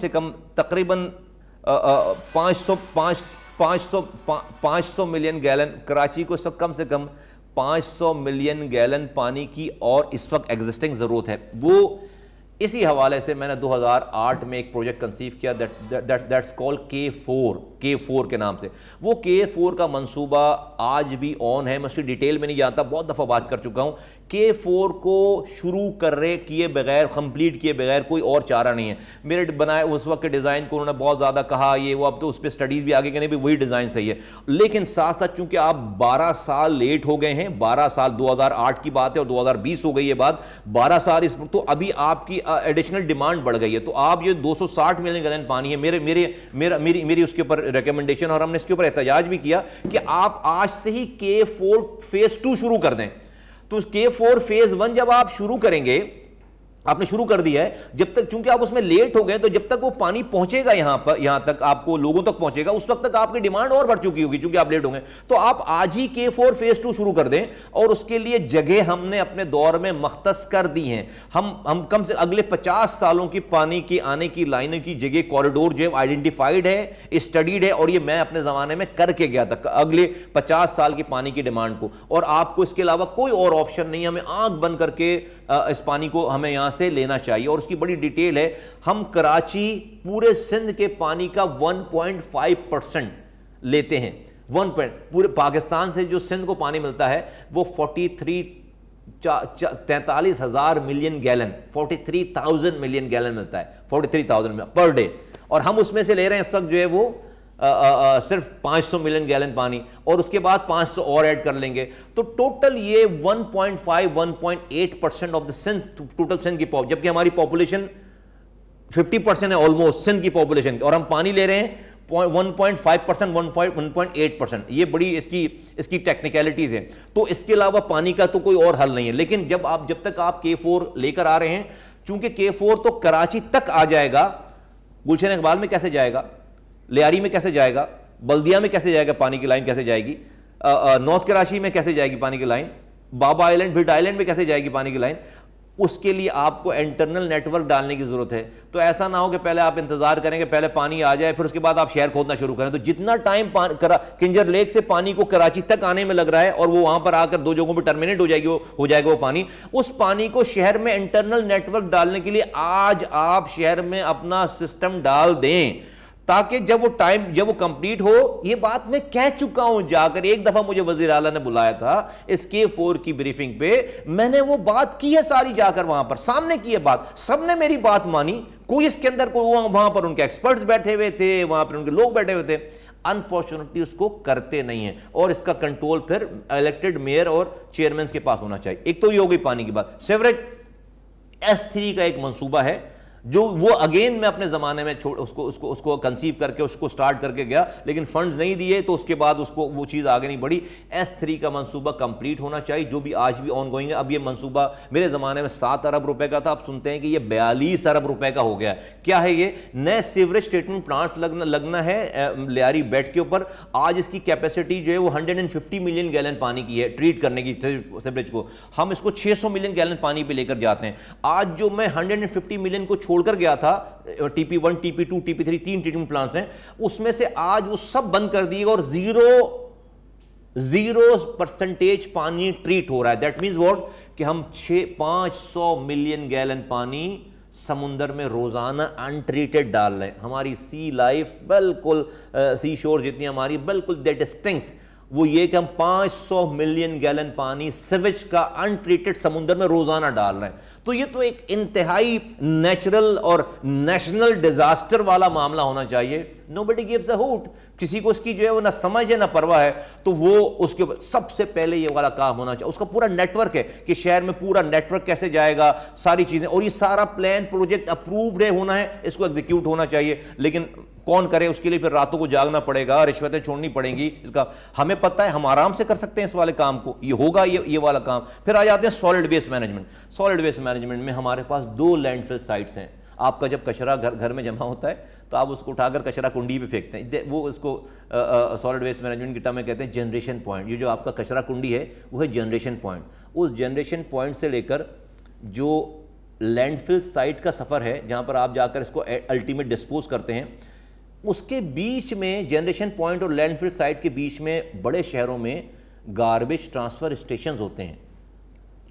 کم تقریباً 500 ملین گیلن, کراچی کو اس وقت کم سے کم 500 ملین گیلن پانی کی اور اس وقت ایگزسٹنگ ضرورت ہے. وہ اسی حوالے سے میں نے 2008 میں ایک پروجیکٹ کنسیو کیا دیٹس کالڈ K4 کے نام سے. وہ K4 کا منصوبہ آج بھی آن ہے, میں اس کی ڈیٹیل میں نہیں جانتا, بہت دفعہ بات کر چکا ہوں. K4 کو شروع کیے بغیر, کمپلیٹ کیے بغیر کوئی اور چارہ نہیں ہے. میرے بنائے اس وقت کے ڈیزائن کو انہوں نے بہت زیادہ کہا یہ وہ, اب تو اس پہ سٹڈیز بھی آگے کہ نہیں بھی وہی ڈیزائن صحیح ہے, لیکن ساتھ ساتھ چونکہ آپ 12 سال لیٹ ہو گئے ہیں, 12 سال 2008 کی بات ہے اور 2020 ہو گئی ہے بات, 12 سال اس تو ابھی آپ کی ایڈیشنل ڈیمانڈ بڑھ گئی ہے. تو آپ یہ 260 ملین گیلن پانی ہے, میری اس کے اوپر ریکمنڈیشن, اور ہم نے اس کے اوپر احتجاج بھی کیا کہ آپ آج سے ہی K4 فیز 2 شروع کر دیں. تو K4 فیز 1 جب آپ شروع کریں گے, آپ نے شروع کر دیا ہے, جب تک چونکہ آپ اس میں لیٹ ہو گئے تو جب تک وہ پانی پہنچے گا یہاں تک آپ کو لوگوں تک پہنچے گا, اس وقت تک آپ کی ڈیمانڈ اور بڑھ چکی ہوگی چونکہ آپ لیٹ ہو گئے. تو آپ آج ہی K4 فیز 2 شروع کر دیں, اور اس کے لیے جگہ ہم نے اپنے دور میں مختص کر دی ہیں. ہم کم سے اگلے 50 سالوں کی پانی کی آنے کی لائنوں کی جگہ کوریڈور جو ہے آئیڈینٹیفائیڈ ہے, اسٹڈیڈ ہے, اور یہ میں اپنے زمانے میں کر کے گیا تھا اگلے 50 سال کی پانی کی ڈیمانڈ کو. اور آپ کو اس کے علاوہ کوئی اور آپشن نہیں, ہمیں آنکھ بند کر کے اس پانی کو ہمیں یہاں سے لینا چاہیے. اور اس کی بڑی ڈیٹیل ہے, ہم کراچی پورے سندھ کے پانی کا 1.5% لیتے ہیں. پورے پاکستان سے جو سندھ کو پانی ملتا ہے وہ 43,000 ملین گیلن 43,000 ملین گیلن ملتا ہے, 43,000 پر ڈے, اور ہم اس میں سے لے رہے ہیں اس وقت جو ہے وہ صرف 500 ملین گیلن پانی, اور اس کے بعد 500 اور ایڈ کر لیں گے. تو ٹوٹل یہ 1.5-1.8% of the Sindh, total Sindh کی جبکہ ہماری پاپولیشن 50% ہے آلموسٹ سندھ کی پاپولیشن, اور ہم پانی لے رہے ہیں 1.5%, 1.8%. یہ بڑی اس کی ٹیکنیکلٹیز ہیں. تو اس کے علاوہ پانی کا تو کوئی اور حل نہیں ہے. لیکن جب تک آپ K4 لے کر آ رہے ہیں, چونکہ K4 تو کراچی تک آ جائے گا, گلشن اقبال میں کیسے جائے گا, لیاری میں کیسے جائے گا, بلدیہ میں کیسے جائے گا, پانی کی لائن کیسے جائے گی, نارتھ کراچی میں کیسے جائے گی پانی کی لائن, بابا آئلینڈ بھٹ آئلینڈ میں کیسے جائے گی پانی کی لائن. اس کے لیے آپ کو انٹرنل نیٹ ورک ڈالنے کی ضرورت ہے. تو ایسا نہ ہو کہ پہلے آپ انتظار کریں کہ پہلے پانی آ جائے پھر اس کے بعد آپ شہر کھودنا شروع کریں. تو جتنا ٹائم کنجر لیک سے پانی کو کراچی تک آنے میں لگ رہا ہے, اور وہ وہاں پر آ کر 2 جگہوں پہ ٹرمینیٹ ہو جائے گا وہ پانی, اس پانی کو شہر میں انٹرنل نیٹ ورک ڈالنے کے لیے آج آپ شہر میں اپنا سسٹم ڈال دیں, تاکہ جب وہ کمپلیٹ ہو. یہ بات میں کہہ چکا ہوں جا کر, ایک دفعہ مجھے وزیر اعلیٰ نے بلایا تھا اس K4 کی بریفنگ پہ, میں نے وہ بات کی ہے ساری جا کر وہاں پر سامنے کی ہے بات, سب نے میری بات مانی. کوئی اس کے اندر وہاں پر ان کے ایکسپرٹس بیٹھے ہوئے تھے, وہاں پر ان کے لوگ بیٹھے ہوئے تھے. انفارچونیٹلی اس کو کرتے نہیں ہیں, اور اس کا کنٹرول پھر الیکٹڈ میئر اور چیئرمینز کے پاس ہونا چاہیے. ایک تو یہ ہو گئی پانی کی بات. سیوریج S3 کا ایک منصوبہ ہے جو وہ اگین میں اپنے زمانے میں اس کو کنسیو کر کے اس کو سٹارٹ کر کے گیا, لیکن فنڈز نہیں دیے, تو اس کے بعد اس کو وہ چیز آگے نہیں بڑھی. S3 کا منصوبہ کمپلیٹ ہونا چاہیے, جو بھی آج بھی آن گوئنگ ہے. اب یہ منصوبہ میرے زمانے میں 7 ارب روپے کا تھا, اب سنتے ہیں کہ یہ 42 ارب روپے کا ہو گیا. کیا ہے یہ نئے سیوریج ٹریٹمنٹ پلانٹس لگنا ہے لیاری بیٹ کے اوپر. آج اس کی کیپیسٹی جو ہے وہ 150 ملین گیلن پانی کی ہے ٹریٹ کرنے کی سیوریج کو. ہم اس کو 600 ملین گیلن پانی پہ لے کر جاتے ہیں. آج جو میں 150 ملین کو چھوڑ کر گیا تھا, TP1 TP2 TP3 3 treatment plants ہیں, اس میں سے آج وہ سب بند کر دیے, اور 0% پانی ٹریٹ ہو رہا ہے. دیٹ مینز واٹ, کہ ہم 500 ملین گیلن پانی سمندر میں روزانہ انٹریٹڈ ڈال رہے ہیں. ہماری سی لائف بالکل, سی شور جتنی ہماری بالکل دیٹ اسٹنکس, وہ یہ کہ ہم 500 ملین گیلن پانی سیویج کا انٹریٹڈ سمندر میں روزانہ ڈال رہے ہیں. تو یہ تو ایک انتہائی نیچرل اور نیشنل ڈیزاسٹر والا معاملہ ہونا چاہیے. nobody gives a hoot, کسی کو اس کی جو ہے وہ نہ سمجھ ہے نہ پرواہ ہے. تو وہ اس کے سب سے پہلے یہ والا کام ہونا چاہیے. اس کا پورا نیٹ ورک ہے کہ شہر میں پورا نیٹ ورک کیسے جائے گا, ساری چیزیں, اور یہ سارا پلان پروجیکٹ اپرووڈ ہے ہونا ہے, اس کو ایگزیکیوٹ ہونا چاہیے. لیکن کون کرے؟ اس کے لیے پھر راتوں کو جاگنا پڑے گا, رشوتیں چھوڑنی پڑیں گی. اس کا ہمیں پتہ ہے, ہم آرام سے کر سکتے ہیں اس والے کام کو, یہ ہوگا یہ والا کام. پھر آ جاتے ہیں solid waste management. Solid waste management میں ہمارے پاس 2 لینڈ فل سائٹس ہیں. آپ کا جب کچرا گھر میں جمع ہوتا ہے تو آپ اس کو اٹھا کر کچرا کنڈی پہ پھینکتے ہیں, وہ اس کو سالڈ ویسٹ مینجمنٹ کی ٹرم میں کہتے ہیں جنریشن پوائنٹ. یہ جو آپ کا کچرا کنڈی ہے وہ ہے جنریشن پوائنٹ. اس جنریشن پوائنٹ سے لے کر جو لینڈ فل سائٹ کا سفر ہے جہاں پر آپ جا کر اس کو الٹیمیٹ ڈسپوز کرتے ہیں, اس کے بیچ میں جنریشن پوائنٹ اور لینڈ فل سائٹ کے بیچ میں بڑے شہروں میں گاربیج ٹرانسفر اسٹیشنز ہوتے ہیں.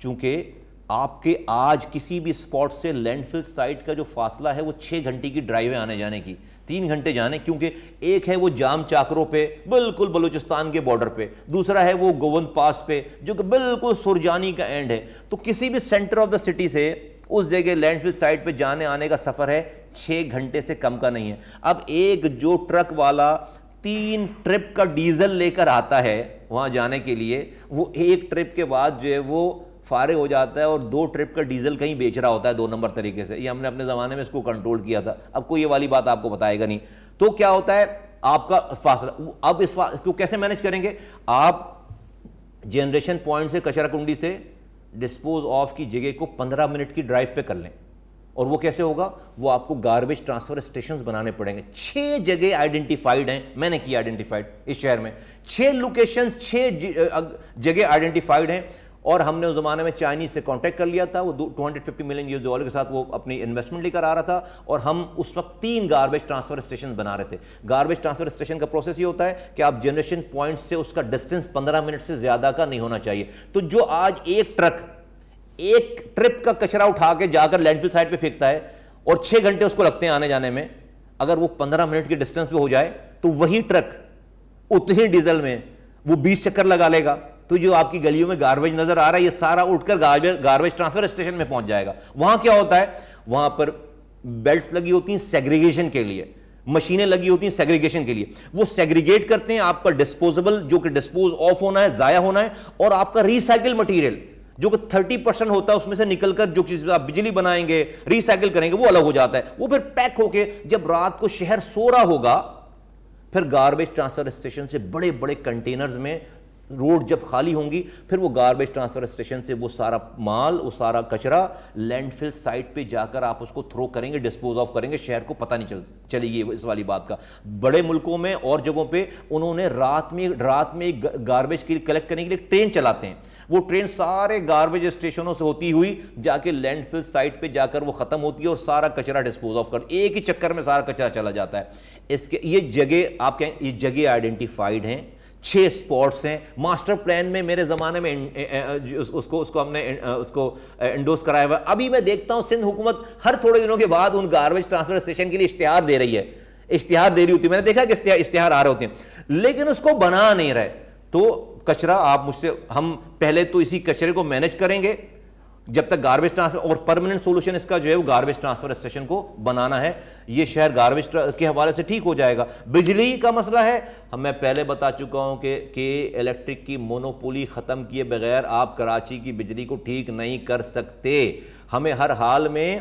چونکہ آپ کے آج کسی بھی اسپاٹ سے لینڈ فل سائٹ کا جو فاصلہ ہے وہ 6 گھنٹے کی ڈرائیو ہے آنے جانے کی, 3 گھنٹے جانے, کیونکہ ایک ہے وہ جام چاکروں پہ بالکل بلوچستان کے بارڈر پہ, دوسرا ہے وہ گوند پاس پہ جو کہ بالکل سرجانی کا اینڈ ہے. تو کسی بھی سینٹر آف دا سٹی سے اس جگہ لینڈ فل سائٹ پہ جانے آنے کا سفر ہے 6 گھنٹے سے کم کا نہیں ہے. اب ایک جو ٹرک والا 3 ٹرپ کا ڈیزل لے کر آتا ہے وہاں جانے کے لیے, وہ ایک ٹرپ کے بعد جو ہے وہ فارغ ہو جاتا ہے اور 2 ٹرپ کا ڈیزل کہیں بیچ رہا ہوتا ہے 2 نمبر طریقے سے. یہ ہم نے اپنے زمانے میں اس کو کنٹرول کیا تھا, اب کوئی یہ والی بات آپ کو بتائے گا نہیں. تو کیا ہوتا ہے آپ کا فاصلہ, اب اس کو کیسے مینج کریں گے؟ آپ جنریشن پوائنٹ سے کچرا کنڈی سے ڈسپوز آف کی جگہ کو 15 منٹ کی ڈرائیو پہ کر لیں. اور وہ کیسے ہوگا؟ وہ آپ کو گاربیج ٹرانسفر اسٹیشنز بنانے پڑیں گے. 6 جگہ آئیڈینٹیفائڈ ہیں, میں نے کیا آئیڈینٹیفائڈ اس شہر میں 6 لوکیشنز, 6 جگہ آئیڈینٹیفائڈ ہیں. اور ہم نے اس زمانے میں چائنیز سے کانٹیکٹ کر لیا تھا, وہ $250 ملین کے ساتھ وہ اپنی انویسٹمنٹ لے کر آ رہا تھا, اور ہم اس وقت 3 گاربیج ٹرانسفر اسٹیشن بنا رہے تھے. گاربیج ٹرانسفر اسٹیشن کا پروسیس یہ ہوتا ہے کہ آپ جنریشن پوائنٹ سے اس کا ڈسٹینس 15 منٹ سے زیادہ کا نہیں ہونا چاہیے. تو جو آج ایک ٹرپ کا کچرا اٹھا کے جا کر لینڈ فل سائٹ پہ پھینکتا ہے اور 6 گھنٹے اس کو لگتے ہیں آنے جانے میں, اگر وہ 15 منٹ کے ڈسٹینس پہ ہو جائے تو وہی ٹرک اتنے ڈیزل میں وہ 20 چکر لگا لے گا. تو جو آپ کی گلیوں میں گاربیج نظر آ رہا ہے یہ سارا اٹھ کر گاربیج ٹرانسفر اسٹیشن میں پہنچ جائے گا. وہاں کیا ہوتا ہے؟ وہاں پر بیلٹس لگی ہوتی ہیں سیگریگیشن کے لیے, مشینیں لگی ہوتی ہیں سیگریگیشن کے لیے. وہ سیگریگیٹ کرتے ہیں آپ کا ڈسپوزیبل جو کہ ڈسپوز آف ہونا ہے, ضائع ہونا ہے, اور آپ کا ریسائکل مٹیریل جو کہ 30% ہوتا ہے اس میں سے نکل کر جو چیز آپ بجلی بنائیں گے ریسائکل کریں گے وہ الگ ہو جاتا ہے. وہ پھر پیک ہو کے جب رات کو شہر سو رہا ہوگا پھر گاربیج ٹرانسفر اسٹیشن سے بڑے بڑے کنٹینرز میں روڈ جب خالی ہوں گی پھر وہ گاربیج ٹرانسفر اسٹیشن سے وہ سارا مال, وہ سارا کچرا لینڈ فل سائٹ پہ جا کر آپ اس کو تھرو کریں گے, ڈسپوز آف کریں گے. شہر کو پتہ نہیں چلے گی اس والی بات کا. بڑے ملکوں میں اور جگہوں پہ انہوں نے رات میں گاربیج کے لیے کلیکٹ کرنے کے لیے ٹرین چلاتے ہیں. وہ ٹرین سارے گاربیج اسٹیشنوں سے ہوتی ہوئی جا کے لینڈ فل سائٹ پہ جا کر وہ ختم ہوتی ہے اور سارا کچرا ڈسپوز آف کر, ایک ہی چکر میں سارا کچرا چلا جاتا ہے. اس کے یہ جگہ آپ کہیں یہ جگہ آئیڈینٹیفائڈ ہیں, 6 اسپاٹس ہیں. ماسٹر پلان میں میرے زمانے میں اس کو ہم نے اس کو انڈوس کرایا ہوا. ابھی میں دیکھتا ہوں سندھ حکومت ہر تھوڑے دنوں کے بعد ان گاربیج ٹرانسفر اسٹیشن کے لیے اشتہار دے رہی ہے, اشتہار دے رہی ہوتی ہے. میں نے دیکھا کہ اشتہار آ رہے ہوتے ہیں لیکن اس کو بنا نہیں رہے. تو کچرا آپ مجھ سے, ہم پہلے تو اسی کچرے کو مینیج کریں گے جب تک گاربیج ٹرانسفر, اور پرماننٹ سولوشن اس کا جو ہے وہ گاربیج ٹرانسفر اسٹیشن کو بنانا ہے. یہ شہر گاربیج کے حوالے سے ٹھیک ہو جائے گا. بجلی کا مسئلہ ہے, میں پہلے بتا چکا ہوں کہ الیکٹرک کی مونوپولی ختم کیے بغیر آپ کراچی کی بجلی کو ٹھیک نہیں کر سکتے. ہمیں ہر حال میں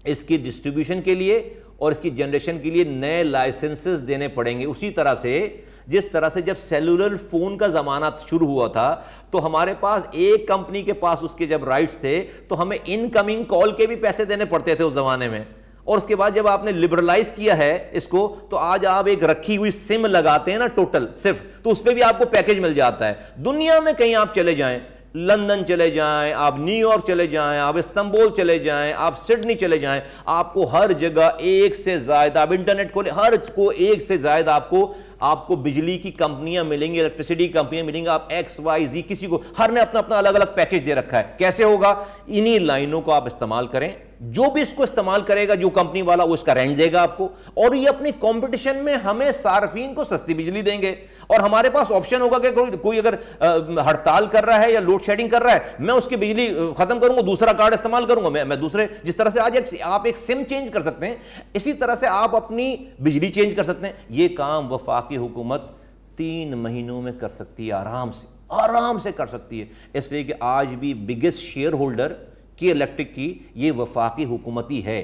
اس کی ڈسٹریبیوشن کے لیے اور اس کی جنریشن کے لیے نئے لائسنسز دینے پڑیں گے. اسی طرح سے جس طرح سے جب سیلولر فون کا زمانہ شروع ہوا تھا تو ہمارے پاس ایک کمپنی کے پاس اس کے جب رائٹس تھے تو ہمیں ان کمنگ کال کے بھی پیسے دینے پڑتے تھے اس زمانے میں. اور اس کے بعد جب آپ نے لبرلائز کیا ہے اس کو تو آج آپ ایک رکھی ہوئی سم لگاتے ہیں نا ٹوٹل صرف, تو اس پہ بھی آپ کو پیکج مل جاتا ہے. دنیا میں کہیں آپ چلے جائیں, لندن چلے جائیں, آپ نیو یارک چلے جائیں, آپ استنبول چلے جائیں, آپ سڈنی چلے جائیں, آپ کو ہر جگہ ایک سے زائد, آپ انٹرنیٹ کھولیں ہر کو ایک سے زائد آپ کو بجلی کی کمپنیاں ملیں گی, الیکٹریسٹی کمپنیاں ملیں گی. آپ XYZ کسی کو, ہر نے اپنا الگ الگ پیکج دے رکھا ہے. کیسے ہوگا؟ انہی لائنوں کو آپ استعمال کریں. جو بھی اس کو استعمال کرے گا جو کمپنی والا وہ اس کا رینٹ دے گا آپ کو, اور یہ اپنی کمپٹیشن میں ہمیں صارفین کو سستی بجلی دیں گے. اور ہمارے پاس آپشن ہوگا کہ کوئی اگر ہڑتال کر رہا ہے یا لوڈ شیڈنگ کر رہا ہے, میں اس کی بجلی ختم کروں گا, دوسرا کارڈ استعمال کروں گا. میں دوسرے, جس طرح سے آج آپ ایک سم چینج کر سکتے ہیں اسی طرح سے آپ اپنی بجلی چینج کر سکتے ہیں. یہ کام وفاقی حکومت 3 مہینوں میں کر سکتی ہے, آرام سے کر سکتی ہے. اس لیے کہ آج بھی بگیسٹ شیئر ہولڈر کی الیکٹرک کی یہ وفاقی حکومتی ہے.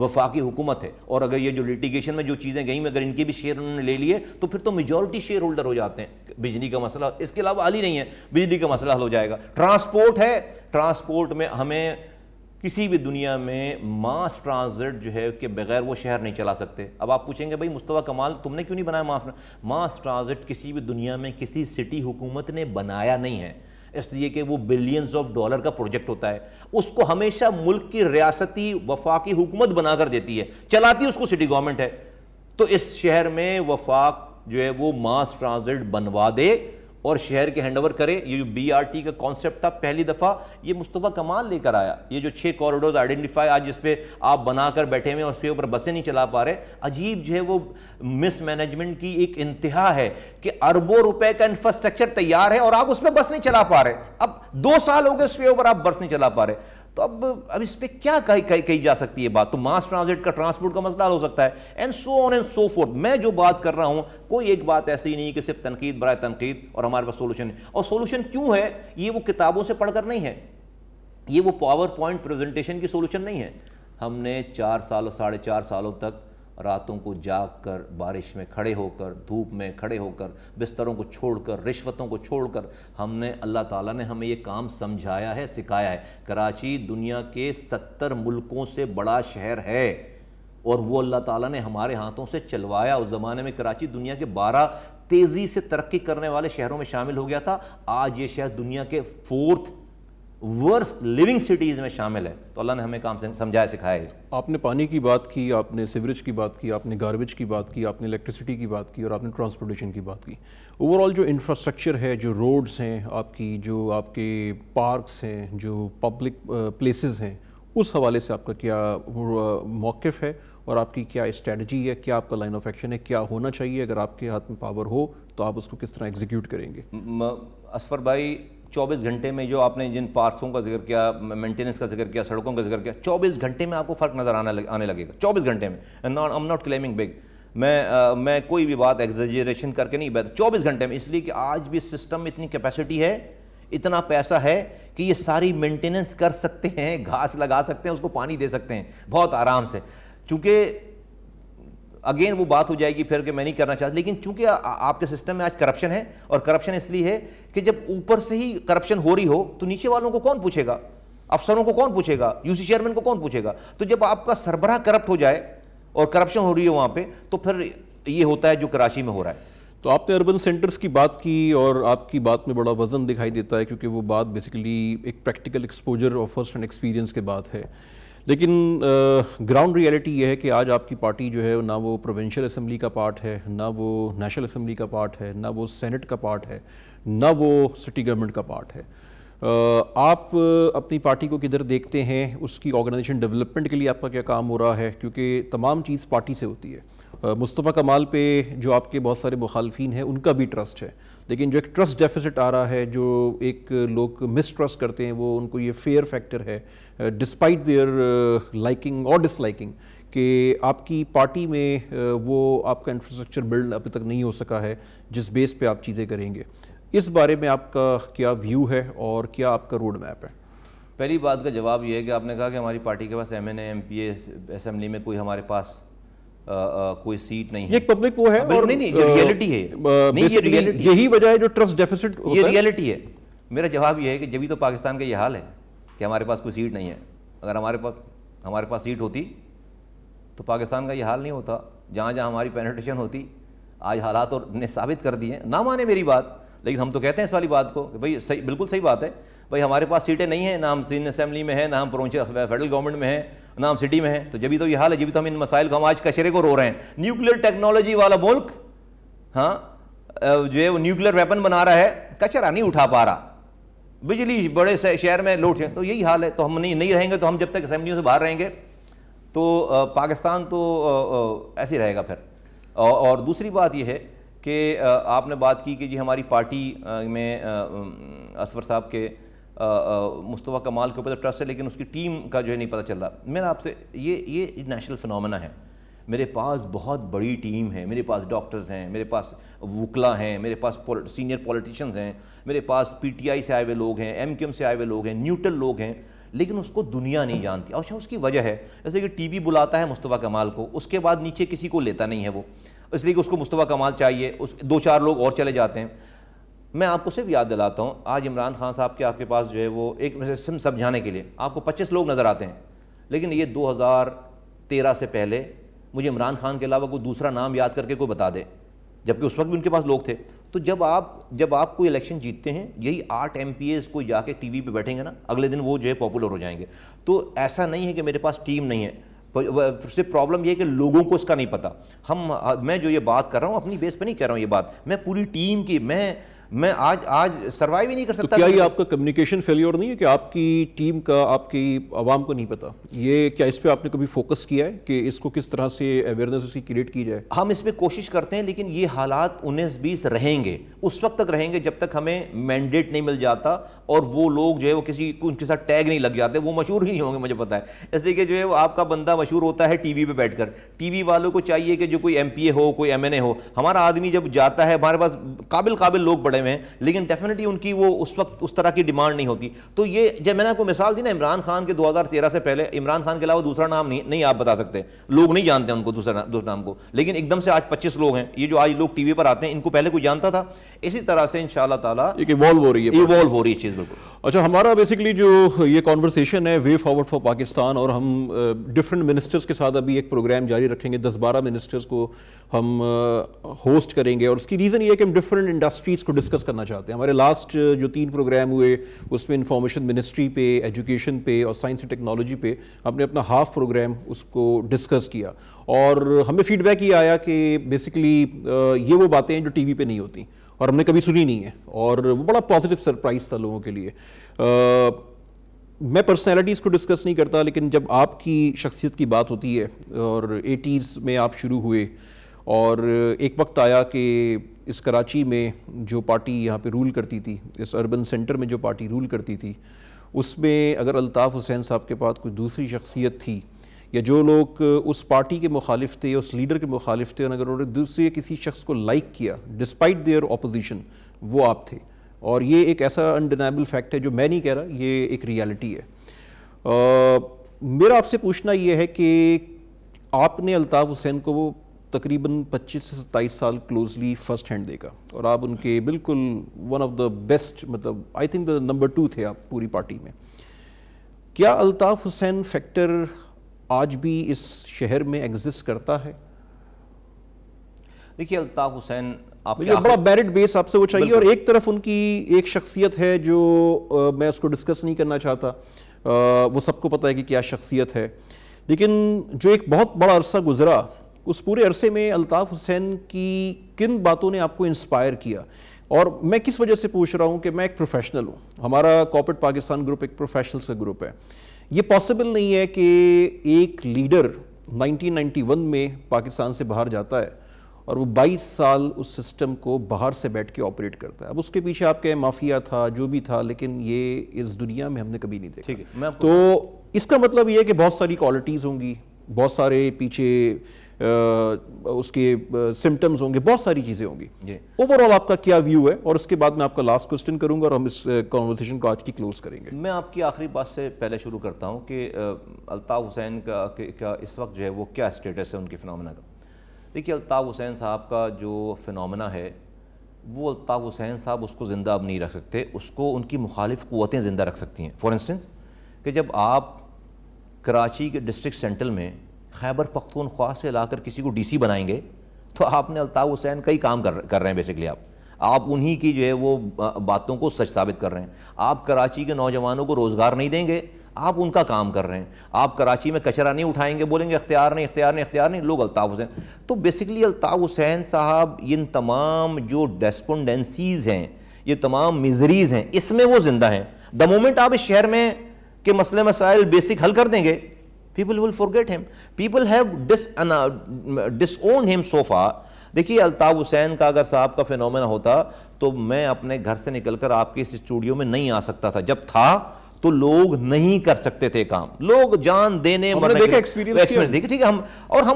وفاقی حکومت ہے، اور اگر یہ جو لیٹیگیشن میں جو چیزیں گئیں اگر ان کے بھی شیئر انہوں نے لے لیے تو پھر تو میجورٹی شیئر ہولڈر ہو جاتے ہیں. بجلی کا مسئلہ اس کے علاوہ حل ہی نہیں ہے، بجلی کا مسئلہ حل ہو جائے گا. ٹرانسپورٹ ہے، ٹرانسپورٹ میں ہمیں کسی بھی دنیا میں ماس ٹرانزٹ جو ہے کہ بغیر وہ شہر نہیں چلا سکتے. اب آپ پوچھیں گے بھائی مصطفیٰ کمال تم نے کیوں نہیں بنایا ماس ٹرانزٹ؟ کسی بھی دنیا میں کسی سٹی حکومت نے بنایا نہیں ہے، اس لیے کہ وہ بلینز آف ڈالر کا پروجیکٹ ہوتا ہے. اس کو ہمیشہ ملک کی ریاستی وفاقی حکومت بنا کر دیتی ہے، چلاتی اس کو سٹی گورنمنٹ ہے. تو اس شہر میں وفاق جو ہے وہ ماس ٹرانزٹ بنوا دے اور شہر کے ہینڈ اوور کرے. یہ جو بی آر ٹی کا کانسیپٹ تھا پہلی دفعہ یہ مصطفیٰ کمال لے کر آیا. یہ جو 6 کوریڈورز آئیڈینٹیفائی آج جس پہ آپ بنا کر بیٹھے ہوئے ہیں اس پہ اوپر بسیں نہیں چلا پا رہے، عجیب جو ہے وہ مس مینجمنٹ کی ایک انتہا ہے کہ اربوں روپے کا انفراسٹرکچر تیار ہے اور آپ اس پہ بس نہیں چلا پا رہے. اب 2 سال ہو گئے اس پہ اوپر آپ بس نہیں چلا پا رہے. تو اب اس پہ کیا کہی جا سکتی ہے بات؟ تو ماس ٹرانزٹ کا ٹرانسپورٹ کا مسئلہ ہو سکتا ہے and so on and so forth. میں جو بات کر رہا ہوں کوئی ایک بات ایسی نہیں کہ صرف تنقید برائے تنقید اور ہمارے پاس سولوشن ہے. اور سولوشن کیوں ہے؟ یہ وہ کتابوں سے پڑھ کر نہیں ہے، یہ وہ پاور پوائنٹ پریزنٹیشن کی سولوشن نہیں ہے. ہم نے 4 سالوں 4.5 سالوں تک راتوں کو جاگ کر، بارش میں کھڑے ہو کر، دھوپ میں کھڑے ہو کر، بستروں کو چھوڑ کر، رشوتوں کو چھوڑ کر، ہم نے اللہ تعالیٰ نے ہمیں یہ کام سمجھایا ہے، سکھایا ہے. کراچی دنیا کے 70 ملکوں سے بڑا شہر ہے اور وہ اللہ تعالیٰ نے ہمارے ہاتھوں سے چلوایا. اس زمانے میں کراچی دنیا کے 12 تیزی سے ترقی کرنے والے شہروں میں شامل ہو گیا تھا. آج یہ شہر دنیا کے 4th ورسٹ لیونگ سٹیز میں شامل ہے. تو اللہ نے ہمیں کام سمجھایا سکھایا ہے. آپ نے پانی کی بات کی، آپ نے سیوریج کی بات کی، آپ نے گاربیج کی بات کی، آپ نے الیکٹریسٹی کی بات کی اور آپ نے ٹرانسپورٹیشن کی بات کی. اوور آل جو انفراسٹرکچر ہے، جو روڈز ہیں آپ کی، جو آپ کے پارکس ہیں، جو پبلک پلیسز ہیں، اس حوالے سے آپ کا کیا موقف ہے اور آپ کی کیا اسٹریٹجی ہے؟ کیا آپ کا لائن آف ایکشن ہے؟ کیا ہونا چاہیے؟ اگر آپ کے ہاتھ میں پاور ہو تو آپ اس کو کس طرح ایگزیکیوٹ کریں گے؟ اسفر بھائی 24 گھنٹے میں جو آپ نے جن پارکسوں کا ذکر کیا، مینٹیننس کا ذکر کیا، سڑکوں کا ذکر کیا، 24 گھنٹے میں آپ کو فرق نظر آنے لگے گا. 24 گھنٹے میں. I'm not claiming big. میں کوئی بھی بات ایگزیجریشن کر کے نہیں بہتا. 24 گھنٹے میں، اس لیے کہ آج بھی سسٹم میں اتنی کیپیسٹی ہے، اتنا پیسہ ہے کہ یہ ساری مینٹیننس کر سکتے ہیں، گھاس لگا سکتے ہیں، اس کو پانی دے سکتے ہیں بہت آرام سے. چونکہ اگین وہ بات ہو جائے گی پھر کہ میں نہیں کرنا چاہتا، لیکن چونکہ آپ کے سسٹم میں آج کرپشن ہے، اور کرپشن اس لیے ہے کہ جب اوپر سے ہی کرپشن ہو رہی ہو تو نیچے والوں کو کون پوچھے گا؟ افسروں کو کون پوچھے گا؟ یو سی چیئرمین کو کون پوچھے گا؟ تو جب آپ کا سربراہ کرپٹ ہو جائے اور کرپشن ہو رہی ہے وہاں پہ، تو پھر یہ ہوتا ہے جو کراچی میں ہو رہا ہے. تو آپ نے اربن سینٹرز کی بات کی اور آپ کی بات میں بڑا وزن دکھائی دیتا ہے کیونکہ وہ بات بیسیکلی ایک پریکٹیکل ایکسپوجر اور فرسٹ ہینڈ ایکسپیرینس کے بات ہے. لیکن گراؤنڈ ریئلٹی یہ ہے کہ آج آپ کی پارٹی جو ہے نہ وہ پروونشل اسمبلی کا پارٹ ہے، نہ وہ نیشنل اسمبلی کا پارٹ ہے، نہ وہ سینٹ کا پارٹ ہے، نہ وہ سٹی گورنمنٹ کا پارٹ ہے. آپ اپنی پارٹی کو کدھر دیکھتے ہیں؟ اس کی آرگنائزیشن ڈیولپمنٹ کے لیے آپ کا کیا کام ہو رہا ہے؟ کیونکہ تمام چیز پارٹی سے ہوتی ہے. مصطفیٰ کمال پہ جو آپ کے بہت سارے مخالفین ہیں ان کا بھی ٹرسٹ ہے، لیکن جو ایک ٹرسٹ ڈیفیسٹ آ رہا ہے، جو ایک لوگ مس ٹرسٹ کرتے ہیں، وہ ان کو یہ فیئر فیکٹر ہے ڈسپائٹ دیئر لائکنگ اور ڈس لائکنگ کہ آپ کی پارٹی میں وہ آپ کا انفراسٹرکچر بلڈ ابھی تک نہیں ہو سکا ہے جس بیس پہ آپ چیزیں کریں گے. اس بارے میں آپ کا کیا ویو ہے اور کیا آپ کا روڈ میپ ہے؟ پہلی بات کا جواب یہ ہے کہ آپ نے کہا کہ ہماری پارٹی کے پاس M N A M P A assembly میں کوئی ہمارے پاس کوئی سیٹ نہیں ہے. یہ پبلک وہ ہے اور نہیں جو ریئلٹی ہے، نہیں یہی وجہ ہے جو ٹرسٹ ڈیفیسٹ ہوتا ہے. یہ ریئلٹی ہے. میرا جواب یہ ہے کہ جبھی تو پاکستان کا یہ حال ہے کہ ہمارے پاس کوئی سیٹ نہیں ہے. اگر ہمارے پاس سیٹ ہوتی تو پاکستان کا یہ حال نہیں ہوتا. جہاں جہاں ہماری پینیٹریشن ہوتی، آج حالات نے ثابت کر دی ہیں. نہ مانے میری بات، لیکن ہم تو کہتے ہیں اس والی بات کو کہ بھائی صحیح، بالکل صحیح بات ہے. بھائی ہمارے پاس سیٹیں نہیں ہیں، نہ ہم سین اسمبلی میں ہیں، نہ ہم فیڈرل گورنمنٹ میں ہیں، نہ ہم سٹی میں ہیں. تو جبھی تو یہ حال ہے، جبھی تو ہم ان مسائل کو ہم آج کچرے کو رو رہے ہیں. نیوکلیر ٹیکنالوجی والا ملک، ہاں جو ہے وہ نیوکلیر ویپن بنا رہا ہے، کچرا نہیں اٹھا پا رہا. بجلی بڑے شہر میں لوٹ ہے. تو یہی حال ہے. تو ہم نہیں رہیں گے، تو ہم جب تک اسمبلیوں سے باہر رہیں گے تو پاکستان تو ایسے ہی رہے گا پھر. اور دوسری بات یہ ہے کہ آپ نے بات کی کہ جی ہماری پارٹی میں اسفر صاحب کے مصطفیٰ کمال کے اوپر ٹرسٹ ہے، لیکن اس کی ٹیم کا جو ہے نہیں پتہ چل رہا. میرا آپ سے یہ نیشنل فنومنا ہے. میرے پاس بہت بڑی ٹیم ہے. میرے پاس ڈاکٹرز ہیں، میرے پاس وکلا ہیں، میرے پاس سینئر پولیٹیشنز ہیں، میرے پاس پی ٹی آئی سے آئے ہوئے لوگ ہیں، ایم کیو ایم سے آئے ہوئے لوگ ہیں، نیوٹرل لوگ ہیں. لیکن اس کو دنیا نہیں جانتی. اچھا اس کی وجہ ہے جیسے کہ ٹی وی بلاتا ہے مصطفیٰ کمال کو, اس کے بعد نیچے کسی کو لیتا نہیں ہے وہ, اس لیے کہ اس کو مصطفیٰ کمال چاہیے, اس 2-4 لوگ اور چلے جاتے ہیں. میں آپ کو صرف یاد دلاتا ہوں, آج عمران خان صاحب کے آپ کے پاس جو ہے وہ ایک سمجھانے کے لیے آپ کو 25 لوگ نظر آتے ہیں, لیکن یہ 2013 سے پہلے مجھے عمران خان کے علاوہ کوئی دوسرا نام یاد کر کے کوئی بتا دے, جبکہ اس وقت بھی ان کے پاس لوگ تھے. تو جب آپ کوئی الیکشن جیتتے ہیں, یہی 8 MPAs کوئی جا کے ٹی وی پہ بیٹھیں گے نا, اگلے دن وہ جو ہے پاپولر ہو جائیں گے. تو ایسا نہیں ہے کہ میرے پاس ٹیم نہیں ہے, صرف پرابلم یہ ہے کہ لوگوں کو اس کا نہیں پتہ. میں جو یہ بات کر رہا ہوں اپنی بیس پہ نہیں کہہ رہا ہوں, یہ بات میں پوری ٹیم کی, میں آج سروائیو ہی نہیں کر سکتا. کیا یہ آپ کا کمیونیکیشن فیلیور نہیں ہے کہ آپ کی ٹیم کا آپ کی عوام کو نہیں پتا؟ یہ کیا اس پہ آپ نے کبھی فوکس کیا ہے کہ اس کو کس طرح سے اویئرنیس اس کی کریٹ کی جائے؟ ہم اس پہ کوشش کرتے ہیں, لیکن یہ حالات 19-20 رہیں گے, اس وقت تک رہیں گے جب تک ہمیں مینڈیٹ نہیں مل جاتا اور وہ لوگ جو ہے وہ ان کے ساتھ ٹیگ نہیں لگ جاتے, وہ مشہور ہی نہیں ہوں گے مجھے پتا ہے. اس لیے کہ جو ہے وہ آپ کا بندہ مشہور ہوتا ہے ٹی وی پہ بیٹھ کر. ٹی وی والوں کو چاہیے کہ جو کوئی MPA ہو, کوئی MNA ہو, ہمارا آدمی جب جاتا ہے, ہمارے پاس قابل لوگ پڑے ہوئے ہیں, لیکن ڈیفینیٹلی ان کی وہ اس وقت اس طرح کی ڈیمانڈ نہیں ہوتی. تو یہ جب میں نے آپ کو مثال دی نا, عمران خان کے 2013 سے پہلے عمران خان کے علاوہ دوسرا نام نہیں آپ بتا سکتے, لوگ نہیں جانتے ان کو دوسرا نام کو, لیکن ایک دم سے آج 25 لوگ ہیں. یہ جو آج لوگ ٹی وی پر آتے ہیں ان کو پہلے کوئی جانتا تھا. اسی طرح سے انشاءاللہ تعالیٰ ایوالو ہو رہی ہے چیز. بالکل. اچھا, ہمارا بیسکلی جو یہ کانورسیشن ہے وے فارورڈ فار پاکستان, اور ہم ڈفرینٹ منسٹرز کے ساتھ ابھی ایک پروگرام جاری رکھیں گے, 10-12 منسٹرز کو ہم ہوسٹ کریں گے, اور اس کی ریزن یہ ہے کہ ہم ڈفرینٹ انڈسٹریز کو ڈسکس کرنا چاہتے ہیں. ہمارے لاسٹ جو 3 پروگرام ہوئے اس میں انفارمیشن منسٹری پہ, ایجوکیشن پہ اور سائنس اینڈ ٹیکنالوجی پہ ہم نے اپنا ہاف پروگرام اس کو ڈسکس کیا, اور ہمیں فیڈ بیک یہ آیا کہ بیسکلی یہ وہ باتیں ہیں جو ٹی وی پہ نہیں ہوتی اور ہم نے کبھی سنی نہیں ہے, اور وہ بڑا پازیٹیو سرپرائز تھا لوگوں کے لیے. میں پرسنالٹیز کو ڈسکس نہیں کرتا, لیکن جب آپ کی شخصیت کی بات ہوتی ہے, اور 80s میں آپ شروع ہوئے, اور ایک وقت آیا کہ اس کراچی میں جو پارٹی یہاں پہ رول کرتی تھی, اس اربن سینٹر میں جو پارٹی رول کرتی تھی, اس میں اگر الطاف حسین صاحب کے پاس کوئی دوسری شخصیت تھی, یا جو لوگ اس پارٹی کے مخالف تھے, اس لیڈر کے مخالف تھے, اور اگر انہوں نے دوسرے کسی شخص کو لائک کیا ڈسپائٹ دیئر اپوزیشن, وہ آپ تھے. اور یہ ایک ایسا انڈینیبل فیکٹ ہے جو میں نہیں کہہ رہا, یہ ایک ریالٹی ہے. میرا آپ سے پوچھنا یہ ہے کہ آپ نے الطاف حسین کو تقریباً 25 سے 27 سال کلوزلی فرسٹ ہینڈ دیکھا, اور آپ ان کے بالکل ون آف دا بیسٹ, مطلب آئی تھنک دا نمبر 2 تھے آپ پوری پارٹی میں. کیا الطاف حسین فیکٹر آج بھی اس شہر میں ایگزسٹ کرتا ہے؟ دیکھیے, الطاف حسین بڑا میرٹ بیس آپ سے وہ چاہیے, اور ایک طرف ان کی ایک شخصیت ہے جو میں اس کو ڈسکس نہیں کرنا چاہتا, وہ سب کو پتہ ہے کہ کیا شخصیت ہے, لیکن جو ایک بہت بڑا عرصہ گزرا, اس پورے عرصے میں الطاف حسین کی کن باتوں نے آپ کو انسپائر کیا؟ اور میں کس وجہ سے پوچھ رہا ہوں کہ میں ایک پروفیشنل ہوں, ہمارا کارپوریٹ پاکستان گروپ ایک پروفیشنل سے گروپ ہے. یہ پاسبل نہیں ہے کہ ایک لیڈر 1991 میں پاکستان سے باہر جاتا ہے اور وہ 22 سال اس سسٹم کو باہر سے بیٹھ کے آپریٹ کرتا ہے. اب اس کے پیچھے آپ کے مافیا تھا, جو بھی تھا, لیکن یہ اس دنیا میں ہم نے کبھی نہیں دیکھا. تو اس کا مطلب یہ ہے کہ بہت ساری کوالٹیز ہوں گی, بہت سارے پیچھے اس کے سمٹمز ہوں گے, بہت ساری چیزیں ہوں گی. اوور آل آپ کا کیا ویو ہے؟ اور اس کے بعد میں آپ کا لاسٹ کوسچن کروں گا اور ہم اس کنورسیشن کو آج کی کلوز کریں گے. میں آپ کی آخری بات سے پہلے شروع کرتا ہوں کہ الطاف حسین کا اس وقت جو ہے وہ کیا اسٹیٹس ہے ان کے فنومنا کا. دیکھیے, الطاف حسین صاحب کا جو فنومنا ہے, وہ الطاف حسین صاحب اس کو زندہ اب نہیں رکھ سکتے, اس کو ان کی مخالف قوتیں زندہ رکھ سکتی ہیں. فار انسٹنس کہ جب آپ کراچی کے ڈسٹرکٹ سینٹرل میں خیبر پختونخوا سے لا کر کسی کو DC بنائیں گے, تو آپ نے الطاف حسین کا ہی کام کر رہے ہیں. بیسکلی آپ انہی کی جو ہے وہ باتوں کو سچ ثابت کر رہے ہیں. آپ کراچی کے نوجوانوں کو روزگار نہیں دیں گے, آپ ان کا کام کر رہے ہیں. آپ کراچی میں کچرا نہیں اٹھائیں گے, بولیں گے اختیار نہیں, لوگ الطاف حسین. تو بیسکلی الطاف حسین صاحب ان تمام جو ڈیسپونڈنسیز ہیں, یہ تمام میزریز ہیں, اس میں وہ زندہ ہیں. دا مومنٹ آپ اس شہر میں کہ مسئلے مسائل بیسک حل کر دیں گے, people will forget him. People have disowned him so far. دیکھیے, الطاف حسین کا اگر صاحب کا فینومنا ہوتا تو میں اپنے گھر سے نکل کر آپ کے اس اسٹوڈیو میں نہیں آ سکتا تھا. جب تھا تو لوگ نہیں کر سکتے تھے کام, لوگ جان دینے ٹھیک ہے, ہم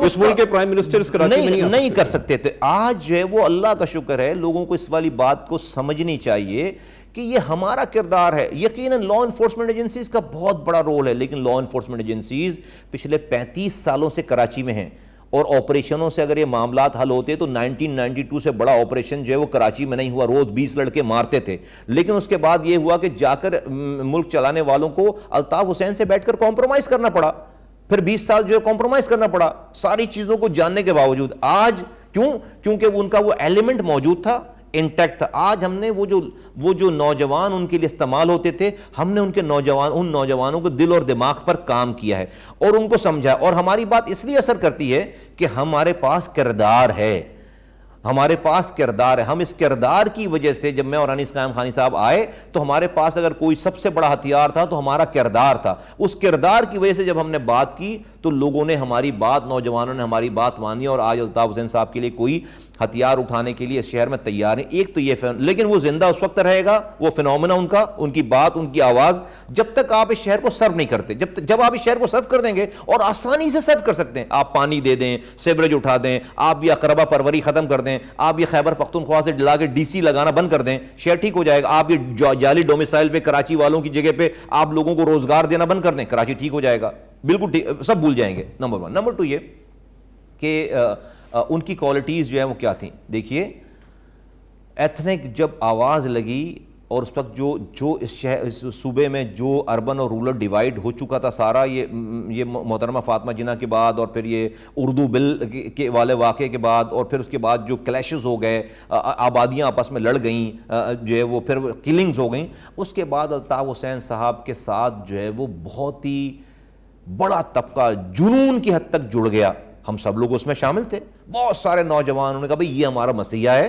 اس ملک کے پرائم منسٹر نہیں کر سکتے تھے. آج جو ہے وہ اللہ کا شکر ہے, لوگوں کو اس والی بات کو سمجھنی چاہیے کہ یہ ہمارا کردار ہے. یقیناً لا انفورسمنٹ ایجنسیز کا بہت بڑا رول ہے, لیکن لا انفورسمنٹ ایجنسیز پچھلے 35 سالوں سے کراچی میں ہیں, اور آپریشنوں سے اگر یہ معاملات حل ہوتے تو 1992 سے بڑا آپریشن جو ہے وہ کراچی میں نہیں ہوا, روز 20 لڑکے مارتے تھے. لیکن اس کے بعد یہ ہوا کہ جا کر ملک چلانے والوں کو الطاف حسین سے بیٹھ کر کمپرومائز کرنا پڑا, پھر 20 سال جو ہے کمپرومائز کرنا پڑا ساری چیزوں کو جاننے کے باوجود. آج کیونکہ ان کا وہ ایلیمنٹ موجود تھا, انٹیکٹ تھا. آج ہم نے وہ جو نوجوان ان کے لیے استعمال ہوتے تھے, ہم نے ان نوجوانوں کو دل اور دماغ پر کام کیا ہے اور ان کو سمجھا. اور ہماری بات اس لیے اثر کرتی ہے کہ ہمارے پاس کردار ہے, ہمارے پاس کردار ہے. ہم اس کردار کی وجہ سے, جب میں اور انیس قائم خانی صاحب آئے تو ہمارے پاس اگر کوئی سب سے بڑا ہتھیار تھا تو ہمارا کردار تھا. اس کردار کی وجہ سے جب ہم نے بات کی تو لوگوں نے ہماری بات, نوجوانوں نے ہماری بات مانی, اور آج الطاف حسین صاحب کے لیے کوئی ہتھیار اٹھانے کے لیے اس شہر میں تیار ہیں. ایک تو یہ لیکن وہ زندہ اس وقت رہے گا, وہ فینومینا ان کا, ان کی بات, ان کی آواز, جب تک آپ اس شہر کو سرو نہیں کرتے. جب آپ اس شہر کو سرو کر دیں گے, اور آسانی سے سرو کر سکتے ہیں, آپ پانی دے دیں, سیوریج اٹھا دیں, آپ یہ اقربا پروری ختم کر دیں, آپ یہ خیبر پختونخوا سے ڈلا کے ڈی سی لگانا بند کر دیں, شہر ٹھیک ہو جائے گا. آپ یہ جعلی ڈومیسائل پہ کراچی والوں کی جگہ پہ آپ لوگوں کو روزگار دینا بند کر دیں, کراچی ٹھیک ہو جائے گا, بالکل ٹھیک, سب بھول جائیں گے. نمبر 1. نمبر 2 یہ کہ ان کی کوالٹیز جو ہیں وہ کیا تھیں. دیکھیے, ایتھنک جب آواز لگی اور اس وقت جو اس صوبے میں جو اربن اور رورل ڈیوائیڈ ہو چکا تھا سارا, یہ محترمہ فاطمہ جناح کے بعد, اور پھر یہ اردو بل کے والے واقعے کے بعد, اور پھر اس کے بعد جو کلیشز ہو گئے, آبادیاں آپس میں لڑ گئیں, جو ہے وہ پھر کلنگز ہو گئیں, اس کے بعد الطاف حسین صاحب کے ساتھ جو ہے وہ بہت ہی بڑا طبقہ جنون کی حد تک جڑ گیا. ہم سب لوگ اس میں شامل تھے. بہت سارے نوجوانوں نے کہا بھئی یہ ہمارا مسیحا ہے,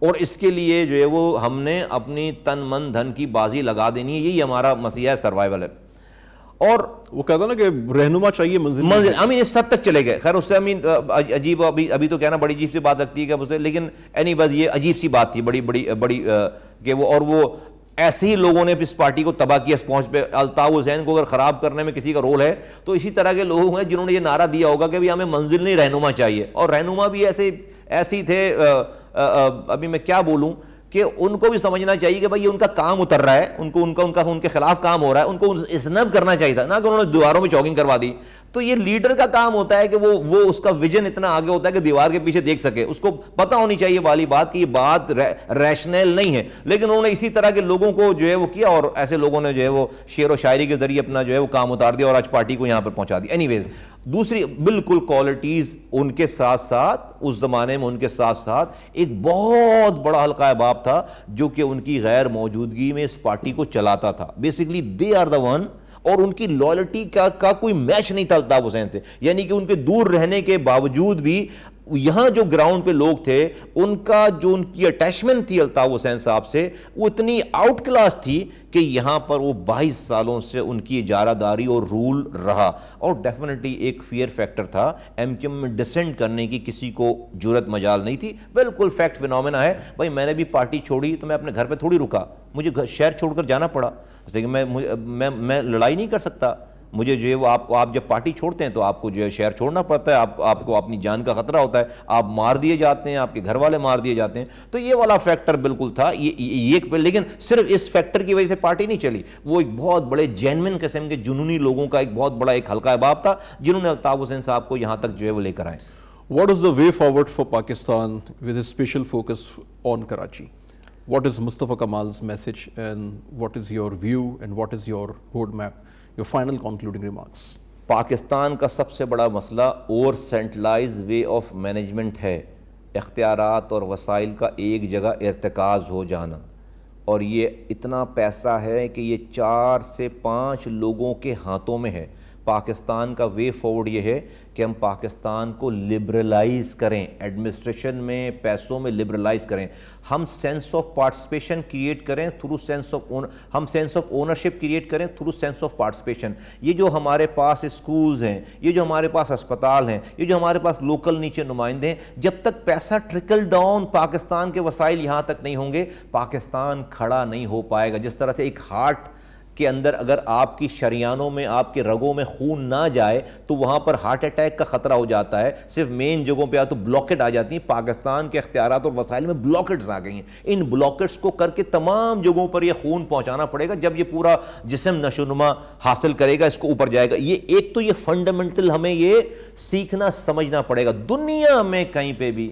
اور اس کے لیے جو ہے وہ ہم نے اپنی تن من دھن کی بازی لگا دینی ہے, یہی ہمارا مسیحا ہے, سروائیول ہے. اور وہ کہتا نا کہ رہنما چاہیے, منزل امین اس حد تک چلے گئے. خیر اس سے امین عجیب, ابھی تو کہنا بڑی عجیب سی بات لگتی ہے کہ لیکن اینی ویز یہ عجیب سی بات تھی بڑی کہ وہ ایسے ہی لوگوں نے اس پارٹی کو تباہ کیا اس پہنچ پہ. الطاف حسین کو اگر خراب کرنے میں کسی کا رول ہے تو اسی طرح کے لوگ ہیں جنہوں نے یہ نعرہ دیا ہوگا کہ ہمیں منزل نہیں رہنما چاہیے, اور رہنما بھی ایسے ہی تھے. ابھی میں کیا بولوں کہ ان کو بھی سمجھنا چاہیے کہ بھائی یہ ان کا کام اتر رہا ہے, ان کے خلاف کام ہو رہا ہے, ان کو اسنب کرنا چاہیے تھا, نہ کہ انہوں نے دیواروں میں چوکنگ کروا دی. تو یہ لیڈر کا کام ہوتا ہے کہ وہ اس کا ویژن اتنا آگے ہوتا ہے کہ دیوار کے پیچھے دیکھ سکے. اس کو پتہ ہونی چاہیے والی بات کہ یہ بات ریشنل نہیں ہے, لیکن انہوں نے اسی طرح کے لوگوں کو جو ہے وہ کیا, اور ایسے لوگوں نے جو ہے وہ شعر و شاعری کے ذریعے اپنا جو ہے وہ کام اتار دیا اور آج پارٹی کو یہاں پر پہنچا دیا. اینی ویز دوسری بالکل کوالٹیز ان کے ساتھ ساتھ, اس زمانے میں ان کے ساتھ ساتھ ایک بہت بڑا حلقہ احباب تھا جو کہ ان کی غیر موجودگی میں اس پارٹی کو چلاتا تھا. Basically they are the one, اور ان کی لائلٹی کا کوئی میچ نہیں تھا الطاف حسین سے. یعنی کہ ان کے دور رہنے کے باوجود بھی یہاں جو گراؤنڈ پہ لوگ تھے ان کا جو ان کی اٹیچمنٹ تھی الطاف حسین صاحب سے وہ اتنی آؤٹ کلاس تھی کہ یہاں پر وہ 22 سالوں سے ان کی اجارہ داری اور رول رہا. اور ڈیفینیٹلی ایک فیئر فیکٹر تھا, ایم کیو ایم میں ڈسینٹ کرنے کی کسی کو جرت مجال نہیں تھی. بالکل فیکٹ فینومینا ہے. بھائی میں نے بھی پارٹی چھوڑی تو میں اپنے گھر پہ تھوڑی رکا, مجھے شہر چھوڑ کر جانا پڑا, لیکن میں لڑائی نہیں کر سکتا. مجھے جو ہے وہ آپ جب پارٹی چھوڑتے ہیں تو آپ کو جو ہے شہر چھوڑنا پڑتا ہے, آپ کو اپنی جان کا خطرہ ہوتا ہے, آپ مار دیے جاتے ہیں, آپ کے گھر والے مار دیے جاتے ہیں. تو یہ والا فیکٹر بالکل تھا یہ, لیکن صرف اس فیکٹر کی وجہ سے پارٹی نہیں چلی. وہ ایک بہت بڑے جینوئن قسم کے جنونی لوگوں کا ایک بہت بڑا ایک حلقہ احباب تھا جنہوں نے الطاف حسین صاحب کو یہاں تک جو ہے وہ لے کر آئے. What is the way forward for Pakistan with a special focus on Karachi? What is Mustafa Kamal's message and what is your view and what is your roadmap? Your final concluding remarks. Pakistan کا سب سے بڑا مسئلہ over centralise way of management ہے. اختیارات اور وسائل کا ایک جگہ ارتکاز ہو جانا, اور یہ اتنا پیسہ ہے کہ یہ 4 سے 5 لوگوں کے ہاتھوں میں ہے. پاکستان کا وے فارورڈ یہ ہے کہ ہم پاکستان کو لبرلائز کریں, ایڈمنسٹریشن میں, پیسوں میں لبرلائز کریں. ہم سینس آف پارٹیسپیشن کریٹ کریں through sense of ownership create کریں تھرو سینس آف پارٹیسپیشن. یہ جو ہمارے پاس اسکولز ہیں, یہ جو ہمارے پاس اسپتال ہیں, یہ جو ہمارے پاس لوکل نیچے نمائندے ہیں, جب تک پیسہ ٹرکل ڈاؤن پاکستان کے وسائل یہاں تک نہیں ہوں گے پاکستان کھڑا نہیں ہو پائے گا. جس طرح سے ایک کے اندر اگر آپ کی شریانوں میں آپ کے رگوں میں خون نہ جائے تو وہاں پر ہارٹ اٹیک کا خطرہ ہو جاتا ہے. صرف مین جگہوں پہ تو بلاکٹ آ جاتی ہیں. پاکستان کے اختیارات اور وسائل میں بلاکٹس آ گئی ہیں. ان بلاکٹس کو کر کے تمام جگہوں پر یہ خون پہنچانا پڑے گا. جب یہ پورا جسم نشوونما حاصل کرے گا, اس کو اوپر جائے گا. یہ ایک تو یہ فنڈامنٹل ہمیں یہ سیکھنا سمجھنا پڑے گا. دنیا میں کہیں پہ بھی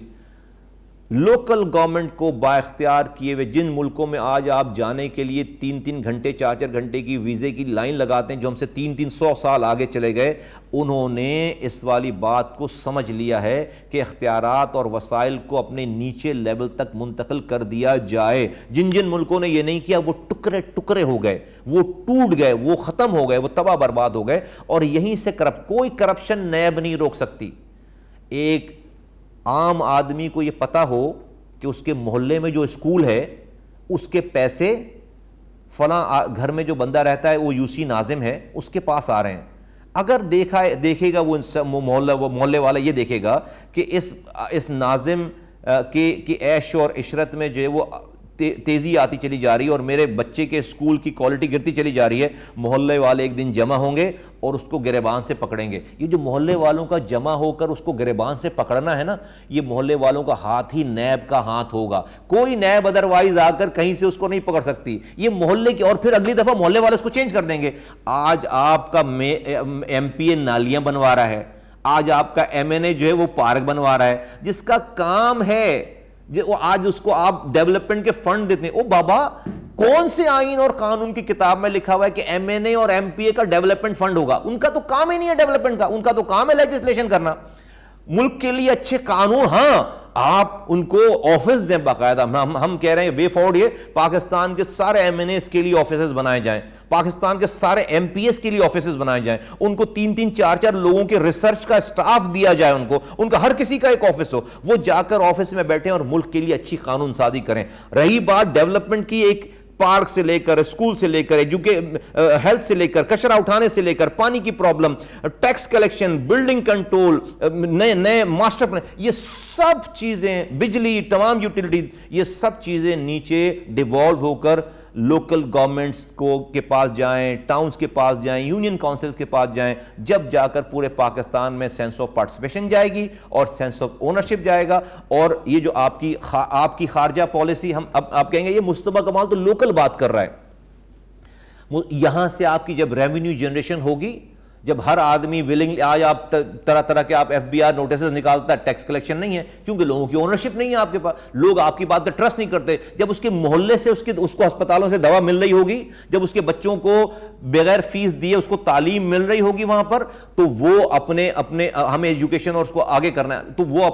لوکل گورنمنٹ کو با اختیار کیے ہوئے, جن ملکوں میں آج آپ جانے کے لیے 3-3 گھنٹے 4-4 گھنٹے کی ویزے کی لائن لگاتے ہیں, جو ہم سے 300 سال آگے چلے گئے, انہوں نے اس والی بات کو سمجھ لیا ہے کہ اختیارات اور وسائل کو اپنے نیچے لیول تک منتقل کر دیا جائے. جن جن ملکوں نے یہ نہیں کیا وہ ٹکڑے ٹکڑے ہو گئے, وہ ٹوٹ گئے, وہ ختم ہو گئے, وہ تباہ برباد ہو گئے. اور یہیں سے کوئی کرپشن نیب نہیں روک سکتی. ایک عام آدمی کو یہ پتا ہو کہ اس کے محلے میں جو اسکول ہے اس کے پیسے فلاں گھر میں جو بندہ رہتا ہے وہ یوسی ناظم ہے اس کے پاس آ رہے ہیں, اگر دیکھے گا وہ محلے والا یہ دیکھے گا کہ اس ناظم کی عیش اور عشرت میں جو ہے وہ تیزی آتی چلی جا رہی ہے اور میرے بچے کے اسکول کی کوالٹی گرتی چلی جا رہی ہے, محلے والے ایک دن جمع ہوں گے اور اس کو گریبان سے پکڑیں گے. یہ جو محلے والوں کا جمع ہو کر اس کو گریبان سے پکڑنا ہے نا, یہ محلے والوں کا ہاتھ ہی نیب کا ہاتھ ہوگا. کوئی نیب ادروائز آ کر کہیں سے اس کو نہیں پکڑ سکتی. یہ محلے کی, اور پھر اگلی دفعہ محلے والے اس کو چینج کر دیں گے. آج آپ کا ایم پی اے نالیاں بنوا رہا ہے, آج آپ کا ایم این اے جو ہے وہ پارک بنوا رہا ہے, جس کا کام ہے آج اس کو آپ ڈیولپمنٹ کے فنڈ دیتے ہیں. او بابا, کون سے آئین اور قانون کی کتاب میں لکھا ہوا ہے کہ ایم این اے اور ایم پی اے کا ڈیولپمنٹ فنڈ ہوگا؟ ان کا تو کام ہی نہیں ہے ڈیولپمنٹ کا, ان کا تو کام ہے لیجسلیشن کرنا. ملک کے لیے اچھے قانون, ہاں آپ ان کو آفس دیں باقاعدہ. ہم کہہ رہے ہیں وے فارورڈ یہ پاکستان کے سارے ایم این ایز کے لیے آفیسز بنائے جائیں, پاکستان کے سارے ایم پی ایس کے لیے آفیسز بنائے جائیں, ان کو 3-3 4-4 لوگوں کے ریسرچ کا سٹاف دیا جائے, ان کا ہر کسی کا ایک آفس ہو, وہ جا کر آفس میں بیٹھیں اور ملک کے لیے اچھی قانون سازی کریں. رہی بات ڈیولپمنٹ کی, ایک پارک سے لے کر اسکول سے لے کر ہیلتھ سے لے کر کچرا اٹھانے سے لے کر پانی کی problem, tax collection, building control, نئے ماسٹر پلان, یہ سب چیزیں, بجلی, تمام یوٹیلیٹیز, یہ سب چیزیں نیچے ڈیوالو ہو کر لوکل گورنمنٹس کے پاس جائیں, ٹاؤنز کے پاس جائیں, یونین کونسلز کے پاس جائیں. جب جا کر پورے پاکستان میں سینس آف پارٹیسپیشن جائے گی اور سینس آف اونرشپ جائے گا. اور یہ جو آپ کی خارجہ پالیسی, ہم آپ کہیں گے یہ مصطفیٰ کمال تو لوکل بات کر رہا ہے. یہاں سے آپ کی جب ریونیو جنریشن ہوگی, جب ہر آدمی ولنگلی, آج آپ طرح کے آپ ایف بی آر نوٹسز نکالتا ہے, ٹیکس کلیکشن نہیں ہے کیونکہ لوگوں کی اونرشپ نہیں ہے آپ کے پاس, لوگ آپ کی بات پہ ٹرسٹ نہیں کرتے. جب اس کے محلے سے اس کو ہسپتالوں سے دوا مل رہی ہوگی, جب اس کے بچوں کو بغیر فیس دیے اس کو تعلیم مل رہی ہوگی وہاں پر, تو وہ اپنے ہمیں ایجوکیشن اور اس کو آگے کرنا ہے, تو وہ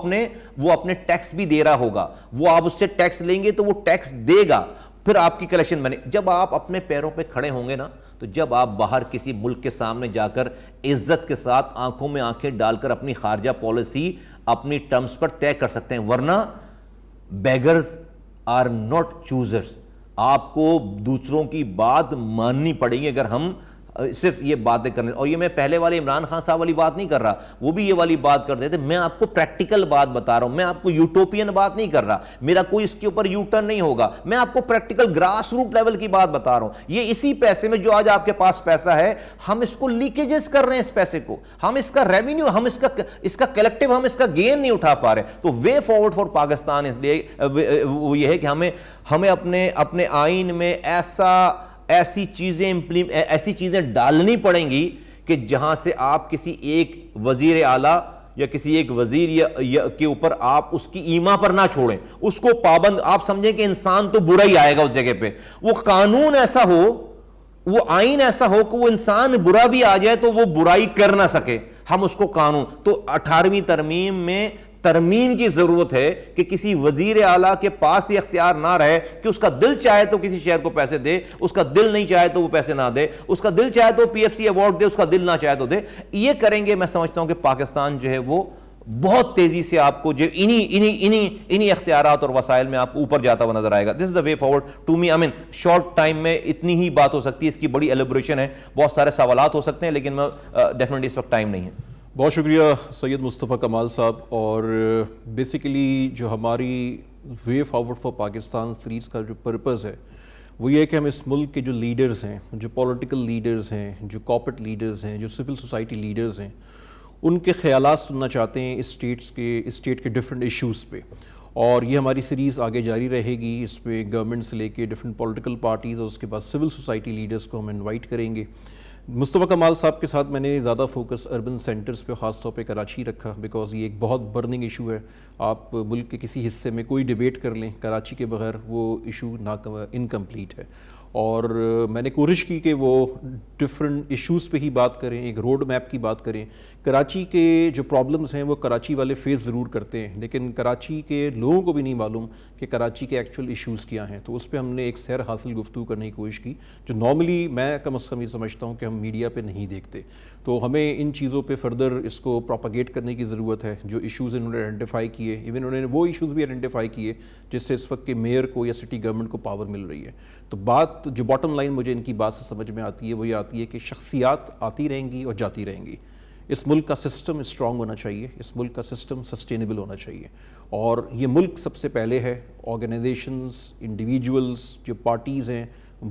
اپنے ٹیکس بھی دے رہا ہوگا. وہ آپ اس سے ٹیکس لیں گے تو وہ ٹیکس دے گا, پھر آپ کی کلیکشن بنے. جب آپ اپنے پیروں پہ کھڑے ہوں گے نا, تو جب آپ باہر کسی ملک کے سامنے جا کر عزت کے ساتھ آنکھوں میں آنکھیں ڈال کر اپنی خارجہ پالیسی اپنی ٹرمز پر طے کر سکتے ہیں. ورنہ بیگرز آر ناٹ چوزرز, آپ کو دوسروں کی بات ماننی پڑے گی اگر ہم صرف یہ باتیں کرنے. اور یہ میں پہلے والے عمران خان صاحب والی بات نہیں کر رہا, وہ بھی یہ والی بات کرتے تھے. میں آپ کو پریکٹیکل بات بتا رہا ہوں, میں آپ کو یوٹوپین بات نہیں کر رہا, میرا کوئی اس کے اوپر یو ٹرن نہیں ہوگا. میں آپ کو پریکٹیکل گراس روٹ لیول کی بات بتا رہا ہوں. یہ اسی پیسے میں جو آج آپ کے پاس پیسہ ہے, ہم اس کو لیکیجز کر رہے ہیں, اس پیسے کو ہم اس کا ریونیو, ہم اس کا کلیکٹیو, ہم اس کا گین نہیں اٹھا پا رہے. تو وے فارورڈ فار پاکستان اس لیے وہ یہ ہے کہ ہمیں اپنے آئین میں ایسی چیزیں ڈالنی پڑیں گی کہ جہاں سے آپ کسی ایک وزیر اعلیٰ یا کسی ایک وزیر کے اوپر آپ اس کی ایما پر نہ چھوڑیں, اس کو پابند آپ سمجھیں کہ انسان تو برا ہی آئے گا اس جگہ پہ. وہ قانون ایسا ہو, وہ آئین ایسا ہو کہ وہ انسان برا بھی آ جائے تو وہ برائی کر نہ سکے. ہم اس کو قانون, تو 18ویں ترمیم میں ترمیم کی ضرورت ہے کہ کسی وزیر اعلیٰ کے پاس یہ اختیار نہ رہے کہ اس کا دل چاہے تو کسی شہر کو پیسے دے, اس کا دل نہیں چاہے تو وہ پیسے نہ دے, اس کا دل چاہے تو پی ایف سی ایوارڈ دے, اس کا دل نہ چاہے تو دے. یہ کریں گے, میں سمجھتا ہوں کہ پاکستان جو ہے وہ بہت تیزی سے آپ کو جو انہی اختیارات اور وسائل میں آپ کو اوپر جاتا ہوا نظر آئے گا. This is the way forward to me. I mean short time میں اتنی ہی بات ہو سکتی ہے, اس کی بڑی ایلیبریشن ہے, بہت سارے سوالات ہو سکتے ہیں, لیکن ڈیفینیٹلی اس وقت ٹائم نہیں ہے. بہت شکریہ سید مصطفیٰ کمال صاحب. اور بیسیکلی جو ہماری way forward for Pakistan series کا جو پرپز ہے وہ یہ ہے کہ ہم اس ملک کے جو لیڈرز ہیں، جو پولیٹیکل لیڈرز ہیں، جو کارپوریٹ لیڈرز ہیں، جو سول سوسائٹی لیڈرز ہیں، ان کے خیالات سننا چاہتے ہیں اسٹیٹ کے ڈفرینٹ ایشوز پہ. اور یہ ہماری سیریز آگے جاری رہے گی. اس پہ گورنمنٹ سے لے کے ڈفرینٹ پولیٹیکل پارٹیز اور اس کے بعد سول سوسائٹی لیڈرز کو ہم انوائٹ کریں گے. مصطفیٰ کمال صاحب کے ساتھ میں نے زیادہ فوکس اربن سینٹرز پہ، خاص طور پہ کراچی رکھا، بیکاز یہ ایک بہت برننگ ایشو ہے. آپ ملک کے کسی حصے میں کوئی ڈیبیٹ کر لیں، کراچی کے بغیر وہ ایشو انکمپلیٹ ہے. اور میں نے کوشش کی کہ وہ ڈفرینٹ ایشوز پہ ہی بات کریں، ایک روڈ میپ کی بات کریں. کراچی کے جو پرابلمز ہیں وہ کراچی والے فیس ضرور کرتے ہیں، لیکن کراچی کے لوگوں کو بھی نہیں معلوم کہ کراچی کے ایکچوئل ایشوز کیا ہیں. تو اس پہ ہم نے ایک سیر حاصل گفتگو کرنے کی کوشش کی، جو نارملی میں کم از کم یہ سمجھتا ہوں کہ ہم میڈیا پہ نہیں دیکھتے. تو ہمیں ان چیزوں پہ فردر اس کو پروپاگیٹ کرنے کی ضرورت ہے. جو ایشوز انہوں نے آئیڈینٹیفائی کیے، ایون انہوں نے وہ ایشوز بھی آئیڈینٹیفائی کیے جس سے اس وقت کے میئر کو یا سٹی گورنمنٹ کو پاور مل رہی ہے. تو بات جو باٹم لائن مجھے ان کی بات سے سمجھ میں آتی ہے وہ یہ آتی ہے کہ شخصیات آتی رہیں گی اور جاتی رہیں گی. اس ملک کا سسٹم اسٹرانگ ہونا چاہیے، اس ملک کا سسٹم سسٹینیبل ہونا چاہیے. اور یہ ملک سب سے پہلے ہے. آرگنائزیشنز، انڈیویجولز، جو پارٹیز ہیں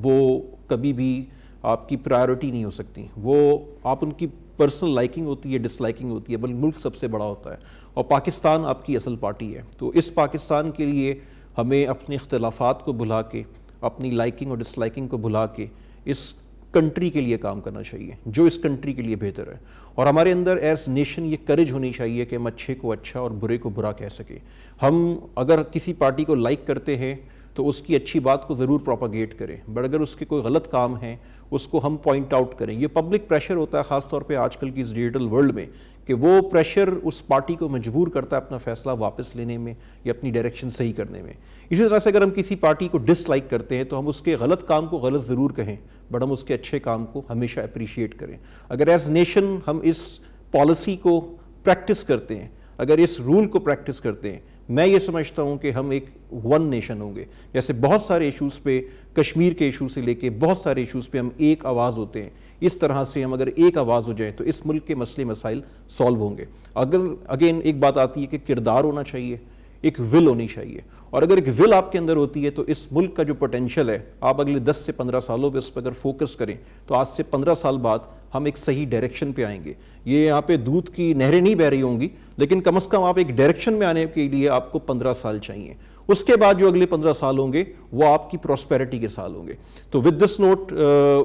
وہ کبھی بھی آپ کی پرائیورٹی نہیں ہو سکتی. وہ آپ ان کی پرسنل لائکنگ ہوتی ہے، ڈس لائکنگ ہوتی ہے، بلکہ ملک سب سے بڑا ہوتا ہے. اور پاکستان آپ کی اصل پارٹی ہے. تو اس پاکستان کے لیے ہمیں اپنے اختلافات کو بھلا کے، اپنی لائکنگ اور ڈس لائکنگ کو بھلا کے اس کنٹری کے لیے کام کرنا چاہیے جو اس کنٹری کے لیے بہتر ہے. اور ہمارے اندر ایز نیشن یہ کریج ہونی چاہیے کہ ہم اچھے کو اچھا اور برے کو برا کہہ سکیں. ہم اگر کسی پارٹی کو لائک کرتے ہیں تو اس کی اچھی بات کو ضرور پروپاگیٹ کریں، بٹ اگر اس کے کوئی غلط کام ہیں اس کو ہم پوائنٹ آؤٹ کریں. یہ پبلک پریشر ہوتا ہے خاص طور پہ آج کل کی اس ڈیجیٹل ورلڈ میں، کہ وہ پریشر اس پارٹی کو مجبور کرتا ہے اپنا فیصلہ واپس لینے میں یا اپنی ڈائریکشن صحیح کرنے میں. اسی طرح سے اگر ہم کسی پارٹی کو ڈس لائک کرتے ہیں تو ہم اس کے غلط کام کو غلط ضرور کہیں، بٹ ہم اس کے اچھے کام کو ہمیشہ اپریشیٹ کریں. اگر ایز نیشن ہم اس پالیسی کو پریکٹس کرتے ہیں، اگر اس رول کو پریکٹس کرتے ہیں، میں یہ سمجھتا ہوں کہ ہم ایک ون نیشن ہوں گے. جیسے بہت سارے ایشوز پہ، کشمیر کے ایشو سے لے کے بہت سارے ایشوز پہ ہم ایک آواز ہوتے ہیں. اس طرح سے ہم اگر ایک آواز ہو جائیں تو اس ملک کے مسئلے مسائل سالو ہوں گے. اگر اگین ایک بات آتی ہے کہ کردار ہونا چاہیے، ایک ول ہونی چاہیے. اور اگر ایک ول آپ کے اندر ہوتی ہے تو اس ملک کا جو پوٹینشیل ہے، آپ اگلے 10 سے 15 سالوں پہ اس پر اگر فوکس کریں تو آج سے 15 سال بعد ہم ایک صحیح ڈائریکشن پہ آئیں گے. یہ یہاں پہ دودھ کی نہریں نہیں بہہ رہی ہوں گی، لیکن کم از کم آپ ایک ڈائریکشن میں آنے کے لیے آپ کو 15 سال چاہیے. اس کے بعد جو اگلے 15 سال ہوں گے وہ آپ کی پراسپیرٹی کے سال ہوں گے. تو with this note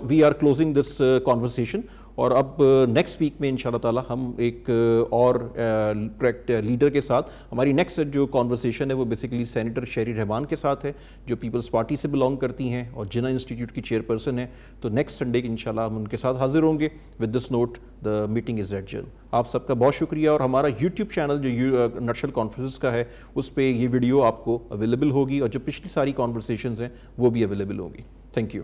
we are closing this conversation. اور اب نیکسٹ ویک میں انشاءاللہ تعالیٰ ہم ایک اور لیڈر کے ساتھ، ہماری نیکسٹ جو کانورسیشن ہے وہ بیسیکلی سینیٹر شہری رحمان کے ساتھ ہے، جو پیپلز پارٹی سے بلانگ کرتی ہیں اور جناح انسٹیٹیوٹ کی چیئرپرسن ہیں. تو نیکسٹ سنڈے انشاءاللہ ہم ان کے ساتھ حاضر ہوں گے. With this note the meeting is adjourn. آپ سب کا بہت شکریہ. اور ہمارا یوٹیوب چینل جو نٹشل کانفرنس کا ہے اس پہ یہ ویڈیو آپ کو اویلیبل ہوگی، اور جو پچھلی ساری کانورسیشنز ہیں وہ بھی اویلیبل ہوگی. Thank you.